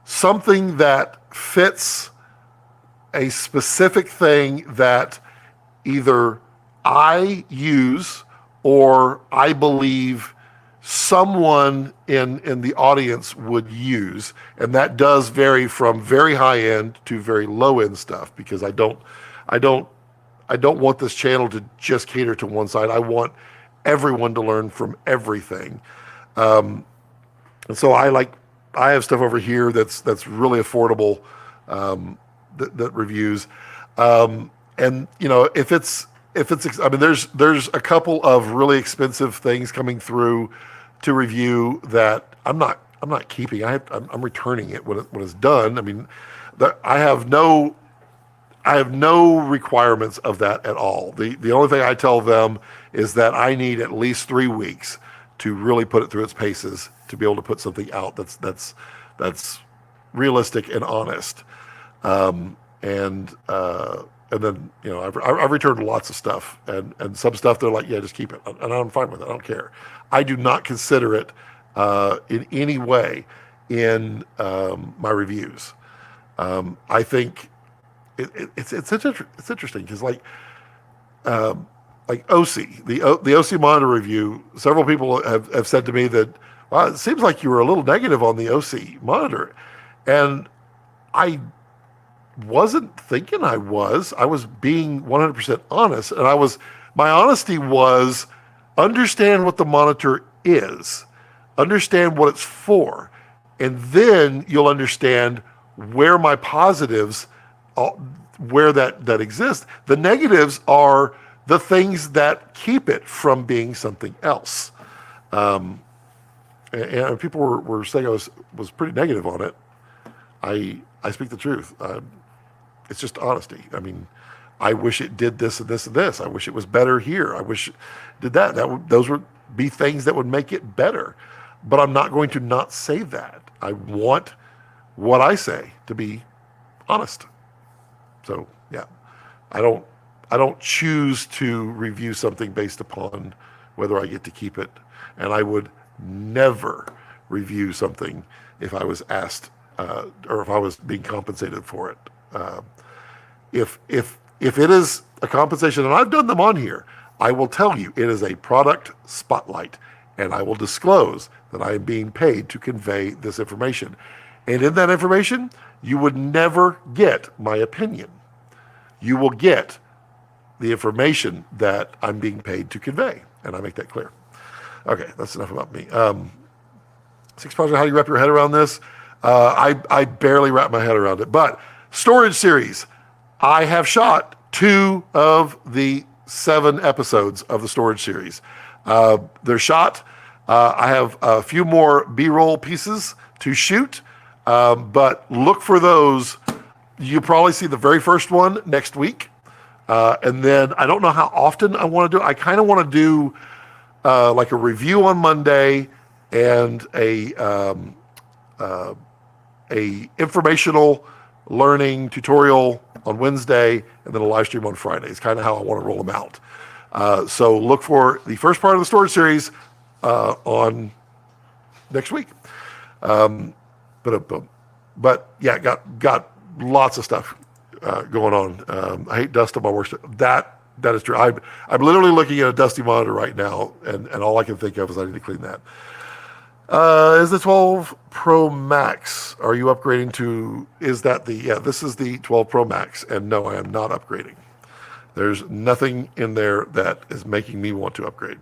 something that fits a specific thing that either I use or I believe someone in the audience would use, and that does vary from very high end to very low end stuff, because I don't want this channel to just cater to one side. I want everyone to learn from everything, and so I have stuff over here that's really affordable, that reviews, and you know, if it's I mean, there's a couple of really expensive things coming through to review that I'm not keeping. I'm returning it when it's done. I mean, I have no requirements of that at all. The only thing I tell them is that I need at least 3 weeks to really put it through its paces to be able to put something out that's realistic and honest. And then, you know, I've returned lots of stuff, and some stuff they're like, yeah, just keep it, and I'm fine with it. I don't care. I do not consider it in any way in my reviews. I think it's interesting because like OC, the OC monitor review, several people have said to me that, wow, it seems like you were a little negative on the OC monitor, and I wasn't thinking I was being 100% honest. And my honesty was, understand what the monitor is, understand what it's for, and then you'll understand where my positives, where that exist. The negatives are the things that keep it from being something else. And people were saying I was pretty negative on it. I speak the truth. It's just honesty. I mean, I wish it did this and this and this. I wish it was better here. I wish it did that. Those would be things that would make it better. But I'm not going to not say that. I want what I say to be honest. So yeah, I don't choose to review something based upon whether I get to keep it. And I would never review something if I was asked or if I was being compensated for it. If it is a compensation, and I've done them on here, I will tell you it is a product spotlight, and I will disclose that I am being paid to convey this information. And in that information, you would never get my opinion. You will get the information that I'm being paid to convey, and I make that clear. Okay, that's enough about me. Six Project, how do you wrap your head around this? I barely wrap my head around it, but storage series. I have shot 2 of the 7 episodes of the storage series. They're shot. I have a few more B-roll pieces to shoot, but look for those. You'll probably see the very first one next week. And then I don't know how often I want to do it. I kind of want to do like a review on Monday and a informational learning tutorial on Wednesday, and then a live stream on Friday. It's kind of how I want to roll them out. So look for the first part of the storage series on next week. But yeah, got lots of stuff going on. I hate dust on my work. That is true. I'm literally looking at a dusty monitor right now, and all I can think of is I need to clean that. Is the 12 Pro Max? Are you upgrading to? Is that the? Yeah, this is the 12 Pro Max, and no, I am not upgrading. There's nothing in there that is making me want to upgrade.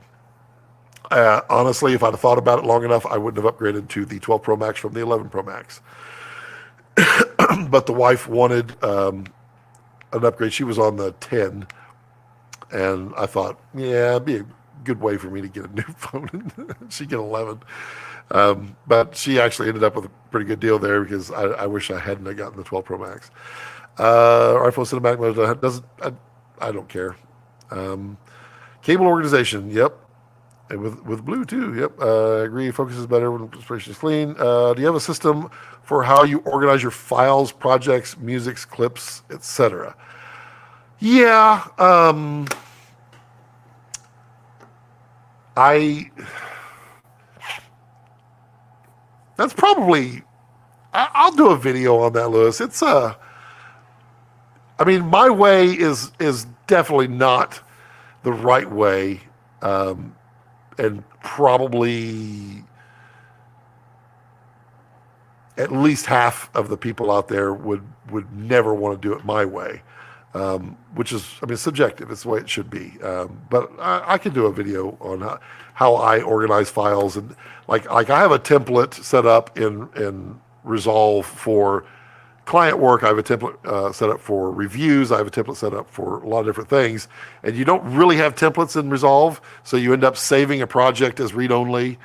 Honestly, if I'd have thought about it long enough, I wouldn't have upgraded to the 12 Pro Max from the 11 Pro Max. But the wife wanted an upgrade. She was on the 10, and I thought, yeah, it'd be a good way for me to get a new phone. She'd get 11. But she actually ended up with a pretty good deal there because I wish I hadn't gotten the 12 Pro Max. iPhone cinematic mode doesn't. I don't care. Cable organization. Yep. And with blue too. Yep. I agree. Focus is better when inspiration is clean. Do you have a system for how you organize your files, projects, musics, clips, etc.? Yeah. That's probably. I'll do a video on that, Lewis. It's I mean, my way is definitely not the right way, and probably at least half of the people out there would never want to do it my way, which is, I mean, subjective. It's the way it should be. But I can do a video on how I organize files, and like I have a template set up in Resolve for client work. I have a template set up for reviews. I have a template set up for a lot of different things. And you don't really have templates in Resolve, so you end up saving a project as read-only,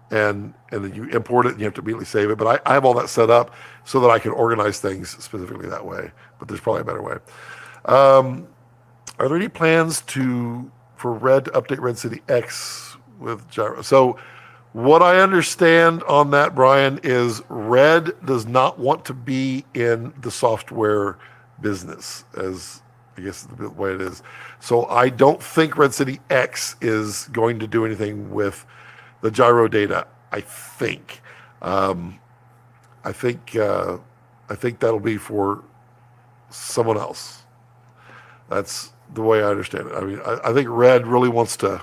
and then you import it and you have to immediately save it. But I have all that set up so that I can organize things specifically that way. But there's probably a better way. Are there any plans for Red to update Red City X with gyro? So what I understand on that, Brian, is Red does not want to be in the software business, as I guess the way it is. So I don't think Red City X is going to do anything with the gyro data. I think that'll be for someone else. That's the way I understand it. I mean, I think Red really wants to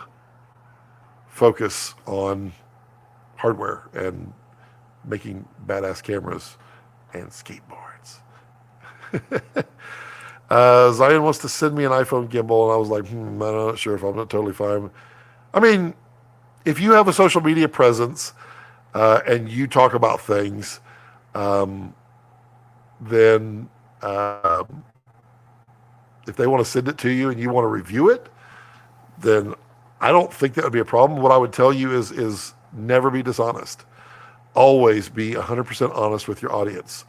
focus on hardware and making badass cameras and skateboards. Zion wants to send me an iPhone gimbal, and I was like, I'm not sure if I'm not totally fine. I mean, if you have a social media presence and you talk about things, then if they want to send it to you and you want to review it, then I don't think that would be a problem. What I would tell you is never be dishonest. Always be 100% honest with your audience.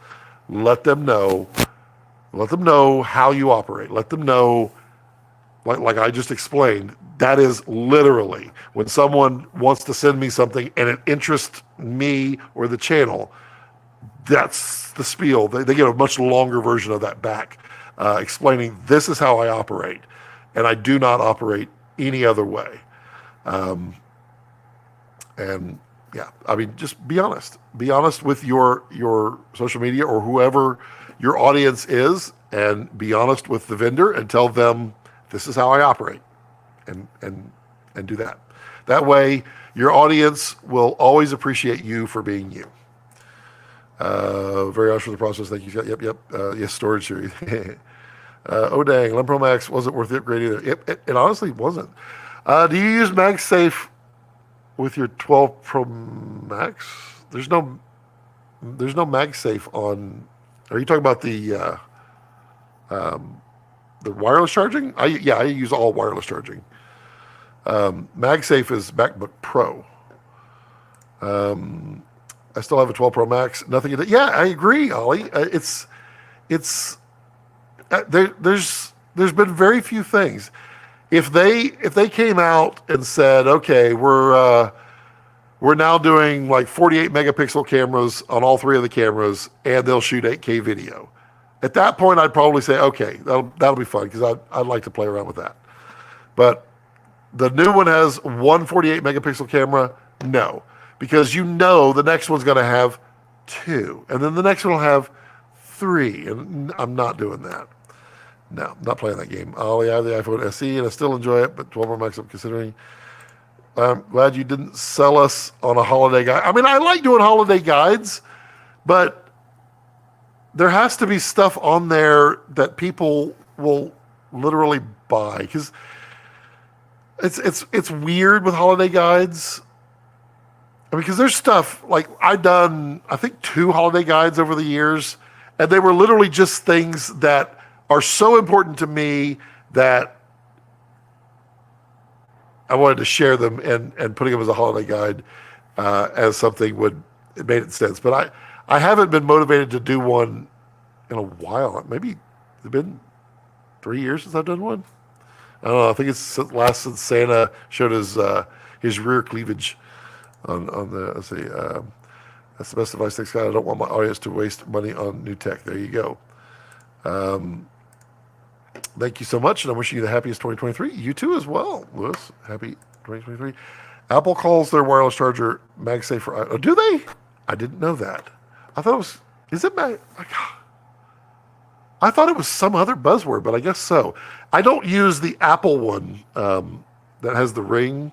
Let them know how you operate. Let them know, like I just explained, that is literally when someone wants to send me something and it interests me or the channel, that's the spiel. They get a much longer version of that back, explaining this is how I operate, and I do not operate any other way. And yeah, I mean, just be honest. Be honest with your social media or whoever your audience is, and be honest with the vendor and tell them this is how I operate, and do that. That way, your audience will always appreciate you for being you. Very honest for the process. Thank you. Yep. Yes, storage series. Oh dang, 11 Pro Max wasn't worth the upgrade either. It honestly wasn't. Do you use MagSafe with your 12 Pro Max? There's no MagSafe on. Are you talking about the wireless charging? I use all wireless charging. MagSafe is MacBook Pro. I still have a 12 Pro Max. Nothing. Yeah, I agree, Ollie. There's been very few things. If they came out and said, okay, we're now doing like 48 megapixel cameras on all three of the cameras, and they'll shoot 8K video. At that point, I'd probably say, okay, that'll be fun, because I'd like to play around with that. But the new one has one 48 megapixel camera, no, because you know the next one's going to have 2, and then the next one will have 3, and I'm not doing that. No, I'm not playing that game. I only have the iPhone SE, and I still enjoy it, but 12 Pro Max I'm considering. I'm glad you didn't sell us on a holiday guide. I mean, I like doing holiday guides, but there has to be stuff on there that people will literally buy, because it's weird with holiday guides. I mean, because there's stuff like I've done, I think 2 holiday guides over the years, and they were literally just things that are so important to me that I wanted to share them, and putting them as a holiday guide as something it made sense. But I haven't been motivated to do one in a while. Maybe it's been 3 years since I've done one. I don't know. I think it's since Santa showed his rear cleavage on the, let's see, that's the best advice. Thanks, God. I don't want my audience to waste money on new tech. There you go. Thank you so much, and I'm wishing you the happiest 2023. You too as well, Lewis. Happy 2023. Apple calls their wireless charger MagSafe for... Oh, do they? I didn't know that. I thought it was... Is it Mag... I thought it was some other buzzword, but I guess so. I don't use the Apple one that has the ring.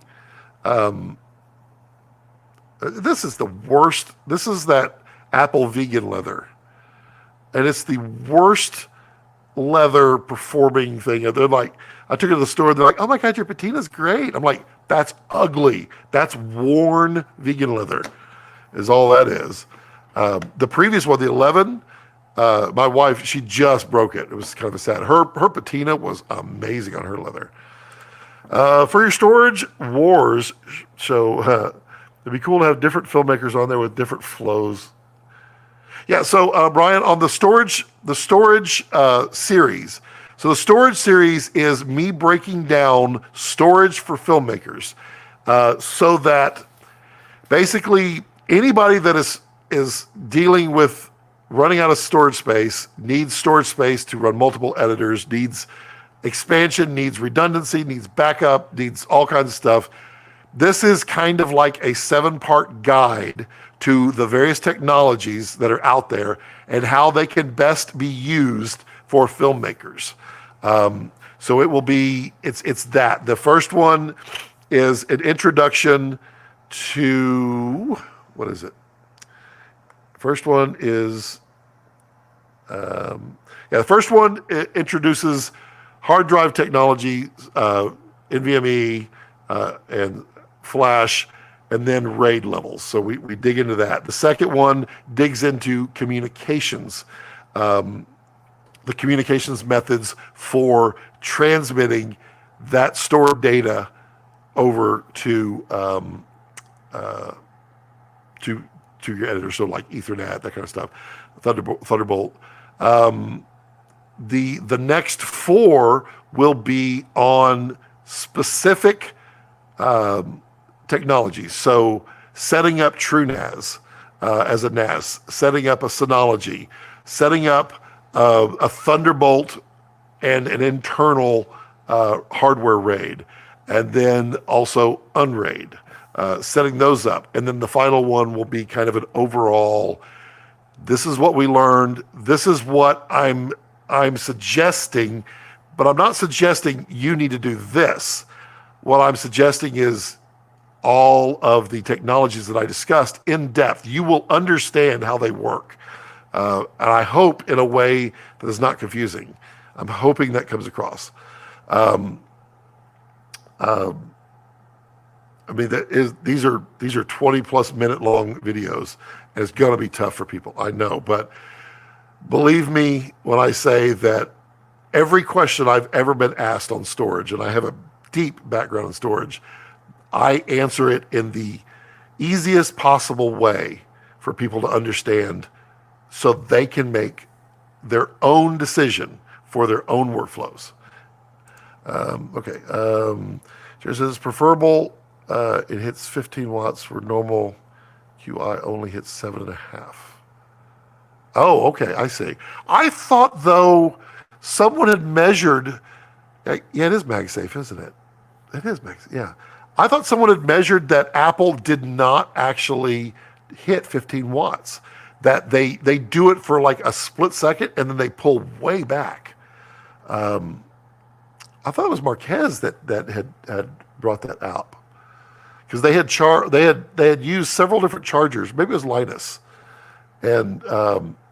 This is the worst. This is that Apple vegan leather. And it's the worst leather performing thing. They're like, I took it to the store, and they're like, oh my God, your patina's great. I'm like, that's ugly. That's worn vegan leather is all that is. The previous one, the 11, my wife, she just broke it. It was kind of a sad. Her patina was amazing on her leather. For your storage wars, so it'd be cool to have different filmmakers on there with different flows. Yeah, so Brian, on the storage series. So the storage series is me breaking down storage for filmmakers, so that basically anybody that is dealing with running out of storage space, needs storage space to run multiple editors, needs expansion, needs redundancy, needs backup, needs all kinds of stuff. This is kind of like a 7-part guide to the various technologies that are out there and how they can best be used for filmmakers. So it will be, it's that. The first one is an introduction to, what is it? First one is, the first one introduces hard drive technology, NVMe, and Flash, and then RAID levels. So we dig into that. The second one digs into communications, the communications methods for transmitting that stored data over to your editor. So like Ethernet, that kind of stuff, Thunderbolt. The next 4 will be on specific technologies. So setting up TrueNAS as a NAS, setting up a Synology, setting up a Thunderbolt and an internal hardware RAID, and then also unRAID, setting those up. And then the final one will be kind of an overall, this is what we learned, this is what I'm suggesting, but I'm not suggesting you need to do this. What I'm suggesting is all of the technologies that I discussed in depth. You will understand how they work. And I hope in a way that is not confusing. I'm hoping that comes across. I mean, these are 20+ minute long videos, and it's going to be tough for people. I know, but believe me when I say that every question I've ever been asked on storage, and I have a deep background in storage, I answer it in the easiest possible way for people to understand so they can make their own decision for their own workflows. Okay. It says preferable, it hits 15 watts where normal QI only hits 7.5. Oh, okay, I see. I thought, though, someone had measured, yeah, it is MagSafe, isn't it? It is MagSafe, yeah. I thought someone had measured that Apple did not actually hit 15 watts. That they do it for like a split second and then they pull way back. I thought it was Marquez that had brought that out, because they had used several different chargers. Maybe it was Linus, and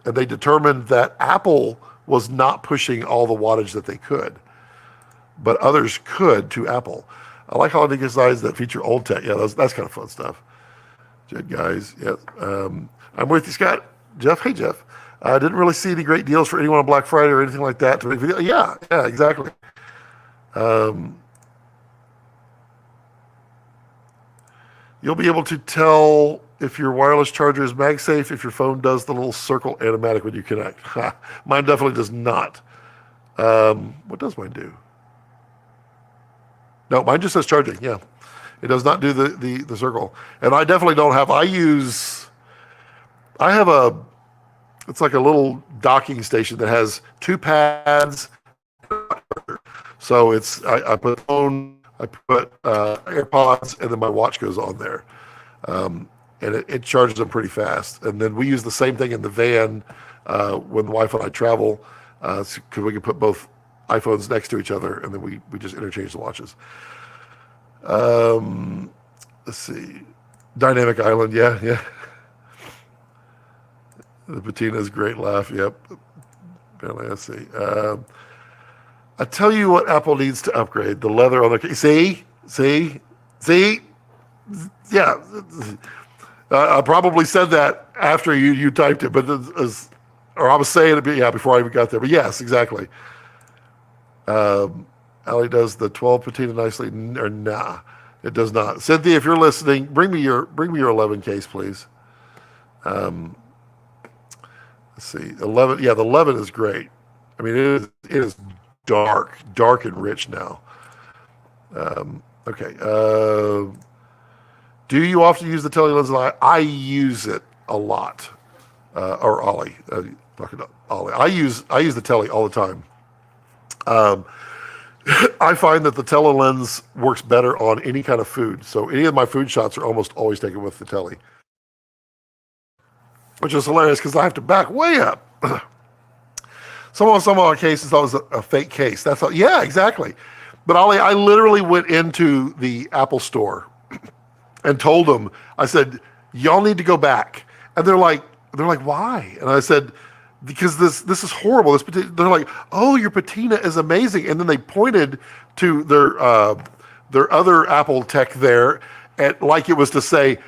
they determined that Apple was not pushing all the wattage that they could, but others could to Apple. I like how they designs that feature old tech. Yeah, that's kind of fun stuff. Jed guys, yes. I'm with you, Scott. Jeff, hey Jeff. I didn't really see any great deals for anyone on Black Friday or anything like that to make video. Yeah, exactly. You'll be able to tell if your wireless charger is MagSafe if your phone does the little circle animatic when you connect. Mine definitely does not. What does mine do? No, mine just says charging. Yeah, it does not do the circle. And I definitely don't have. It's like a little docking station that has 2 pads. So I put phone, I put AirPods, and then my watch goes on there, and it charges them pretty fast. And then we use the same thing in the van when the wife and I travel, because we can put both iPhones next to each other, and then we just interchange the watches. Let's see, Dynamic Island, yeah. The Patina's great laugh, yep. Apparently, let's see. I tell you what Apple needs to upgrade, the leather on the case. See? Yeah. I probably said that after you typed it, but or I was saying it before I even got there. But yes, exactly. Ali does the 12 patina nicely, or nah, it does not. Cynthia, if you're listening, bring me your 11 case, please. Let's see, 11. Yeah, the 11 is great. I mean, it is dark and rich now. Okay. Do you often use the tele lens? I use it a lot. Or Ollie, talking about Ollie. I use the tele all the time. I find that the tele lens works better on any kind of food. So any of my food shots are almost always taken with the tele, which is hilarious because I have to back way up. Some of our cases, that was a fake case. That's all. Yeah, exactly. But Ollie, I literally went into the Apple store and told them, I said, y'all need to go back. And they're like, why? And I said, because this is horrible. They're like, oh, your patina is amazing. And then they pointed to their other Apple tech there, like it was to say,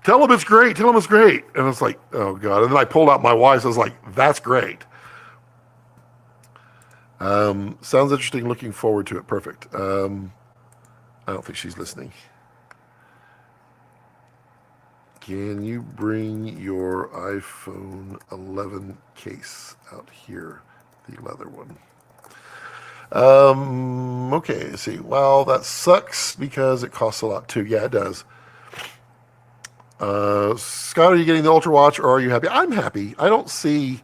tell them it's great. Tell them it's great. And I was like, oh God. And then I pulled out my wife's. I was like, that's great. Sounds interesting. Looking forward to it. Perfect. I don't think she's listening. Can you bring your iPhone 11 case out here? The leather one. Okay, let's see. Well, that sucks because it costs a lot too. Yeah, it does. Scott, are you getting the Ultra Watch or are you happy? I'm happy. I don't see...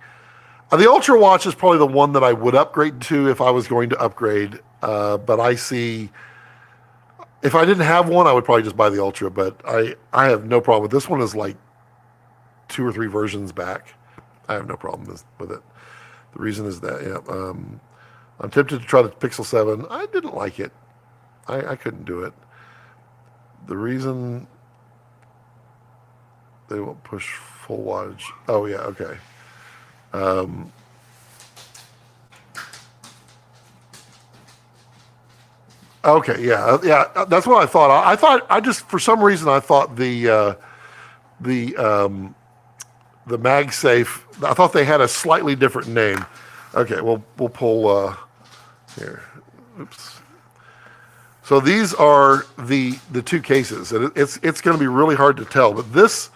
the Ultra Watch is probably the one that I would upgrade to if I was going to upgrade. But I see... If I didn't have one, I would probably just buy the Ultra. But I have no problem with this one. Is like 2 or 3 versions back. I have no problem with it. The reason is that I'm tempted to try the Pixel 7. I didn't like it. I couldn't do it. The reason they won't push full wattage. Oh yeah, okay. Okay, yeah. That's what I thought. I just for some reason I thought the MagSafe. I thought they had a slightly different name. Okay, we'll pull here. Oops. So these are the 2 cases, and it's going to be really hard to tell. But this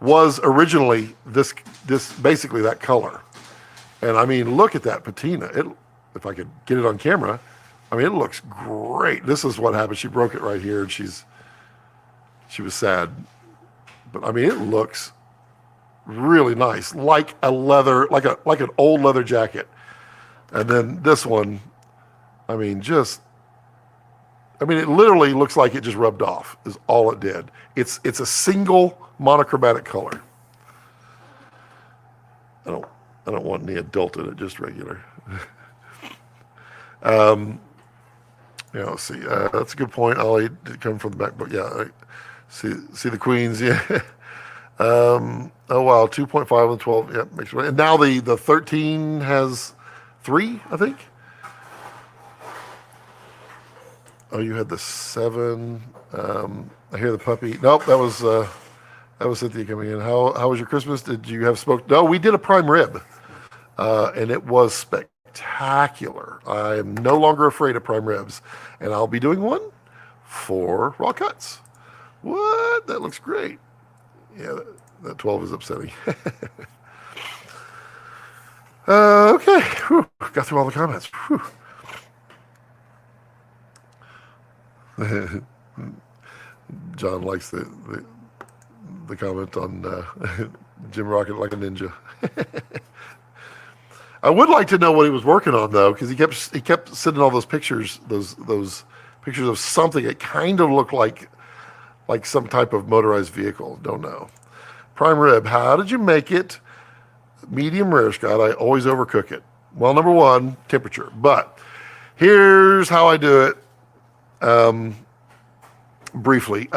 was originally this basically that color, and I mean, look at that patina. If I could get it on camera. I mean, it looks great. This is what happened. She broke it right here, and she was sad. But I mean, it looks really nice, like a leather, like an old leather jacket. And then this one, I mean, just I mean, it literally looks like it just rubbed off, is all it did. It's a single monochromatic color. I don't want any adult in it, just regular. Let's see. That's a good point, Ollie. Did it come from the MacBook? Yeah. See the queens. Yeah. Oh wow, 2.5 and 12. Yeah, makes sense. And now the 13 has 3, I think. Oh, you had the 7. I hear the puppy. Nope, that was Cynthia coming in. How was your Christmas? Did you have smoked? No, we did a prime rib, and it was spectacular. I am no longer afraid of prime ribs, and I'll be doing one for raw cuts. What? That looks great. Yeah, that 12 is upsetting. Okay, whew. Got through all the comments. John likes the comment on Jim Rocket like a ninja. I would like to know what he was working on though, because he kept sending all those pictures, those pictures of something that kind of looked like some type of motorized vehicle. Don't know. Prime rib. How did you make it medium rare, Scott? I always overcook it. Well, number one, temperature. But here's how I do it. Briefly,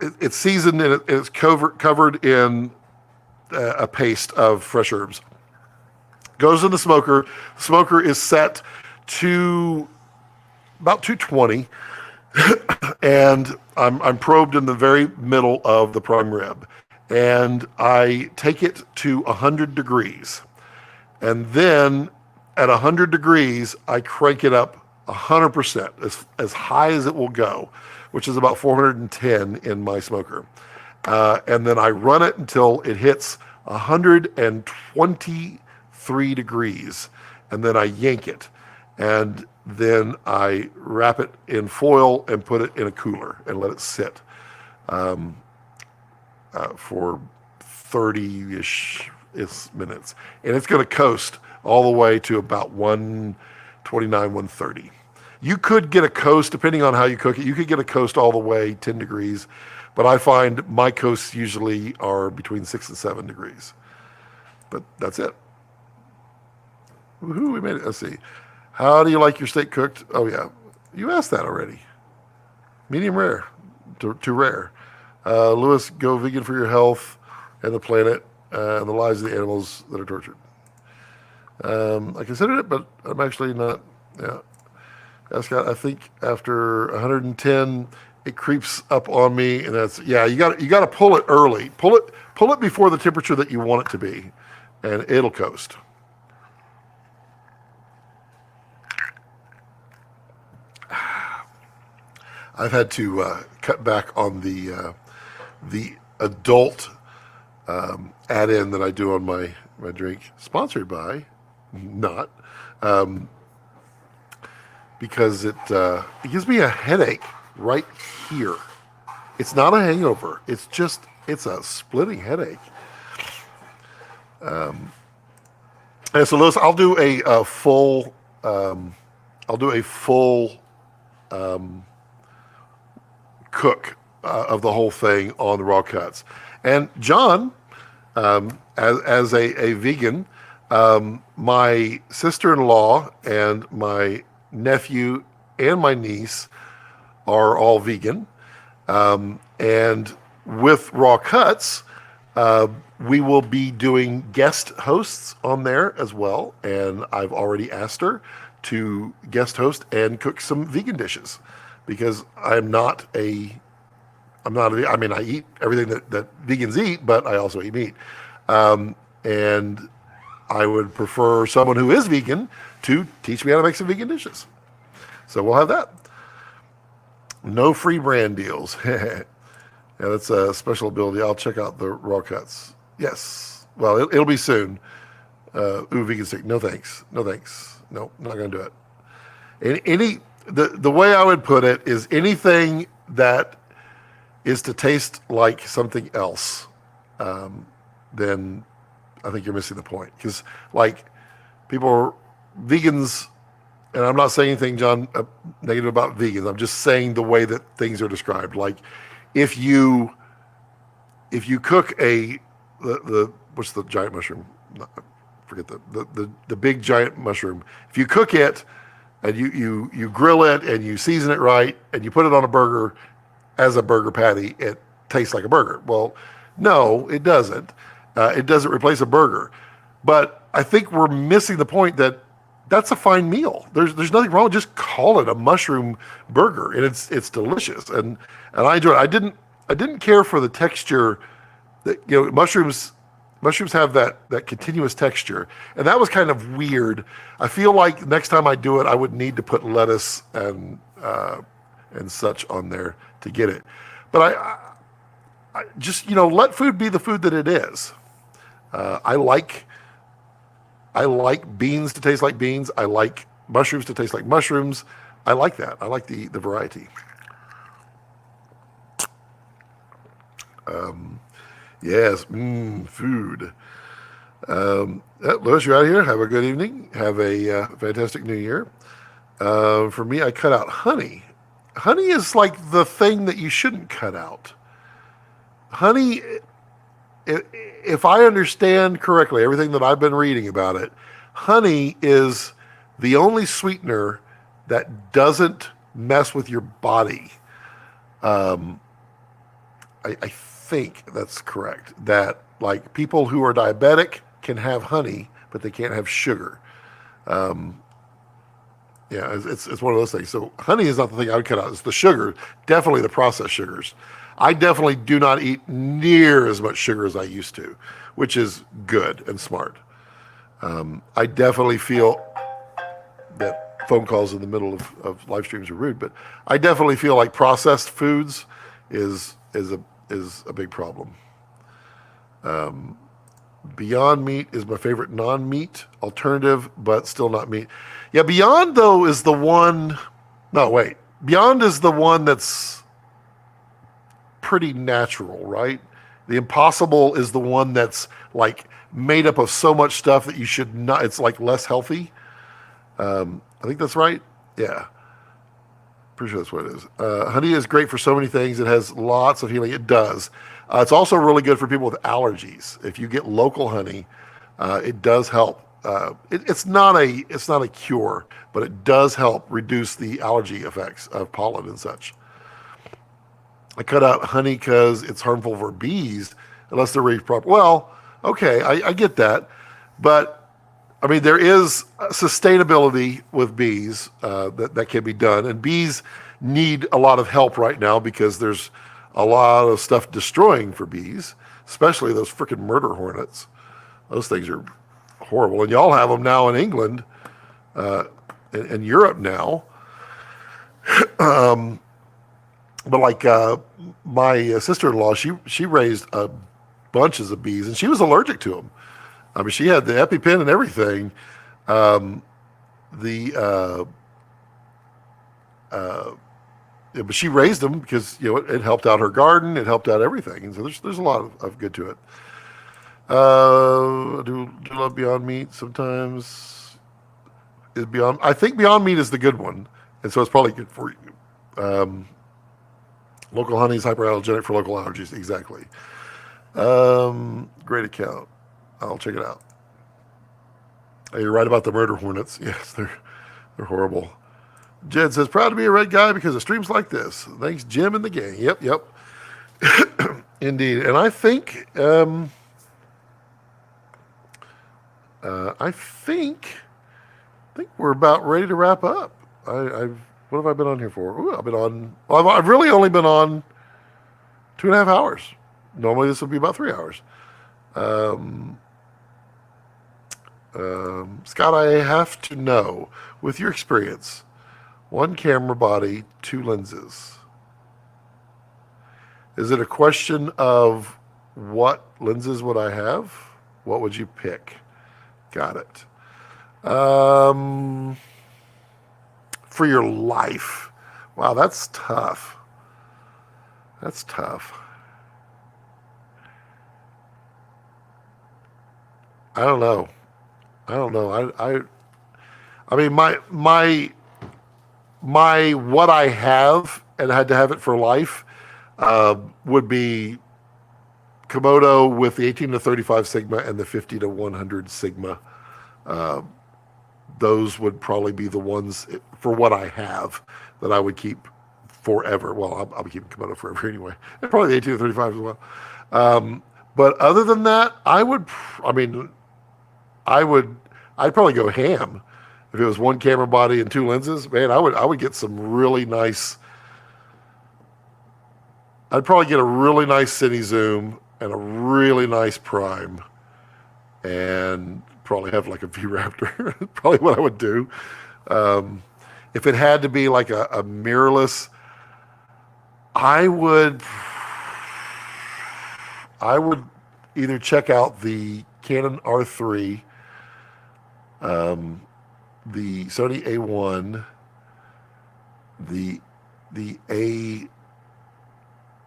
it's seasoned and it's covered in a paste of fresh herbs. Goes in the smoker. The smoker is set to about 220, and I'm probed in the very middle of the prime rib, and I take it to 100 degrees, and then at 100 degrees I crank it up 100%, as high as it will go, which is about 410 in my smoker. And then I run it until it hits 123 degrees, and then I yank it. And then I wrap it in foil and put it in a cooler and let it sit for 30-ish minutes. And it's going to coast all the way to about 129, 130. You could get a coast, depending on how you cook it, you could get a coast all the way 10 degrees, but I find my coasts usually are between 6 and 7 degrees. But that's it. Woohoo, we made it. Let's see. How do you like your steak cooked? Oh, yeah. You asked that already. Medium rare to rare. Lewis, go vegan for your health and the planet and the lives of the animals that are tortured. I considered it, but I'm actually not. Yeah. Scott, I think after 110, it creeps up on me, and that's you got to pull it early. Pull it before the temperature that you want it to be, and it'll coast. I've had to cut back on the adult add-in that I do on my drink. Sponsored by, not. Because it gives me a headache right here. It's not a hangover. It's a splitting headache. And so, Lewis, I'll do a full cook of the whole thing on the raw cuts. And John, as a vegan, my sister-in-law and my nephew and my niece are all vegan, and with raw cuts we will be doing guest hosts on there as well, and I've already asked her to guest host and cook some vegan dishes, because I mean, I eat everything that vegans eat, but I also eat meat, and I would prefer someone who is vegan to teach me how to make some vegan dishes. So we'll have that. No free brand deals. Yeah, that's a special ability. I'll check out the raw cuts. Yes. Well, it'll be soon. Vegan steak. No thanks. No thanks. No, not going to do it. The way I would put it is anything that is to taste like something else, then I think you're missing the point. Because vegans and I'm not saying anything, John, negative about vegans. I'm just saying the way that things are described. Like, if you cook the what's the giant mushroom? Forget the big giant mushroom. If you cook it and you grill it and you season it right and you put it on a burger as a burger patty, it tastes like a burger. Well, no, it doesn't. It doesn't replace a burger. But I think we're missing the point that that's a fine meal. There's nothing wrong. Just call it a mushroom burger, and it's delicious. And I enjoy it. I didn't care for the texture that, mushrooms have that continuous texture, and that was kind of weird. I feel like next time I do it, I would need to put lettuce and such on there to get it. But I just let food be the food that it is. I like beans to taste like beans. I like mushrooms to taste like mushrooms. I like that. I like the variety. Yes, food. Louis, you're out of here. Have a good evening. Have a fantastic new year. For me, I cut out honey. Honey is like the thing that you shouldn't cut out. Honey, if I understand correctly, everything that I've been reading about it, honey is the only sweetener that doesn't mess with your body. I think that's correct. That like people who are diabetic can have honey, but they can't have sugar. It's one of those things. So honey is not the thing I would cut out. It's the sugar, definitely the processed sugars. I definitely do not eat near as much sugar as I used to, which is good and smart. I definitely feel that phone calls in the middle of live streams are rude, but I definitely feel like processed foods is a big problem. Beyond Meat is my favorite non-meat alternative, but still not meat. Yeah, Beyond though is the one. No, wait. Beyond is the one that's pretty natural, right? The Impossible is the one that's like made up of so much stuff that you should not. It's like less healthy. I think that's right. Yeah. Pretty sure that's what it is. Honey is great for so many things. It has lots of healing. It does. It's also really good for people with allergies. If you get local honey, it does help. It's not a cure, but it does help reduce the allergy effects of pollen and such. I cut out honey because it's harmful for bees unless they're raised properly. Well, okay, I get that, but I mean, there is sustainability with bees that can be done, and bees need a lot of help right now because there's a lot of stuff destroying for bees, especially those freaking murder hornets. Those things are horrible, and y'all have them now in England and Europe now. But like my sister-in-law, she raised bunches of bees, and she was allergic to them. I mean, she had the EpiPen and everything. But she raised them because it helped out her garden, it helped out everything, and so there's a lot of good to it. I do love Beyond Meat sometimes. I think Beyond Meat is the good one, and so it's probably good for you. Local honey is hyperallergenic for local allergies. Exactly. Great account. I'll check it out. You're right about the murder hornets. Yes, they're horrible. Jed says, proud to be a red guy because of streams like this. Thanks, Jim and the gang. Yep. Indeed. And I think we're about ready to wrap up. What have I been on here for? I've really only been on 2.5 hours. Normally this would be about 3 hours. Scott, I have to know, with your experience, 1 camera body, 2 lenses. Is it a question of what lenses would I have? What would you pick? Got it. For your life. Wow, that's tough. That's tough. I don't know. I mean, my what I have and had to have it for life would be Komodo with the 18 to 35 Sigma and the 50 to 100 Sigma. Those would probably be the ones for what I have that I would keep forever. Well, I'll be keeping Komodo forever anyway. And probably the 18 to 35 as well. But other than that, I'd probably go ham. If it was one camera body and two lenses, man, I would get some really nice. I'd probably get a really nice Cine zoom and a really nice prime, and probably have like a V-RAPTOR. Probably what I would do. If it had to be like a mirrorless, I would either check out the Canon R3, the Sony A1, the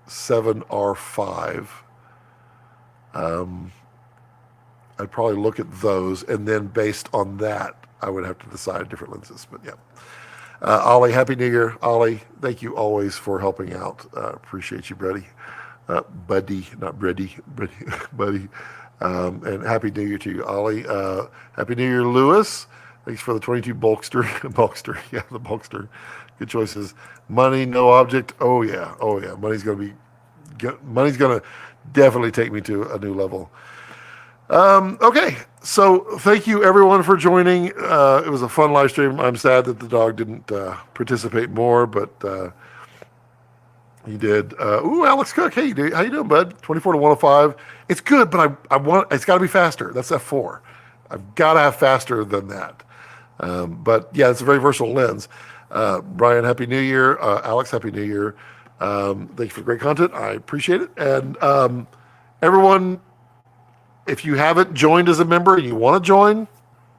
A7R5. I'd probably look at those, and then based on that, I would have to decide different lenses. But yeah. Ollie, Happy New Year. Ollie, thank you always for helping out. Appreciate you, buddy. Buddy, not Brady, buddy. And Happy New Year to you, Ollie. Happy New Year, Lewis. Thanks for the 22 Bulkster. Bulkster, yeah, the Bulkster. Good choices. Money, no object. Oh yeah. Money's gonna definitely take me to a new level. Okay, so thank you everyone for joining. It was a fun live stream. I'm sad that the dog didn't participate more, but he did. Alex Cook, hey, how you doing, bud? 24 to 105. It's good, but it's got to be faster. That's f4. I've got to have faster than that. But yeah, it's a very versatile lens. Brian, Happy New Year. Alex, Happy New Year. Thank you for the great content. I appreciate it. And everyone, if you haven't joined as a member and you want to join,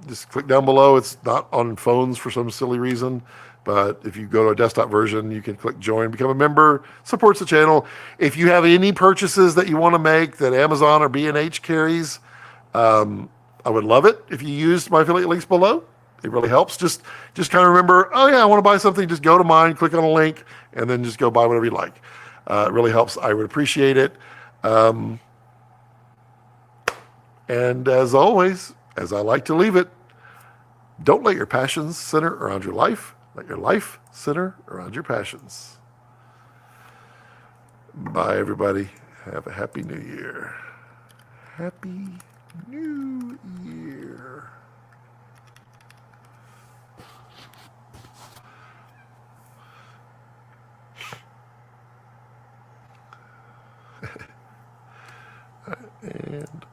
just click down below. It's not on phones for some silly reason, but if you go to a desktop version, you can click join, become a member, supports the channel. If you have any purchases that you want to make that Amazon or B&H carries, I would love it if you used my affiliate links below. It really helps. Just kind of remember, oh yeah, I want to buy something. Just go to mine, click on a link, and then just go buy whatever you like. It really helps. I would appreciate it. And as always, as I like to leave it, don't let your passions center around your life. Let your life center around your passions. Bye, everybody. Have a Happy New Year. Happy New Year. And